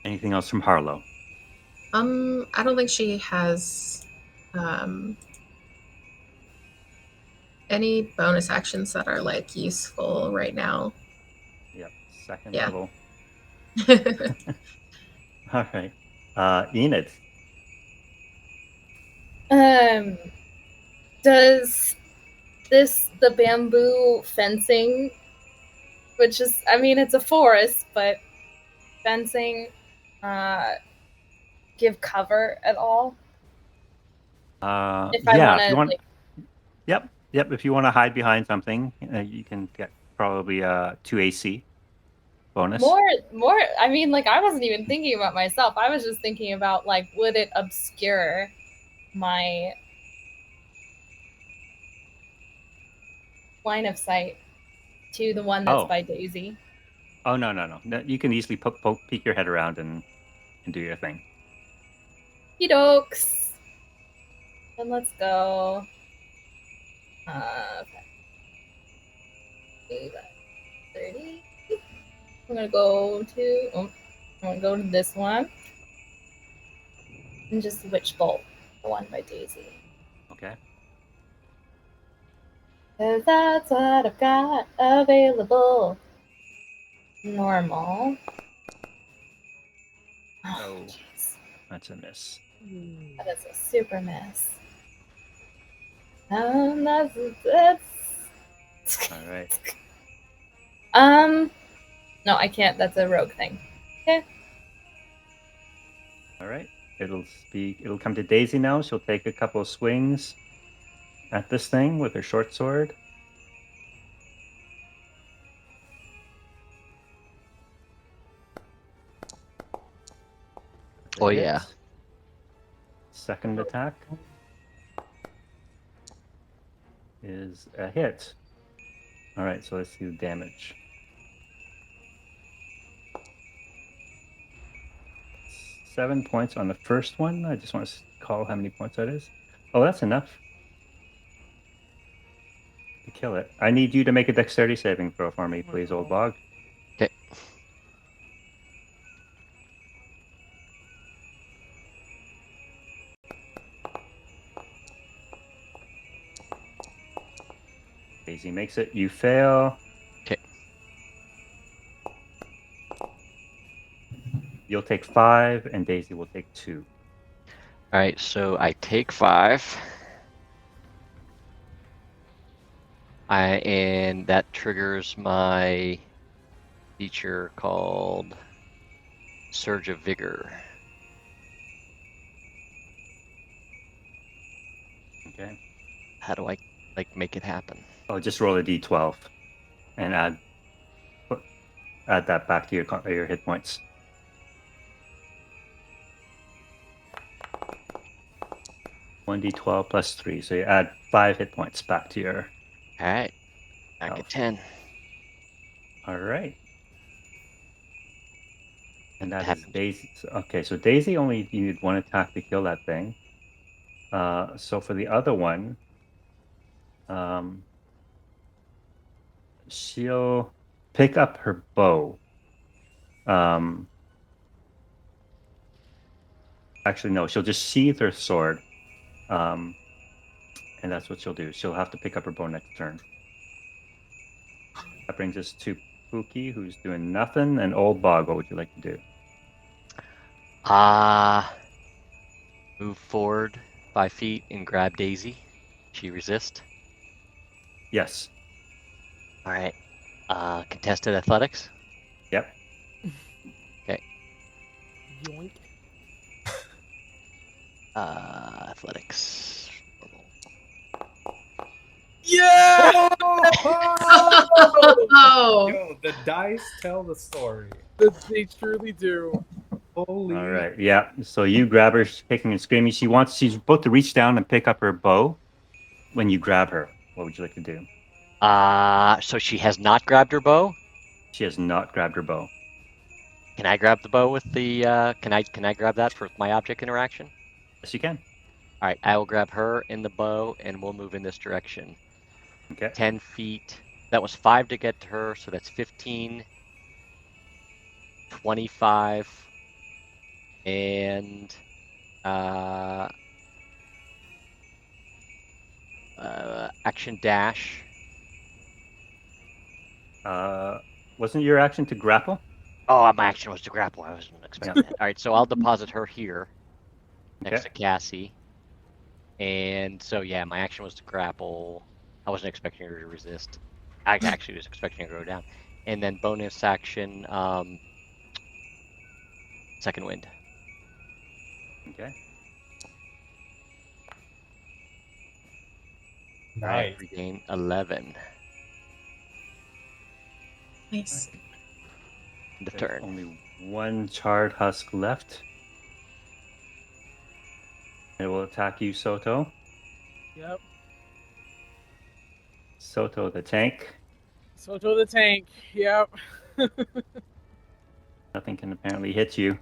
Anything else from Harlow? I don't think she has any bonus actions that are like useful right now. Yep. Second Yeah. level. All right. Enid. Does the bamboo fencing, which is, I mean, it's a forest, but fencing, give cover at all? If I Yeah. wanna, If you want. like, Yep. If you want to hide behind something, you can get probably 2 AC bonus. more, I mean, like, I wasn't even thinking about myself. I was just thinking about, like, would it obscure my line of sight To the one that's Oh. by Daisy. Oh, no. No, you can easily peek your head around and do your thing. Dokes. And let's go. Okay. 30. I'm gonna go to. I'm gonna go to this one. And just witch bolt the one by Daisy. Okay. Cause that's what I've got available. Normal. Oh. Jeez. That's a miss. That is a super miss. That's All right. No, I can't. That's a rogue thing. Okay. All right. It'll come to Daisy now. She'll take a couple of swings at this thing with her short sword. Oh, Hit. yeah. Second attack is a hit. All right, so let's see the damage. 7 points on the first one. I just want to call how many points that is. Oh, that's enough to kill it. I need you to make a dexterity saving throw for me, please, old bog. Okay. Daisy makes it. You fail. Okay. You'll take 5, and Daisy will take 2. All right, so I take 5. And that triggers my feature called Surge of Vigor. Okay. How do I make it happen? Oh, just roll a d12 and add that back to your hit points. One d12 plus 3, so you add 5 hit points back to your. All right, back health. at 10. All right. And that is Happens. Daisy. Okay, so Daisy only needed 1 attack to kill that thing. So for the other one, she'll pick up her bow. Actually, no, she'll just sheath her sword. And that's what she'll do. She'll have to pick up her bow next turn. That brings us to Pookie, who's doing nothing, and Old Bog. What would you like to do? Move forward 5 feet and grab Daisy. She resist. Yes. All right. Contested athletics. Yep. Okay. Yoink. Athletics. Yeah! Oh, Yo, the dice tell the story. They truly do. Holy. All right. Yeah. So you grab her, she's kicking and screaming. She's about to reach down and pick up her bow when you grab her. What would you like to do? So she has not grabbed her bow. She has not grabbed her bow. Can I grab the bow with the? Can I grab that for my object interaction? Yes, you can. All right, I will grab her in the bow, and we'll move in this direction. Okay. 10 feet. That was 5 to get to her, so that's 15, 25, and action dash. Wasn't your action to grapple? Oh, my action was to grapple. I wasn't expecting that. All right, so I'll deposit her here next to Cassie. And so, yeah, my action was to grapple. I wasn't expecting her to resist. I actually was expecting her to go down. And then bonus action, second wind. Okay. Nice. All right, regain 11. nice. The There's turn. only 1 charred husk left. It will attack you, Soto. Yep. Soto the tank. Soto the tank. Yep. Nothing can apparently hit you.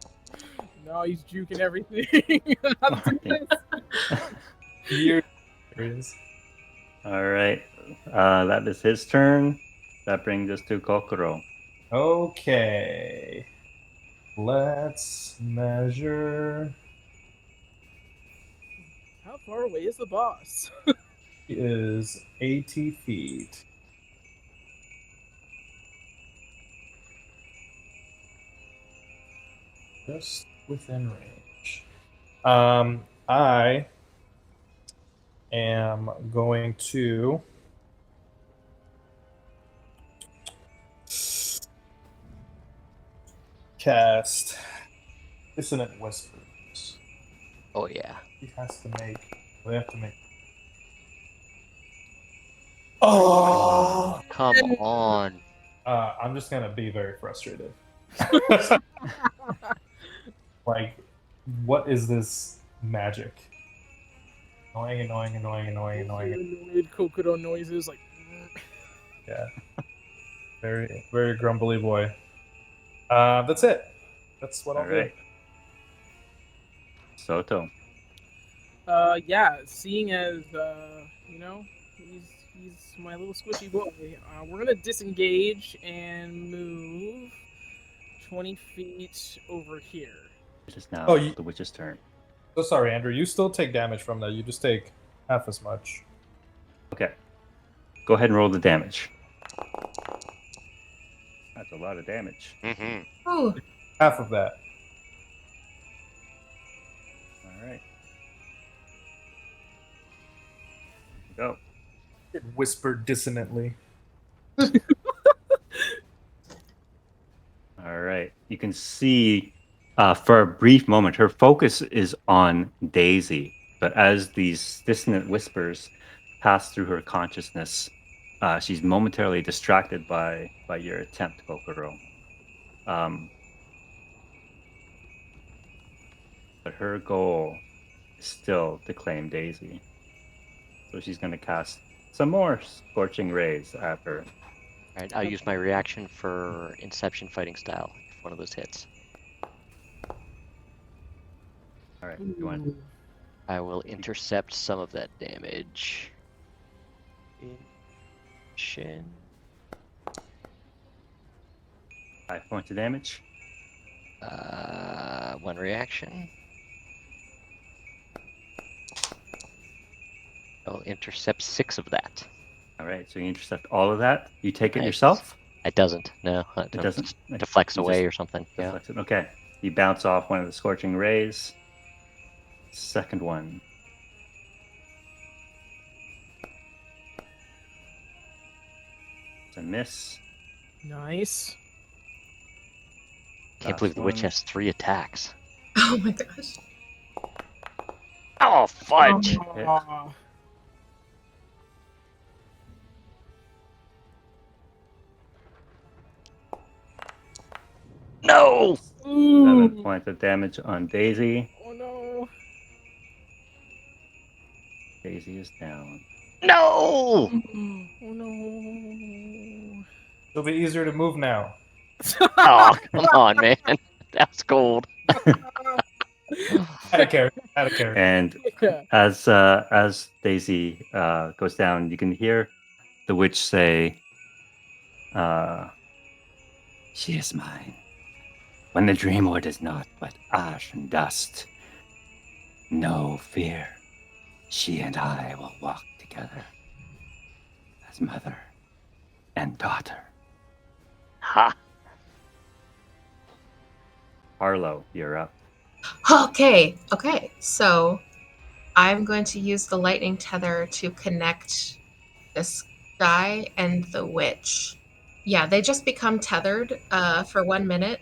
No, he's juking everything. Not doing Okay. this. You're serious. All right. That is his turn. That brings us to Kokoro. Okay. Let's measure. How far away is the boss? He is 80 feet. Just within range. I am going to cast Dissonant Whispers. Oh yeah. He has to make. They have to make. Oh! Come on. I'm just gonna be very frustrated. Like, what is this magic? Annoying. Annoyed Kokoro noises like. Yeah. Very, very grumbly boy. That's it. That's what All I'll right. Soto. Yeah. Seeing as he's my little squishy boy. We're gonna disengage and move 20 feet over here. It is now Oh, you- the witch's turn. do. So sorry, Andrew. You still take damage from that. You just take half as much. Okay. Go ahead and roll the damage. That's a lot of damage. Mm-hmm. Oh, Half of that. All right. Go. It whispered dissonantly. All right. You can see for a brief moment, her focus is on Daisy. But as these dissonant whispers pass through her consciousness, she's momentarily distracted by your attempt, Kokoro. But her goal is still to claim Daisy. So she's going to cast some more Scorching Rays at her. All right, I'll use my reaction for Inception Fighting Style if one of those hits. All right. You want I will intercept some of that damage. Shin. 5 points of damage? One reaction. I'll intercept 6 of that. All right. So you intercept all of that. You take it Nice. yourself? It doesn't. No, It doesn't? deflects You away just or something. Yeah. deflect it. Okay. You bounce off one of the Scorching Rays. Second one. It's a miss. Nice. Can't Last believe the witch one. has 3 attacks. oh my gosh. Oh, fudge! Aw. No! 7 Ooh. points of damage on Daisy. Oh no. Daisy is down. No! Oh no. It'll be easier to move now. Oh, come on, man. That's cold. Out of character. And Yeah. as Daisy goes down, you can hear the witch say, "She is mine. When the Dreamwood is naught but ash and dust, no fear. She and I will walk together as mother and daughter." Ha! Harlow, you're up. Okay. So I'm going to use the lightning tether to connect this guy and the witch. Yeah, they just become tethered for 1 minute.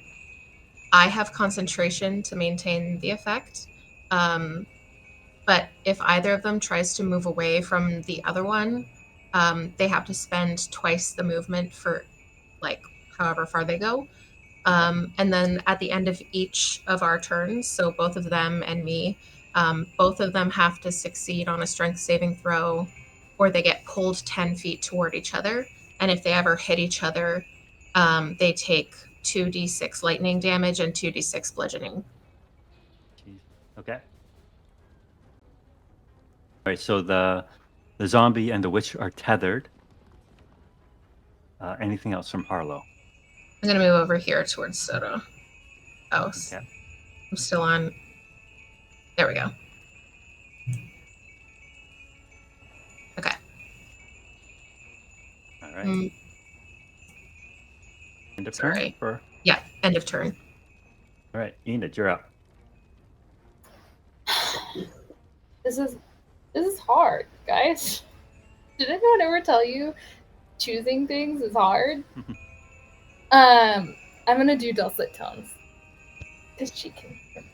I have concentration to maintain the effect. But if either of them tries to move away from the other one, they have to spend twice the movement for like however far they go. And then at the end of each of our turns, so both of them and me, both of them have to succeed on a strength saving throw, or they get pulled 10 feet toward each other. and if they ever hit each other, they take 2d6 lightning damage and 2d6 bludgeoning. Jeez. Okay. All right. So the zombie and the witch are tethered. Anything else from Harlow? I'm gonna move over here towards Soda. Oh, Okay. I'm still on. There we go. Okay. All right. End of turn. Sorry. Or Yeah, end of turn. all right, Enid, you're up. This is hard, guys. Did anyone ever tell you choosing things is hard? I'm gonna do dulcet tones. Because she can hear me.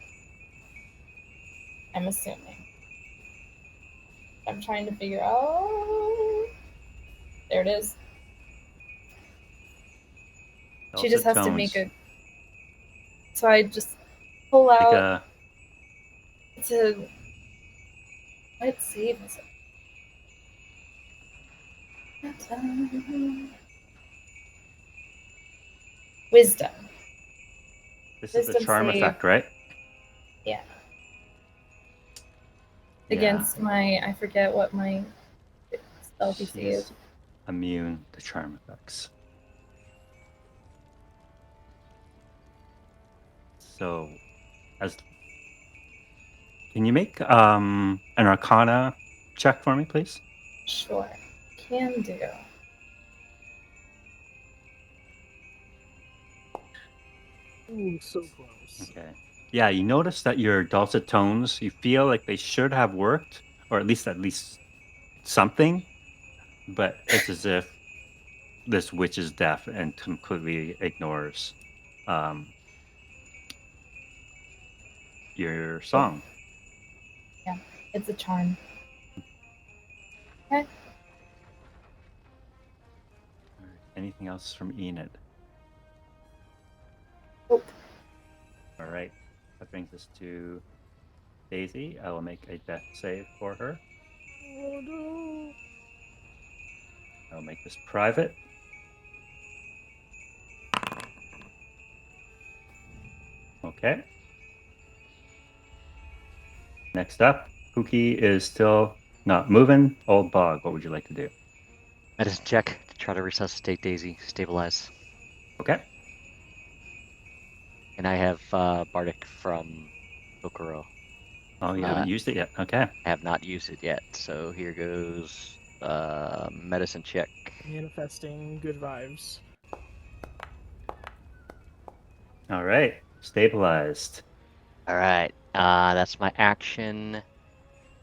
I'm assuming. I'm trying to figure out. There it is. She just has to make a. So I just pull out. It's a. What save is it? Wisdom. This is the charm save. effect, right? Yeah. Against my, I forget what my spell DC is. Immune to charm effects. So, can you make an Arcana check for me, please? Sure, can do. Ooh, so close. Okay. Yeah, you notice that your dulcet tones, you feel like they should have worked, or at least something, but it's as if this witch is deaf and completely ignores your song. Yeah, it's a charm. Okay. Anything else from Enid? Nope. All right. That brings us to Daisy. I will make a death save for her. Oh no. I'll make this private. Okay. Next up, Pookie is still not moving. Old Bog, what would you like to do? Medicine check to try to resuscitate Daisy, stabilize. Okay. And I have Bardic from Kokoro. Oh, you haven't used it yet. Okay. I have not used it yet, so here goes medicine check. Manifesting good vibes. All right. Stabilized. All right, that's my action,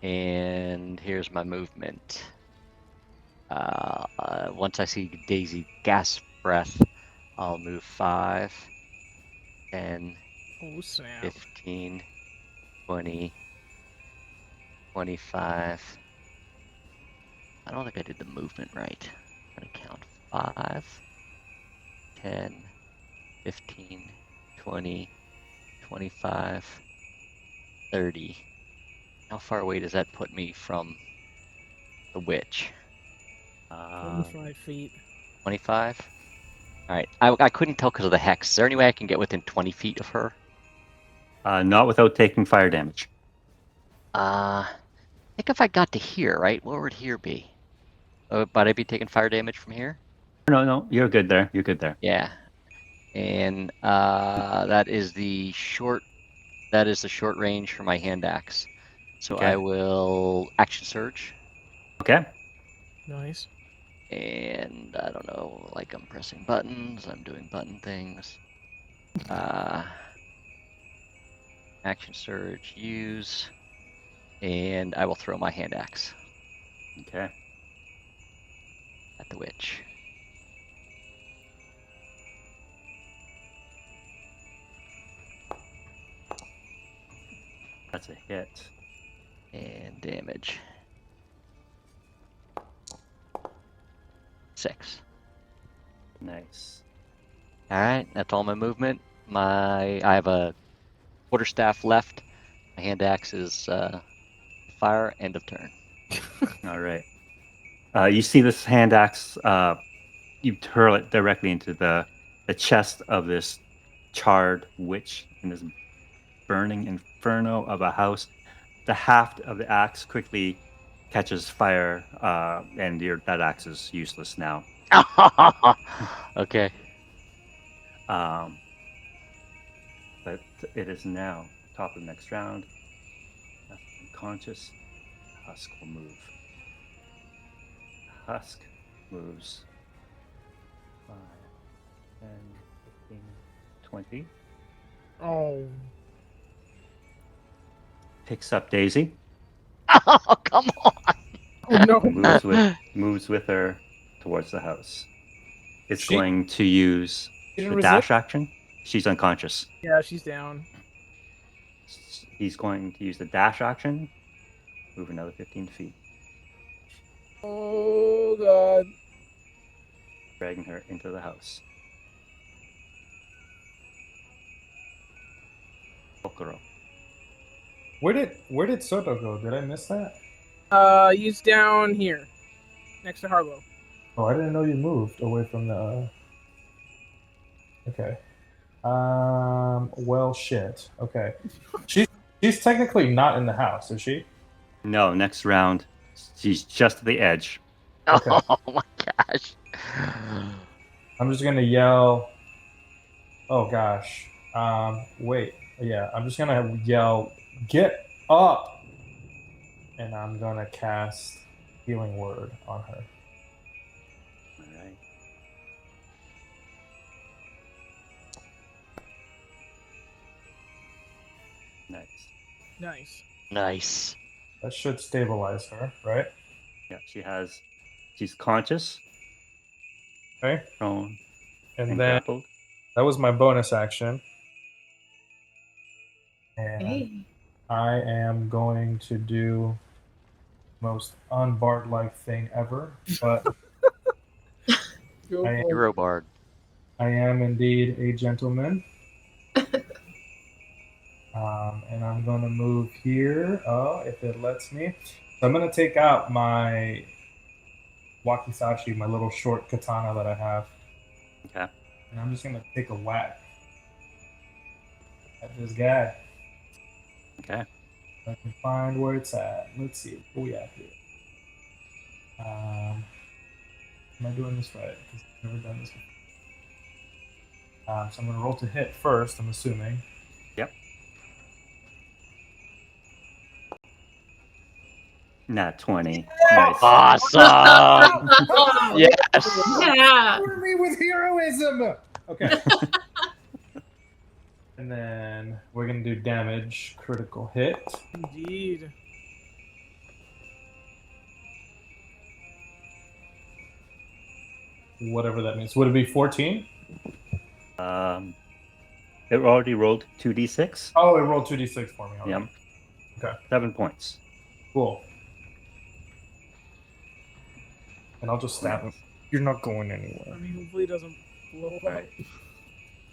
and here's my movement. Once I see Daisy gasp breath, I'll move 5, 10, Oh snap. 15, 20, 25. I don't think I did the movement right. I'm gonna count 5, 10, 15, 20, 25, 30. How far away does that put me from the witch? 25 feet. 25? Alright, I couldn't tell because of the hex. Is there any way I can get within 20 feet of her? Not without taking fire damage. I think if I got to here, right? What would here be? But I'd be taking fire damage from here? No, you're good there. You're good there. Yeah. And that is the short range for my hand axe. So Okay. I will action surge. Okay. Nice. And I don't know, like I'm pressing buttons, I'm doing button things. Action surge, use, and I will throw my hand axe Okay. at the witch. That's a hit. And damage. 6. Nice. Alright, that's all my movement. I have a quarterstaff left. My hand axe is fire, end of turn. All right. You see this hand axe you hurl it directly into the chest of this charred witch in this burning inferno of a house. The haft of the axe quickly catches fire, and that axe is useless now. Okay. But it is now top of the next round. Unconscious. Husk will move. Husk moves 5, 10, 15, 20. Oh. Picks up Daisy. Oh, come on. Oh no. Moves with her towards the house. It's She- going to use She the didn't dash action. She's unconscious. Yeah, she's down. He's going to use the dash action. Move another 15 feet, Oh god. dragging her into the house. Kokoro. Where did Soto go? Did I miss that? He's down here, next to Harlow. Oh, I didn't know you moved away from the. Okay. Well, shit. Okay. She's technically not in the house, is she? No, next round, she's just at the edge. Okay. Oh my gosh. I'm just gonna yell. Oh gosh. Wait. Yeah, I'm just gonna yell, "Get up!" And I'm gonna cast Healing Word on her. All right. Nice. Nice. Nice. That should stabilize her, right? Yeah, she's conscious, Okay. prone, And and then grappled. that was my bonus action. And Hey. I am going to do the most unbard-like thing ever, but Go I- for it. Hero Bard. I am indeed a gentleman. And I'm going to move here. Oh, if it lets me. So I'm going to take out my wakizashi, my little short katana that I have. Okay. And I'm just going to take a whack at this guy. Okay. I can find where it's at. Let's see. What we at here? Am I doing this right? Because I've never done this before. So I'm going to roll to hit first, I'm assuming. Yep. Nat 20. Nice. Awesome. Yes. Yeah. Cover me with heroism! Okay. And then we're going to do damage. Critical hit. Indeed. Whatever that means. Would it be 14? It already rolled 2d6. Oh, it rolled 2d6 for me. Okay. Yep. Okay. 7 points. Cool. And I'll just stab him. You're not going anywhere. I mean, hopefully it doesn't blow up. Right.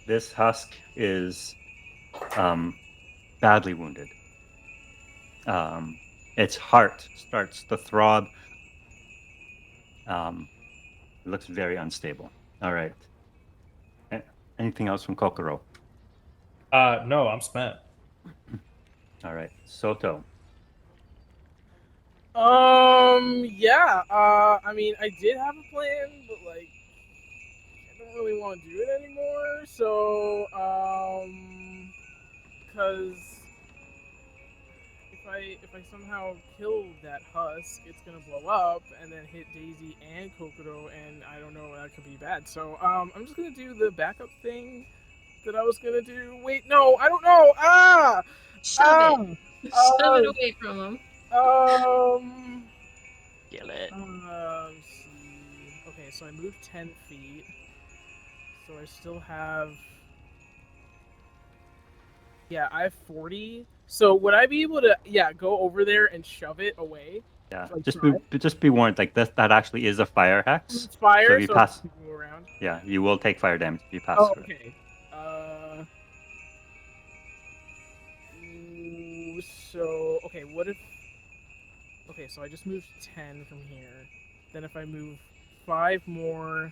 This husk is badly wounded. Its heart starts to throb. It looks very unstable. All right. Anything else from Kokoro? No, I'm spent. All right. Soto. Yeah. I mean, I did have a plan, but like, I don't really want to do it anymore. So, because if I somehow kill that husk, it's gonna blow up and then hit Daisy and Kokoro, and I don't know, that could be bad. So, I'm just gonna do the backup thing that I was gonna do. Wait, no, I don't know. Shove it. Shove it away from him. Kill it. Let's see. Okay, so I moved 10 feet. So I still have. Yeah, I have 40. So would I be able to, go over there and shove it away? Yeah. Like Just be warned. Like that actually is a fire hex. It's fire, So if you so pass- people go around. Yeah, you will take fire damage if you pass Oh, through. okay. Okay, what if... Okay, so I just moved 10 from here. Then if I move 5 more...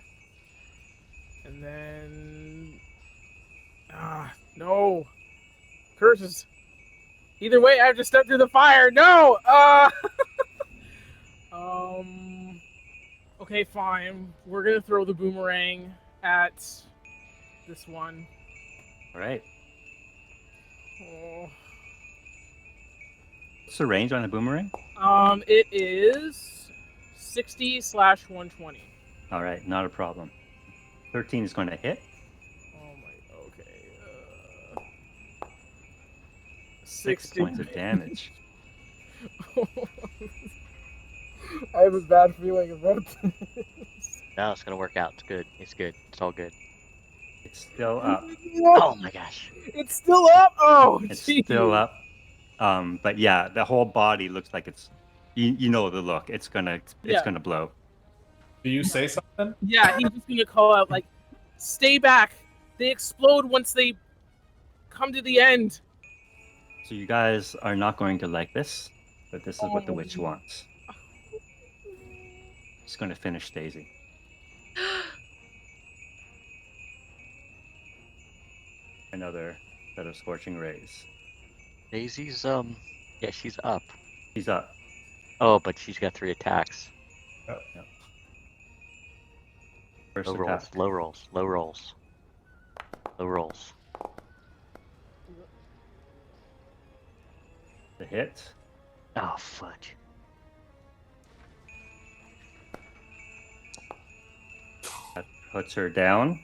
And then... no. Curses. Either way, I have to step through the fire. No! Okay, fine. We're gonna throw the boomerang at this one. All right. Oh. What's the range on the boomerang? It is 60/120. All right, not a problem. 13 is going to hit. Oh my, okay. 6 60. points of damage. I have a bad feeling about this. No, it's gonna work out. It's good. It's good. It's all good. It's still up. Oh my gosh. It's still up? Oh, It's geez. still up. But yeah, the whole body looks like it's. You know the look. It's gonna Yeah. blow. Do you say something? Yeah, he's just gonna call out, like, stay back. They explode once they come to the end. So you guys are not going to like this, but this is what the witch wants. She's going to finish Daisy. Another set of scorching rays. Daisy's yeah, she's up. She's up. Oh, but she's got 3 attacks. Yep. First Low attack. rolls, low rolls, low rolls. Low rolls. The hit. Oh fudge. That puts her down.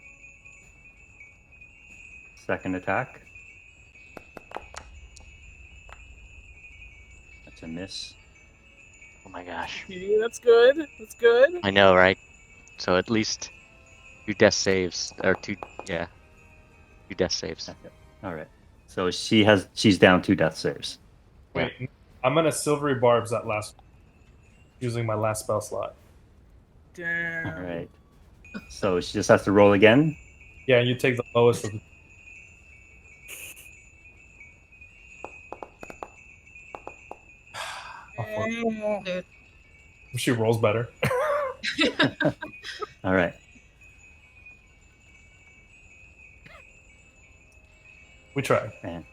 Second attack. That's a miss. Oh my gosh. Okay, that's good. That's good. I know, right? So at least 2 death saves, or 2 death saves. Okay. All right. So she's down 2 death saves. Wait, I'm gonna silvery barbs that last using my last spell slot. Damn. All right. So she just has to roll again. Yeah, you take the lowest of the. Dude. She rolls better. All right. We try. And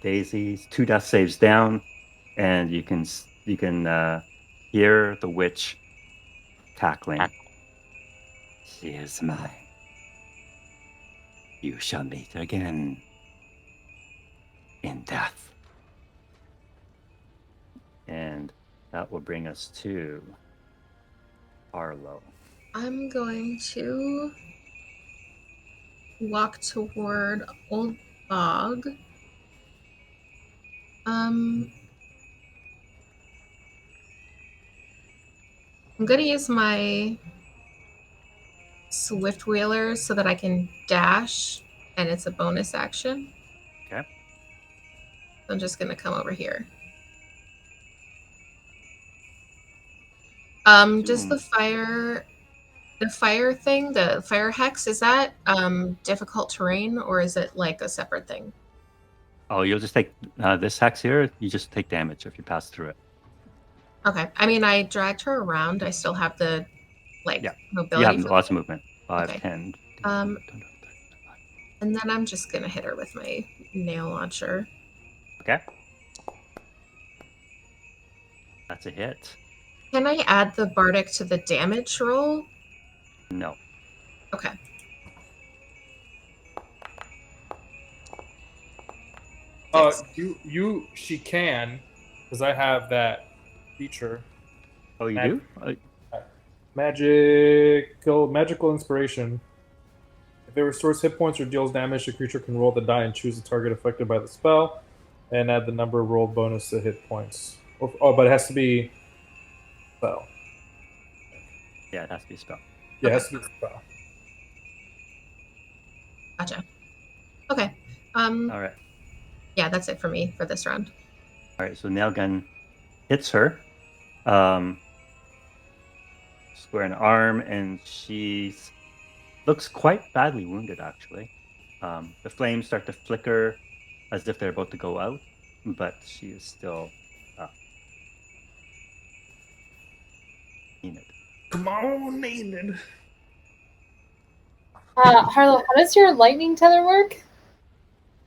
Daisy's 2 death saves down, and you can hear the witch cackling. She is mine. You shall meet again in death. And that will bring us to Arlo. I'm going to walk toward Old Bog. I'm gonna use my Swift Wheeler so that I can dash, and it's a bonus action. Okay. So I'm just gonna come over here. Does the fire thing, the fire hex, is that difficult terrain, or is it like a separate thing? Oh, you'll just take this hex here. You just take damage if you pass through it. Okay. I mean, I dragged her around. I still have the Yeah. mobility. You have for lots of movement. 5, Okay. 10. And then I'm just gonna hit her with my nail launcher. Okay. That's a hit. Can I add the bardic to the damage roll? No. Okay. She can, because I have that feature. Oh, you do? Magical inspiration. If it restores hit points or deals damage, the creature can roll the die and choose the target affected by the spell, and add the number rolled bonus to hit points. But it has to be spell. Yeah, it has to be a spell. Yeah, it has to be spell. Gotcha. Okay. All right. Yeah, that's it for me for this round. All right. So nail gun hits her. Square in the arm, and she looks quite badly wounded, actually. The flames start to flicker as if they're about to go out, but she is still up. Enid. Come on, Enid. Harlow, how does your lightning tether work?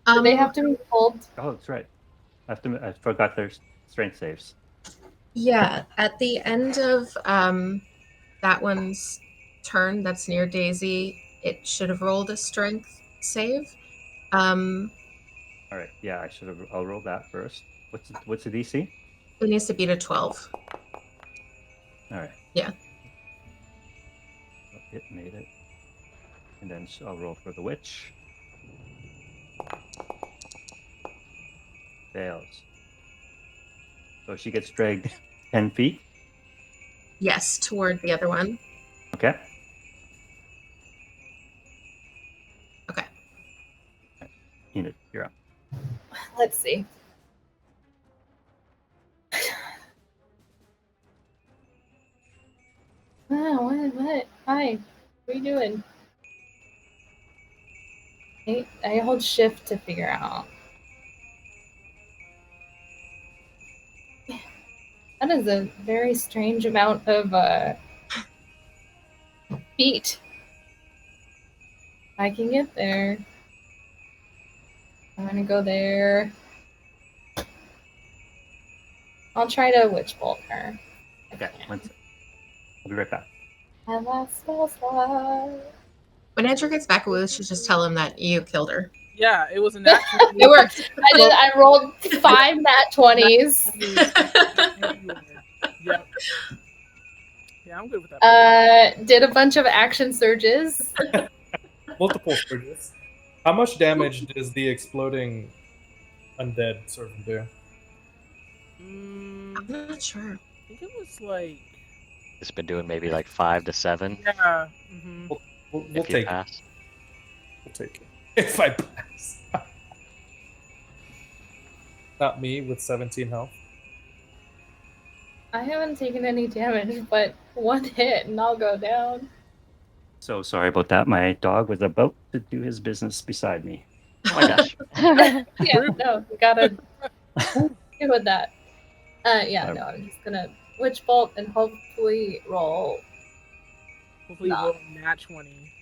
Do they have to be pulled? Oh, that's right. I forgot their strength saves. Yeah, at the end of that one's turn that's near Daisy, it should have rolled a strength save. All right. Yeah, I'll roll that first. What's the DC? It needs to beat a 12. All right. Yeah. It made it. And then I'll roll for the witch. Fails. So she gets dragged 10 feet. Yes, toward the other one. Okay. Okay. Enid, you're up. Let's see. What? Hi. What are you doing? I hold shift to figure out. That is a very strange amount of feet. I can get there. I'm gonna go there. I'll try to witch bolt her. Okay. I'll be right back. And last spell slot. When Andrew gets back, we should just tell him that you killed her. Yeah, it was a natural. It worked. I rolled 5 nat 20s. Yep. Yeah, I'm good with that. Did a bunch of action surges. Multiple surges. How much damage does the exploding undead servant do? I'm not sure. I think it was like. It's been doing maybe like 5 to 7. Yeah. Mm-hmm. We'll If you take it. pass. We'll take it. If I pass. Not me with 17 health. I haven't taken any damage, but one hit and I'll go down. So sorry about that. My dog was about to do his business beside me. Oh my gosh. Yeah, no, you gotta deal with that. Yeah, no, I'm just gonna witch bolt and hopefully roll. Hopefully, Nah. roll a nat 20.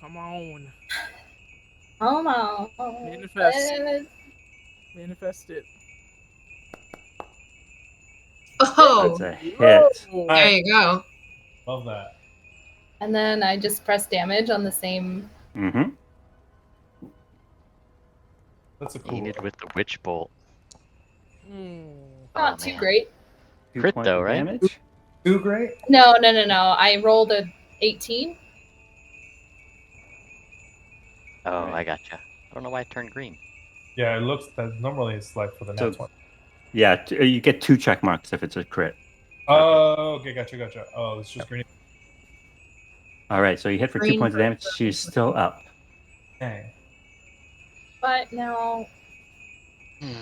Come on. Come on. Manifest. Manifest it. Oh, That's a hit. Whoa. there you go. Love that. And then I just press damage on the same. Mm-hmm. That's a cool. Enid with the witch bolt. Mm. Not Oh, too man. great. Crit points though, of right? damage. Too great? No. I rolled a 18. Oh, Right. I gotcha. I don't know why it turned green. Yeah, it looks that normally it's like for the So- next one. Yeah, you get 2 check marks if it's a crit. Oh, okay, gotcha. Oh, it's just green. All right, so you hit for 2 Green points of damage. She's still up. Dang. But now Hmm.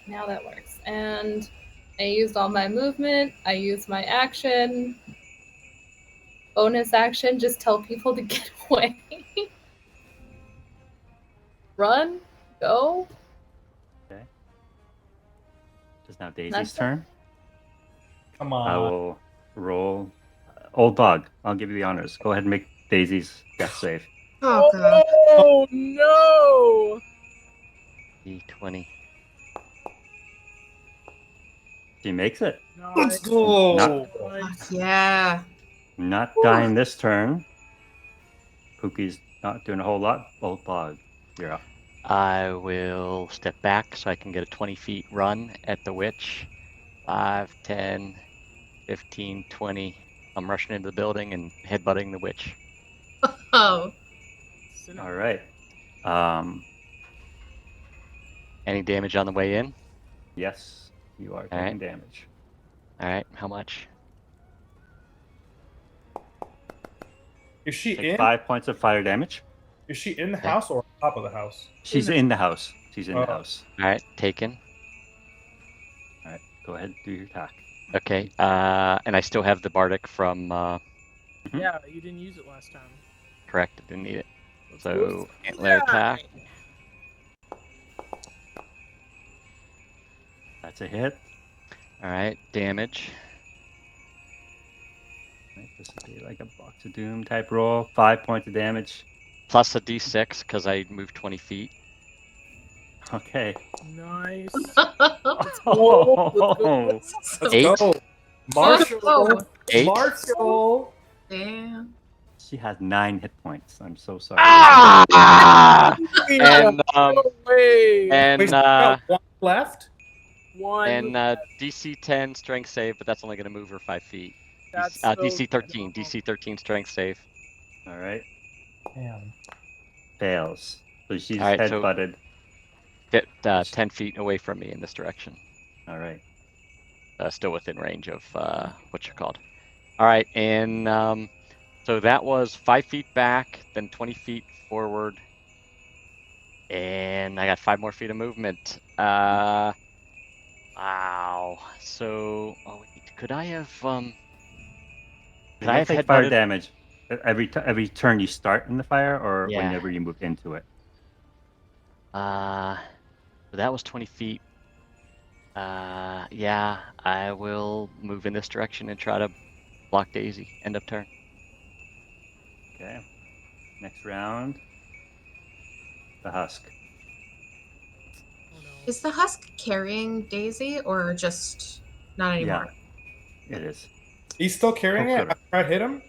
that works. And I used all my movement. I used my action. Bonus action, just tell people to get away. Run. Go. Okay. It's now Daisy's That's it. turn. Come I on. will roll. Old dog, I'll give you the honors. Go ahead and make Daisy's death save. Oh, God. Oh no! D20. She makes it. Let's Nice. go. Nice. Yeah. Not dying this turn. Pookie's not doing a whole lot. Old dog, you're up. I will step back so I can get a 20 feet run at the witch. 5, 10, 15, 20. I'm rushing into the building and headbutting the witch. Oh. All right. Any damage on the way in? Yes, you are All right. taking damage. All right, how much? Is she Take in? 5 points of fire damage. Is she in the house or on top of the house? She's in the house. She's in the Oh. house. All right, taken. All right, go ahead, do your attack. Okay, and I still have the bardic from, Yeah, you didn't use it last time. correct, didn't need it. Let's So, go. antler attack. That's a hit. All right, damage. Right, This would be like a Box of Doom type roll. 5 points of damage. Plus a d6 because I moved 20 feet. Okay. Nice. Oh, Let's go. Let's 8. go. Marshall. Oh, 8. Marshall. damn. she has 9 hit points. I'm so sorry. Ah! Yeah, And no way. Wait, you got one left? One. DC 10 strength save, but that's only going to move her 5 feet. That's so DC 13. good. DC 13 strength save. All right. Damn. Fails. So she's All right, so- head-butted. 10 feet away from me in this direction. All right. Still within range of what you're called. All right, and so that was 5 feet back, then 20 feet forward, and I got 5 more feet of movement. Wow. So, could I have You don't take fire damage every turn you start in the fire, or Yeah. whenever you move into it. So that was 20 feet. Yeah, I will move in this direction and try to block Daisy. End of turn. Okay. Next round. The husk. Oh, no. Is the husk carrying Daisy or just not anymore? It is. He's still carrying it Kokoro. after I hit him?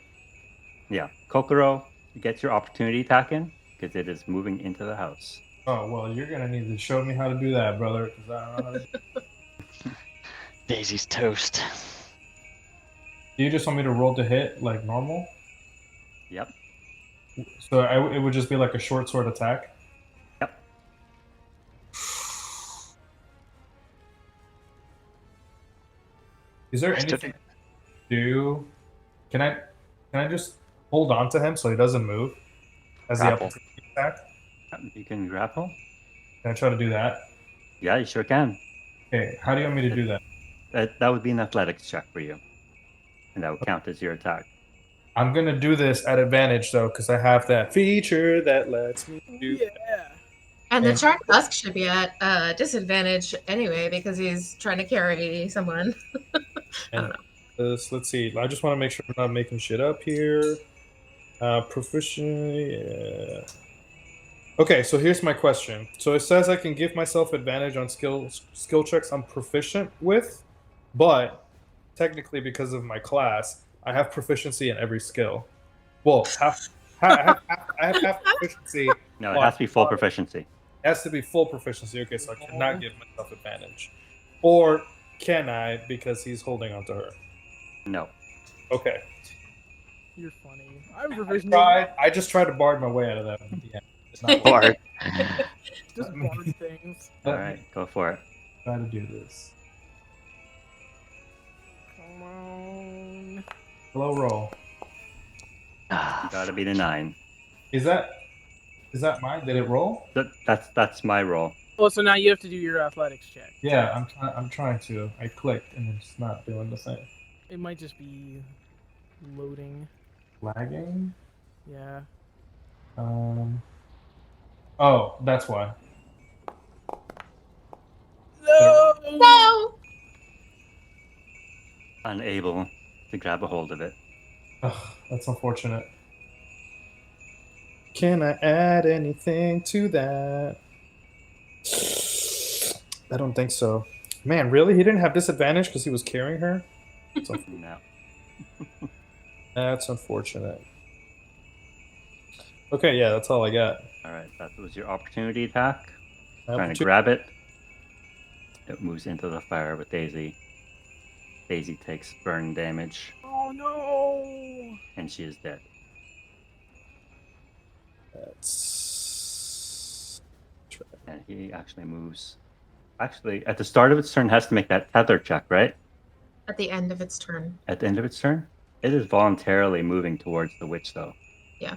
Yeah. Kokoro gets your opportunity attack in because it is moving into the house. Oh, well, you're going to need to show me how to do that, brother, because I don't know how to do it. Daisy's toast. Do you just want me to roll to hit like normal? Yep. So it would just be like a short sword attack? Yep. Is there anything to do? Can I just hold on to him so he doesn't move as the Grapple. opportunity attack? You can grapple. Can I try to do that? Yeah, you sure can. Okay, how do you want me to do that? That would be an athletics check for you, and that would count as your attack. I'm gonna do this at advantage though, because I have that feature that lets me do. Yeah. And the And- charged husk should be at disadvantage anyway because he's trying to carry someone. And let's see. I just want to make sure I'm not making shit up here. Proficient. Yeah. Okay, so here's my question. So it says I can give myself advantage on skill checks I'm proficient with, but technically because of my class, I have proficiency in every skill. Well, I have half proficiency. No, it has to be full proficiency. It has to be full proficiency. Okay, so I cannot give myself advantage. Or can I because he's holding onto her? No. Okay. You're funny. I'm proficient. I just tried to bard my way out of that. Yeah, it's not Bard. Just bard things. All right, go for it. Try to do this. Come on. Low roll. Gotta be the 9. Is that mine? Did it roll? That's my roll. Oh, so now you have to do your athletics check. Yeah, I'm trying to. I clicked and it's not doing the thing. It might just be loading. Lagging. Yeah. Oh, that's why. No! No! Unable to grab a hold of it. Ugh, that's unfortunate. Can I add anything to that? I don't think so. Man, really? He didn't have disadvantage because he was carrying her? No. That's unfortunate. Okay, yeah, that's all I got. All right, that was your opportunity attack. Trying to Opportu- grab it. It moves into the fire with Daisy. Daisy takes burn damage, Oh no! and she is dead. That's... And he actually moves. Actually, at the start of its turn, it has to make that tether check, right? At the end of its turn. At the end of its turn? It is voluntarily moving towards the witch, though. Yeah.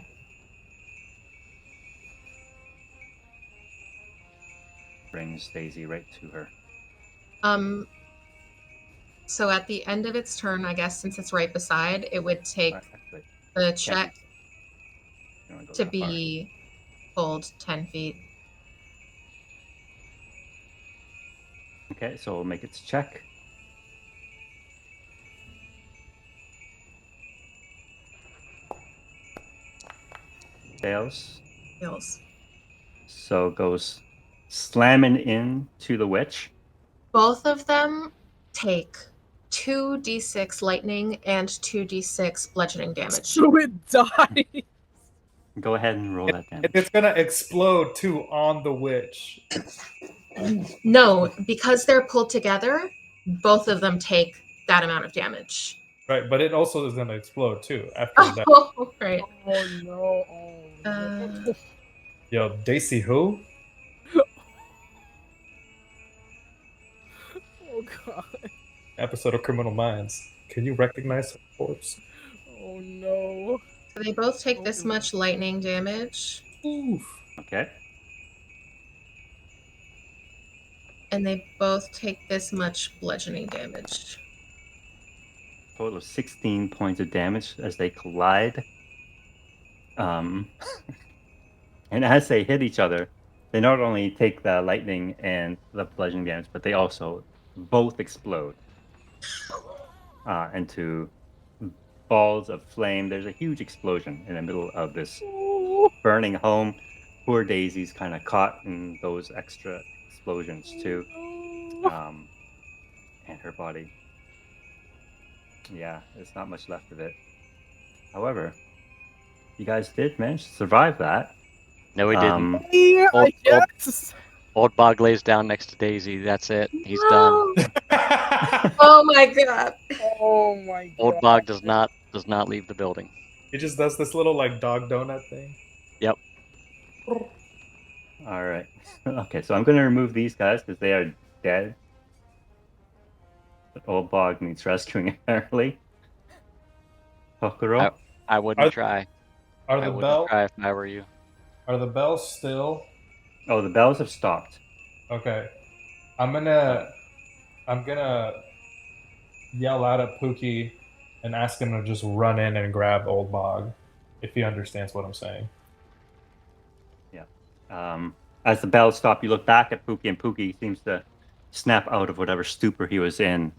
Brings Daisy right to her. So at the end of its turn, I guess since it's right beside, it would take Actually, the check you wanna go to that far. be pulled 10 feet. Okay, so we'll make its check. Fails. Fails. So goes slamming into the witch. Both of them take 2d6 lightning and 2d6 bludgeoning damage. So it died. Go ahead and roll that damage. It's gonna explode too on the witch. No, because they're pulled together, both of them take that amount of damage. Right, but it also is gonna explode too after that. Oh, right. Oh no! Oh no! Yo, Daisy who? Oh god! Episode of Criminal Minds. Can you recognize her corpse? Oh no! So they both take this much lightning damage, Oof. Okay. and they both take this much bludgeoning damage. Total of 16 points of damage as they collide. And as they hit each other, they not only take the lightning and the bludgeoning damage, but they also both explode into balls of flame. There's a huge explosion in the middle of this burning home. Poor Daisy's kind of caught in those extra explosions too. And her body. Yeah, there's not much left of it. However, you guys did manage to survive that. No, we didn't. Yeah, Old- I guess. Old Bog lays down next to Daisy. That's it. He's done. Oh my god. Oh my god! Old Bog does not leave the building. He just does this little like dog donut thing. Yep. All right. Okay, so I'm going to remove these guys because they are dead. But Old Bog needs rescuing apparently. Kokoro. I wouldn't try. Are I the wouldn't bells? try if I were you. Are the bells still? Oh, the bells have stopped. Okay. I'm gonna yell out at Pookie and ask him to just run in and grab Old Bog, if he understands what I'm saying. As the bells stop, you look back at Pookie, and Pookie seems to snap out of whatever stupor he was in.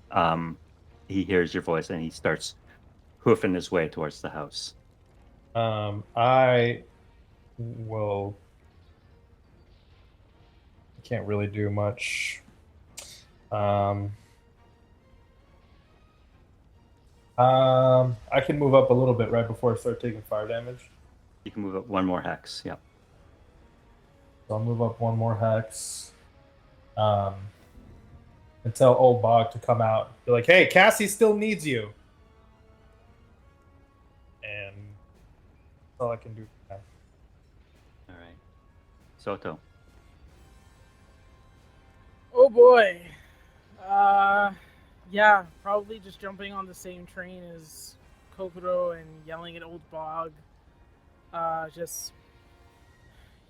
He hears your voice, and he starts hoofing his way towards the house. I can't really do much. I can move up a little bit right before I start taking fire damage. You can move up one more hex. Yep. So I'll move up one more hex. And tell Old Bog to come out. Be like, hey, Cassie still needs you. And that's all I can do for now. All right. Soto. Oh boy. Yeah, probably just jumping on the same train as Kokoro and yelling at Old Bog. Just,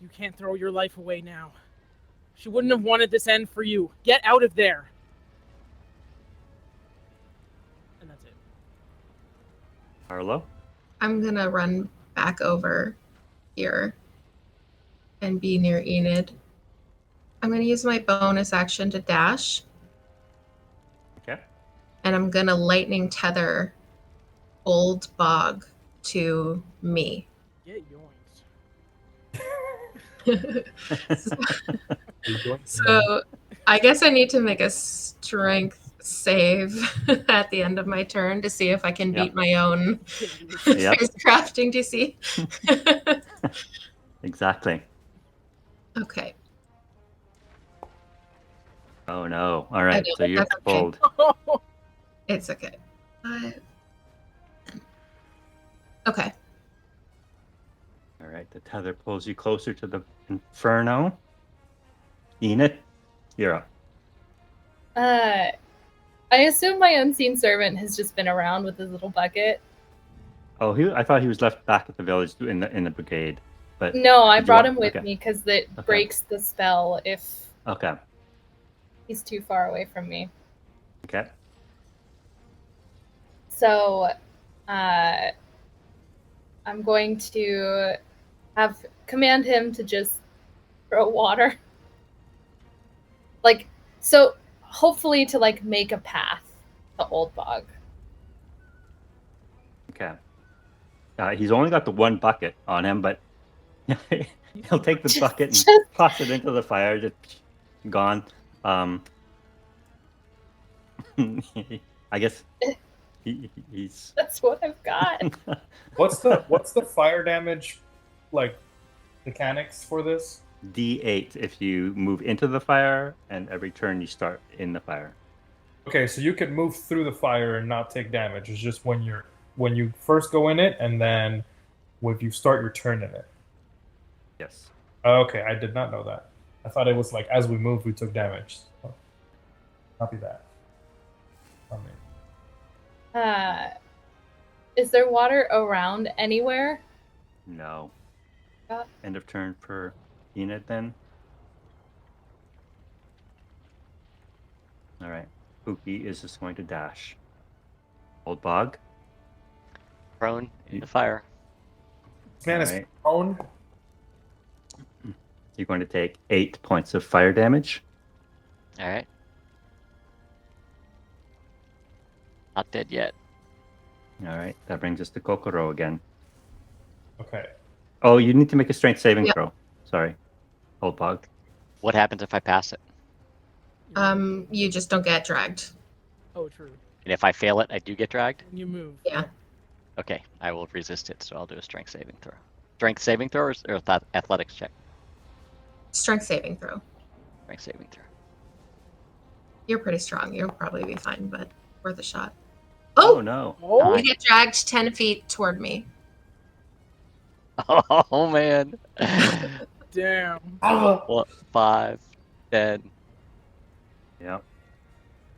you can't throw your life away now. She wouldn't have wanted this end for you. Get out of there. And that's it. Arlo. I'm gonna run back over here and be near Enid. I'm gonna use my bonus action to dash, Okay. and I'm gonna lightning tether Old Bog to me. Get yoinked. So I guess I need to make a strength save at the end of my turn to see if I can beat my own Yep. crafting DC. Exactly. Okay. Oh no. All right. know, So you're that's okay. pulled. It's okay. 5. Okay. All right. The tether pulls you closer to the inferno. Enid, you're up. I assume my unseen servant has just been around with his little bucket. Oh, I thought he was left back at the village in the brigade. But No, I Did you brought want- him with okay. me because it Okay. breaks the spell if okay. he's too far away from me. Okay. So, I'm going to command him to just throw water. So hopefully to make a path to Old Bog. Okay. He's only got the one bucket on him, but He'll take the bucket and Just- toss it into the fire. Just gone. I guess he's. That's what I've got. What's the fire damage like mechanics for this? D8 if you move into the fire, and every turn you start in the fire. Okay, so you can move through the fire and not take damage. It's just when you first go in it, and then when you start your turn in it. Yes. Okay, I did not know that. I thought it was like as we moved, we took damage. So, copy that. Is there water around anywhere? No. Yeah. End of turn for Enid then. All right. Pookie is just going to dash. Old Bog. Prone in the fire. This man is Alright. prone. You're going to take 8 points of fire damage. All right. Not dead yet. All right. That brings us to Kokoro again. Okay. Oh, you need to make a strength saving Yeah. throw. Sorry. Old Bog. What happens if I pass it? You just don't get dragged. Oh, true. And if I fail it, I do get dragged? You move. Yeah. Okay, I will resist it, so I'll do a strength saving throw. Strength saving throw or athletics check? Strength saving throw. Strength saving throw. You're pretty strong. You'll probably be fine, but worth a shot. Oh, Oh, no. Oh, you get dragged 10 feet toward me. Oh, man. damn. What? 5, 10. Yeah.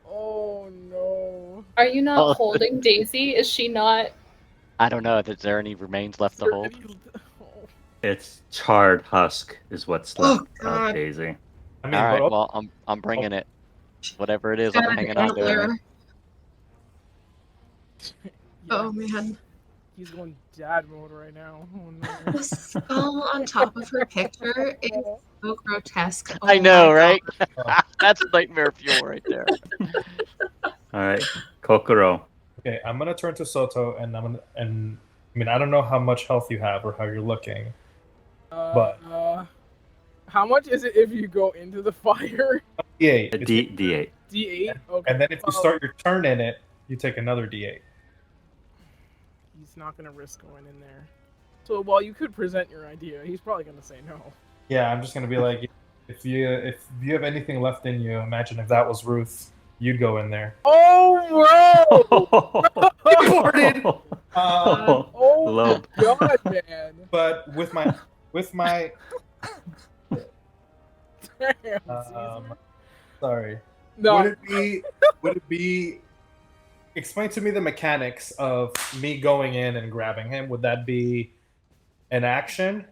Oh, no. Are you not Oh. holding Daisy? Is she not? I don't know. Is there any remains left to hold? Oh. It's charred husk is what's Oh, left of God. Daisy. I mean, All right. but Well, I'm bringing it. Whatever it is, Got I'm an hanging on to it. antler. Yeah, Oh, man. He's going dad mode right now. Oh, no. The skull on top of her picture is so grotesque. Oh I know, my right? God. That's nightmare fuel right there. All right. Kokoro. Okay, I'm gonna turn to Soto, and I mean, I don't know how much health you have or how you're looking. But- How much is it if you go into the fire? D8. A D8. D8? Okay. And then if you start your turn in it, you take another D8. He's not going to risk going in there. So while you could present your idea, he's probably going to say no. Yeah, I'm just gonna be like, if you have anything left in you, imagine if that was Ruth, you'd go in there. Oh, bro! Imported. Oh, Lobe. God, man. But with my Damn, Caesar. sorry. No, Would it be explain to me the mechanics of me going in and grabbing him? Would that be an action?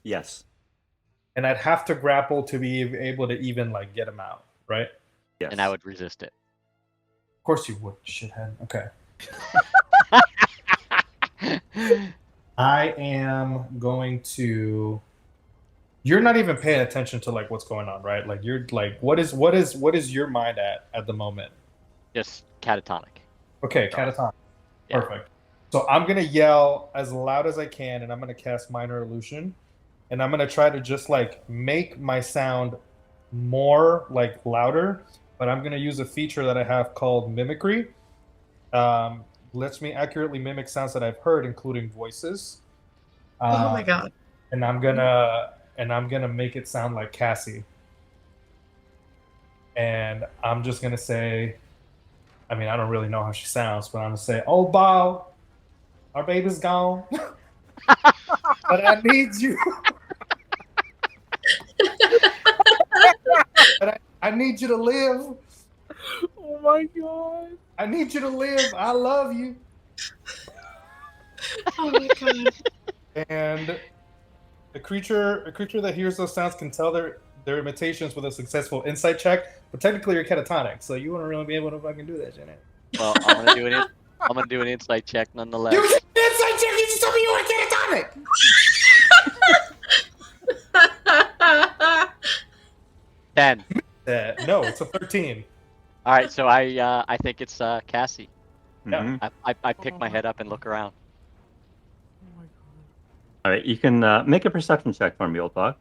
Yes. And I'd have to grapple to be able to even like get him out, right? Yes. And I would resist it. Of course you would, shithead. Okay. I am going to. You're not even paying attention to like what's going on, right? Like you're like, what is your mind at the moment? Just catatonic. Okay, catatonic. Yeah. Perfect. So I'm gonna yell as loud as I can, and I'm gonna cast Minor Illusion, and I'm gonna try to just like make my sound more like louder. But I'm gonna use a feature that I have called Mimicry. Lets me accurately mimic sounds that I've heard, including voices. Oh my God. And I'm gonna make it sound like Cassie. And I'm just gonna say, I mean, I don't really know how she sounds, but I'm gonna say, "Oh, Bob, our baby's gone, but I need you. But I need you to live. oh my God. I need you to live. I love you." Oh my God. And a creature that hears those sounds can tell their imitations with a successful insight check. But technically, you're catatonic, so you wouldn't really be able to fucking do that, Janet. Well, I'm gonna do an insight check nonetheless. You get an insight check. You just told me you were catatonic. 10. No, it's a 13. All right, so I think it's Cassie. Mhm. I pick my head up and look around. Oh my God. All right, you can make a perception check for me, old dog.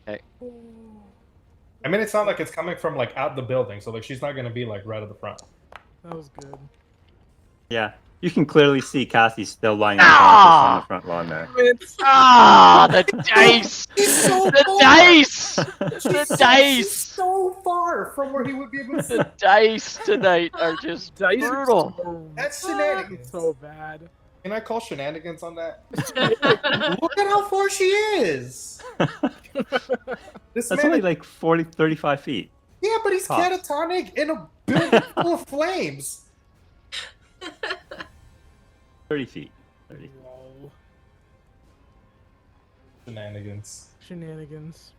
I mean, it's not like it's coming from like out the building, so like she's not gonna be like right at the front. That was good. Yeah, you can clearly see Cassie still lying unconscious on the front lawn there. The dice! He's so The far! dice! The She's dice! so far from where he would be able to see. The dice tonight are just Dice are brutal. so, That's shenanigans. so bad. Can I call shenanigans on that? Look at how far she is. This That's man, only like 40, 35 feet. yeah, but he's Tops. catatonic in a building full of flames. 30 feet. 30. Lol. Shenanigans. Shenanigans.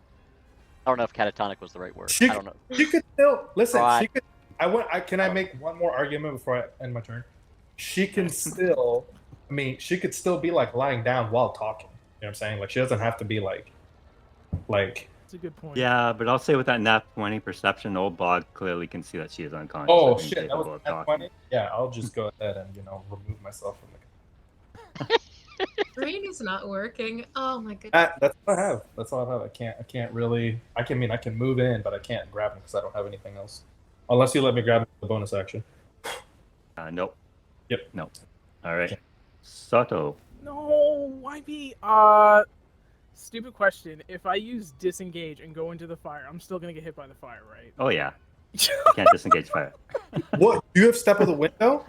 I don't know if catatonic was the right word. She, I don't know. she could still listen. Right. She could. Can I make one more argument before I end my turn? She can still. I mean, she could still be like lying down while talking. You know what I'm saying? Like she doesn't have to be like. That's a good point. Yeah, but I'll say with that nat 20 perception, old bog clearly can see that she is unconscious. Oh and shit! That capable was of nat talking. 20. Yeah, I'll just go ahead and remove myself from the. Green is not working. Oh my goodness. That's all I have. That's all I have. I can't really. I can move in, but I can't grab him because I don't have anything else. Unless you let me grab him with a bonus action. Nope. Yep. Nope. All right. Soto. No, why me? Stupid question. If I use disengage and go into the fire, I'm still gonna get hit by the fire, right? Oh, yeah. You can't disengage fire. What? You have step of the window?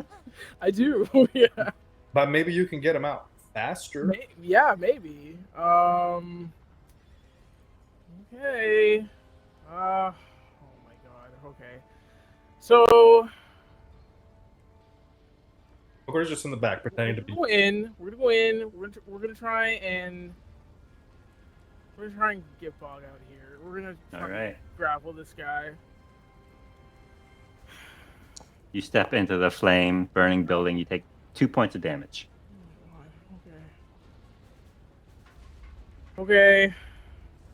I do. Yeah. But maybe you can get him out faster. Yeah, maybe. Okay. Oh my god. Okay. So We're just in the back pretending to be. We're gonna go in. We're gonna try and get Bog out here. We're gonna try All right. and grapple this guy. You step into the flame burning building. You take 2 points of damage. Okay.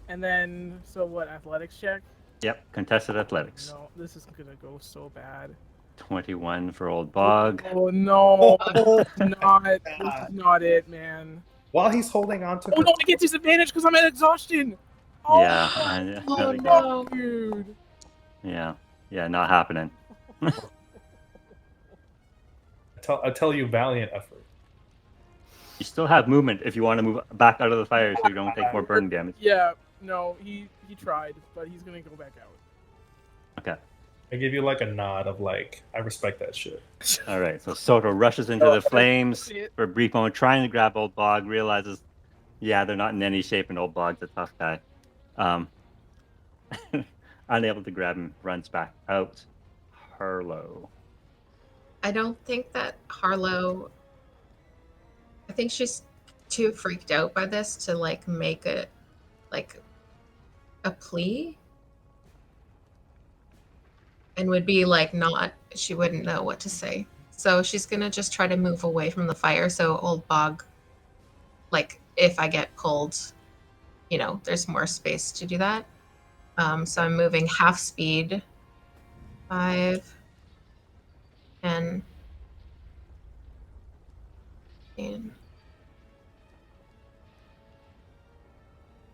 And then, so what? Athletics check? Yep. Contested athletics. No, this is gonna go so bad. 21 for old bog. Oh no! Oh, This is not it, man. while he's holding on to Oh her. no! I get disadvantage because I'm at exhaustion. Oh, Yeah. Oh Okay. no. dude. Yeah. Yeah. Not happening. I tell you, valiant effort. You still have movement if you want to move back out of the fire so you don't take more burning damage. Yeah. No, he tried, but he's gonna go back out. Okay. I give you like a nod of like, I respect that shit. All right. So Soto rushes into the flames for a brief moment, trying to grab old bog. Realizes, yeah, they're not in any shape, and old bog's a tough guy. Unable to grab him, runs back out. Harlow. I don't think that Harlow. I think she's too freaked out by this to like make a plea, and would be like not. She wouldn't know what to say, so she's gonna just try to move away from the fire. So old Bog, like if I get pulled, there's more space to do that. So I'm moving half speed. 5 and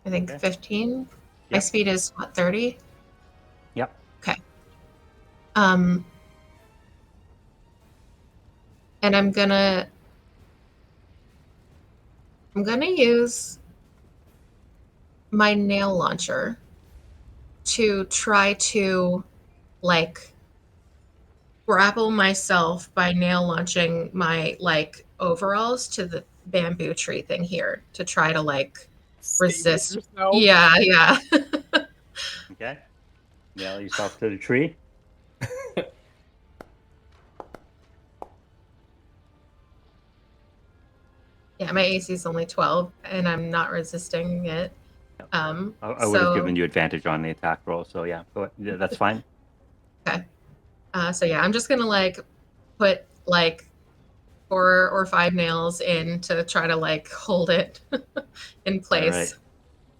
I think Okay. 15. My Yep. speed is what, 30? Yep. Okay. And I'm gonna use my nail launcher to try to like grapple myself by nail launching my like overalls to the bamboo tree thing here to try to like Stay with resist. yourself. Yeah. Okay. Nail yourself to the tree. Yeah, my AC is only 12 and I'm not resisting it. I would have so- given you advantage on the attack roll, so yeah, that's fine. So yeah, I'm just gonna like put like 4 or 5 nails in to try to like hold it in place. right.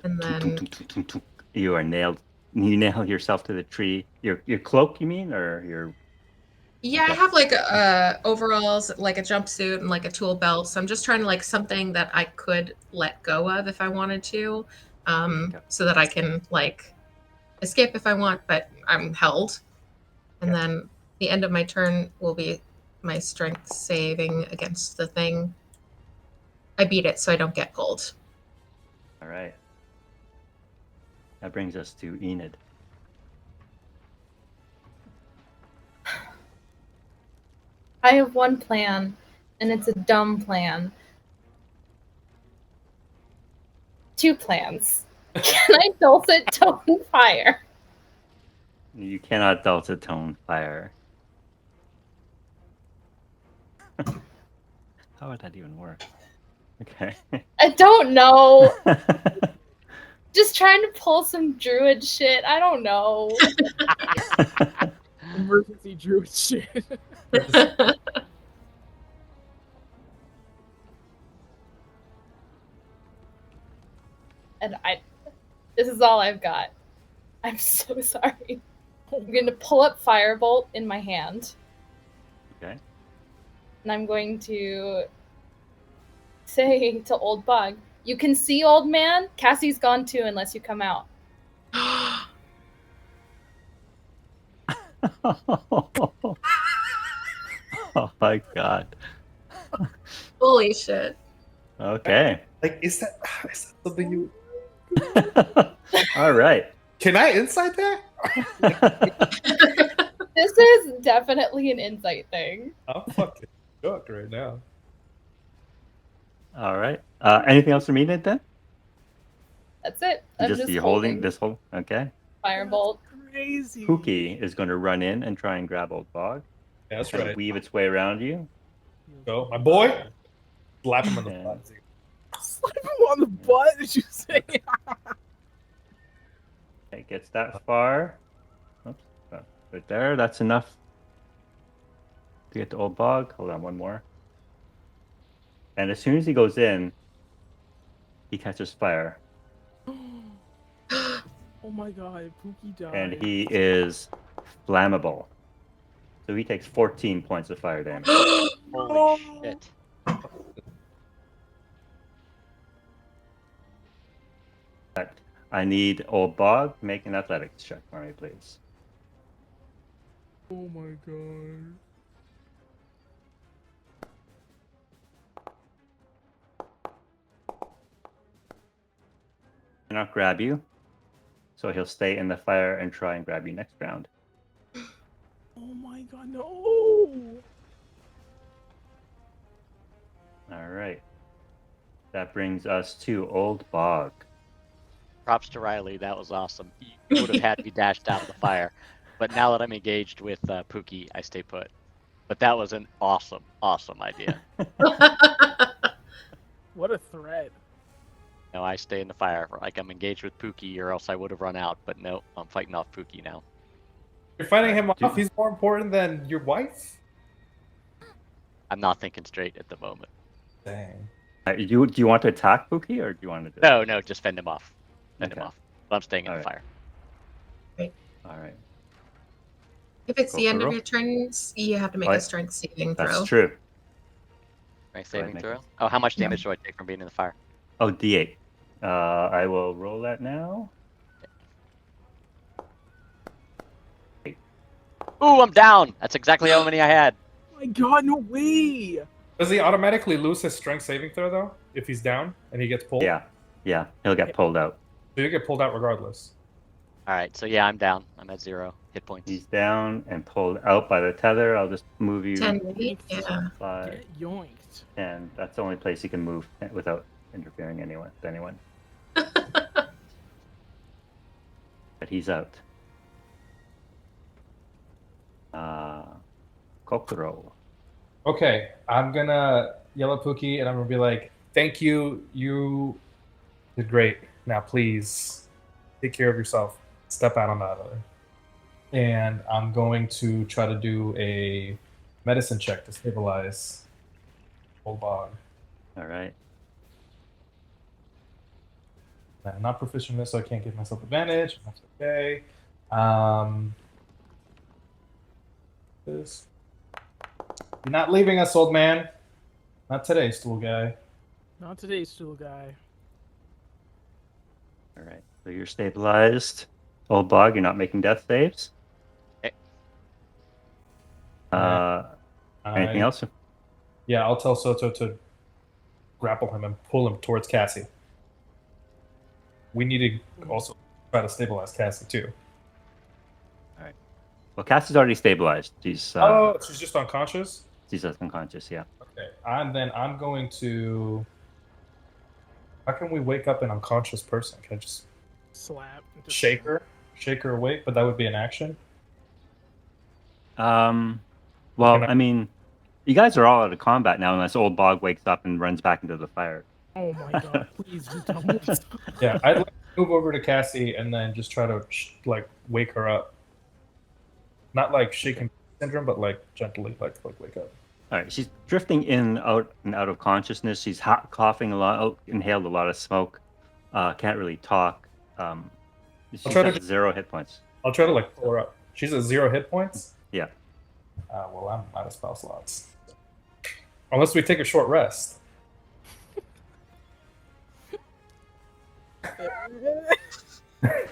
And then You are nailed. You nail yourself to the tree. Your cloak, you mean, or your? Yeah, I Okay. have like overalls, like a jumpsuit, and like a tool belt. So I'm just trying to like something that I could let go of if I wanted to, Okay. so that I can like escape if I want, but I'm held. And Okay. then the end of my turn will be my strength saving against the thing. I beat it, so I don't get pulled. All right. That brings us to Enid. I have one plan, and it's a dumb plan. 2 plans. Can I dulcet tone fire? You cannot dulcet tone fire. How would that even work? Okay. I don't know. Just trying to pull some druid shit. I don't know. Emergency druid shit. And this is all I've got. I'm so sorry. I'm going to pull up Firebolt in my hand. Okay. And I'm going to say to Old Bug, you can see, old man? Cassie's gone too unless you come out. Oh my god. Holy shit. Okay. Like, is that something you? All right. Can I insight that? This is definitely an insight thing. I'm fucking shook right now. All right. Anything else from Enid then? That's it. I'm just you holding this whole. Okay. Firebolt. Crazy. Pookie is going to run in and try and grab Old Bog. Yeah, that's Kind of right. weave its way around you. Go, my boy. Slap him in the And- butt. Slap him on the butt, did you say? It gets that far. Oops. Right there. That's enough to get to Old Bog. Hold on, one more. And as soon as he goes in, he catches fire. Oh my god, Pookie died. And he is flammable. So he takes 14 points of fire damage. Holy shit. I need Old Bog. Make an athletics check for me, please. Oh my god. Cannot grab you. So he'll stay in the fire and try and grab you next round. Oh my god, no! All right. That brings us to Old Bog. Props to Riley, that was awesome. You would have had to be dashed out of the fire. But now that I'm engaged with Pookie, I stay put. But that was an awesome, awesome idea. What a threat. No, I stay in the fire. Like, I'm engaged with Pookie, or else I would have run out. But no, I'm fighting off Pookie now. You're fighting him Dude. off. He's more important than your wife. I'm not thinking straight at the moment. Dang. Do you want to attack Pookie or do you want to do No, just fend him off. Fend him Okay. off. But I'm staying in the Alright. fire. All right. If it's Go the for end roll. of your turns, you have to make Oh, a strength saving throw. That's true. Right, Go ahead, saving make throw? it. Oh, how much Yeah. damage do I take from being in the fire? Oh, D8. I will roll that now. Ooh, I'm down! That's exactly how many I had. Oh my god, no way! Does he automatically lose his strength saving throw though if he's down and he gets pulled? Yeah. He'll get pulled out. So you get pulled out regardless. Alright, so yeah, I'm down. I'm at 0 hit points. He's down and pulled out by the tether. I'll just move you 10 feet, Yoinked. yeah. 5, Get yoinked. 10. That's the only place he can move without interfering with anyone. But he's out. Kokoro. Okay, I'm gonna yell at Pookie and I'm gonna be like, "Thank you, you did great. Now please take care of yourself. Step out on the other." And I'm going to try to do a medicine check to stabilize Old Bog. All right. I'm not proficient in this, so I can't give myself advantage. That's okay. This You're not leaving us, old man. Not today, stool guy. Not today's stool guy. All right. So you're stabilized. Old Bog, you're not making death saves. Okay. Anything else? Yeah, I'll tell Soto to grapple him and pull him towards Cassie. We need to also try to stabilize Cassie too. Well, Cassie's already stabilized. She's She's just unconscious? she's just unconscious, yeah. Okay. I'm going to. How can we wake up an unconscious person? Can I just Slap. Just shake her? Shake her awake, but that would be an action. Well, Can I- I mean, you guys are all out of combat now unless Old Bog wakes up and runs back into the fire. Oh my god, please don't. Yeah, I'd like to move over to Cassie and then just try to like wake her up. Not like shaken syndrome, but like gently, like wake up. All right, she's drifting in out of consciousness. She's coughing a lot, inhaled a lot of smoke. Can't really talk. She's try to got 0 hit points. I'll try to like pull her up. She's at 0 hit points. Yeah. Well, I'm out of spell slots. Unless we take a short rest.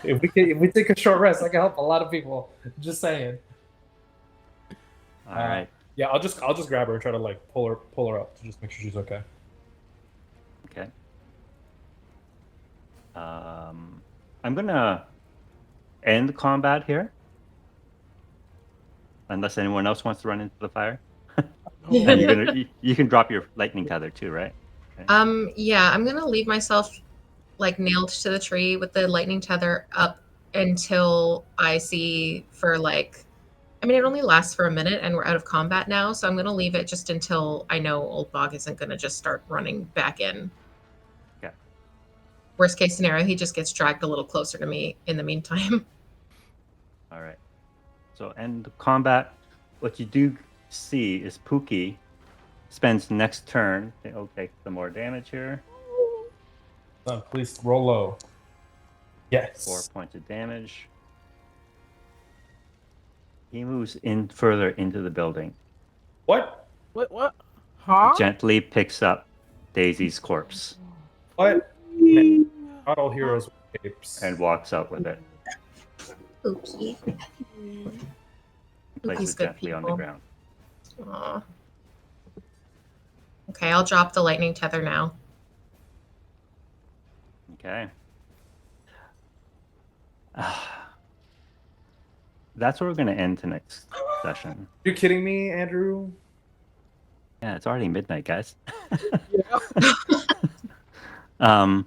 If we take a short rest, I can help a lot of people. Just saying. All right. Yeah, I'll just grab her and try to like pull her up to just make sure she's okay. Okay. I'm gonna end combat here, unless anyone else wants to run into the fire. And you can drop your lightning tether too, right? Yeah, I'm gonna leave myself like nailed to the tree with the lightning tether up until I see for like, I mean, it only lasts for a minute and we're out of combat now, so I'm gonna leave it just until I know Old Bog isn't gonna just start running back in. Okay. Worst case scenario, he just gets dragged a little closer to me in the meantime. All right. So end combat. What you do see is Pookie spends next turn. He'll take some more damage here. Please roll low. Yes. 4 points of damage. He moves in further into the building. What? What? Huh? Gently picks up Daisy's corpse What? Not all heroes with capes. and walks out with it. Ookie. And Pookie's places it good gently on the people. ground. Aw. Okay, I'll drop the lightning tether now. Okay. That's where we're going to end tonight's session. You kidding me, Andrew? Yeah, it's already midnight, guys. Hey,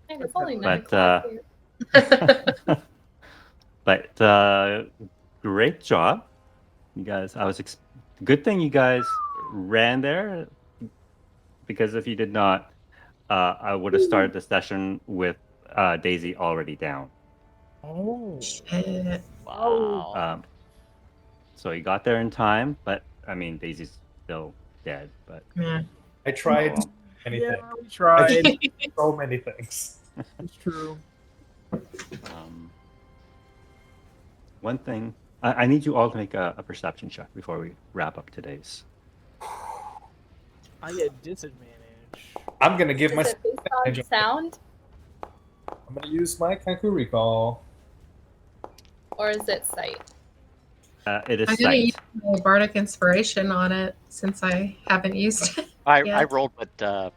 it's only 9 But, o'clock here. but great job, you guys. Good thing you guys ran there, because if you did not, I would have started the session with Daisy already down. Oh. Shit. Wow. So you got there in time, but I mean Daisy's still dead. But Yeah. I tried anything. Yeah, we tried. So many things. It's true. One thing, I need you all to make a perception check before we wrap up today's. I get disadvantage. I'm gonna give Is my. it based on sound, I'm gonna use my Kanku recall. or is it sight? It is I'm gonna use sight. my bardic inspiration on it since I haven't used it. I Yeah. rolled, but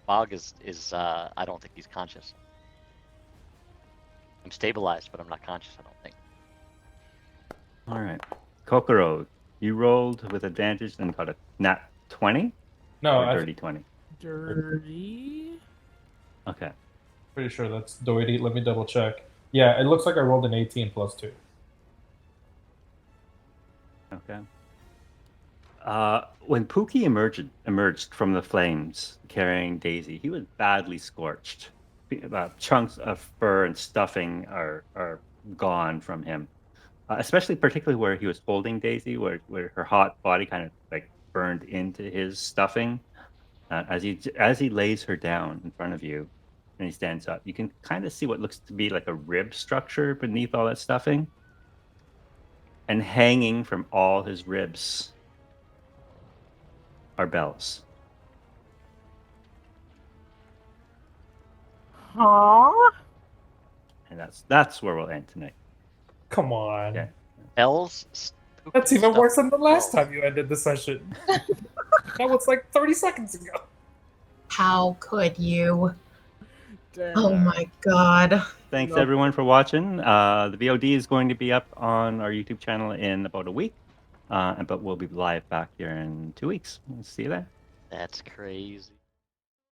Bog is I don't think he's conscious. I'm stabilized, but I'm not conscious. I don't think. All right, Kokoro, you rolled with advantage and got a nat 20 No, or I'm dirty 20. Dirty. Okay. pretty sure that's Doity. Let me double check. Yeah, it looks like I rolled an 18 plus 2. Okay. When Pookie emerged from the flames carrying Daisy, he was badly scorched. Chunks of fur and stuffing are gone from him, especially particularly where he was holding Daisy, where her hot body kind of like burned into his stuffing. As he lays her down in front of you, and he stands up, you can kind of see what looks to be like a rib structure beneath all that stuffing. And hanging from all his ribs our bells. Huh? And that's where we'll end tonight. Come on. Yeah. Bells. Spooky That's even stuff. worse than the last Oh. time you ended the session. That was like 30 seconds ago. How could you? Damn. Oh my god. Thanks No. everyone for watching. The VOD is going to be up on our YouTube channel in about a week. But we'll be live back here in 2 weeks. See you then. That's crazy.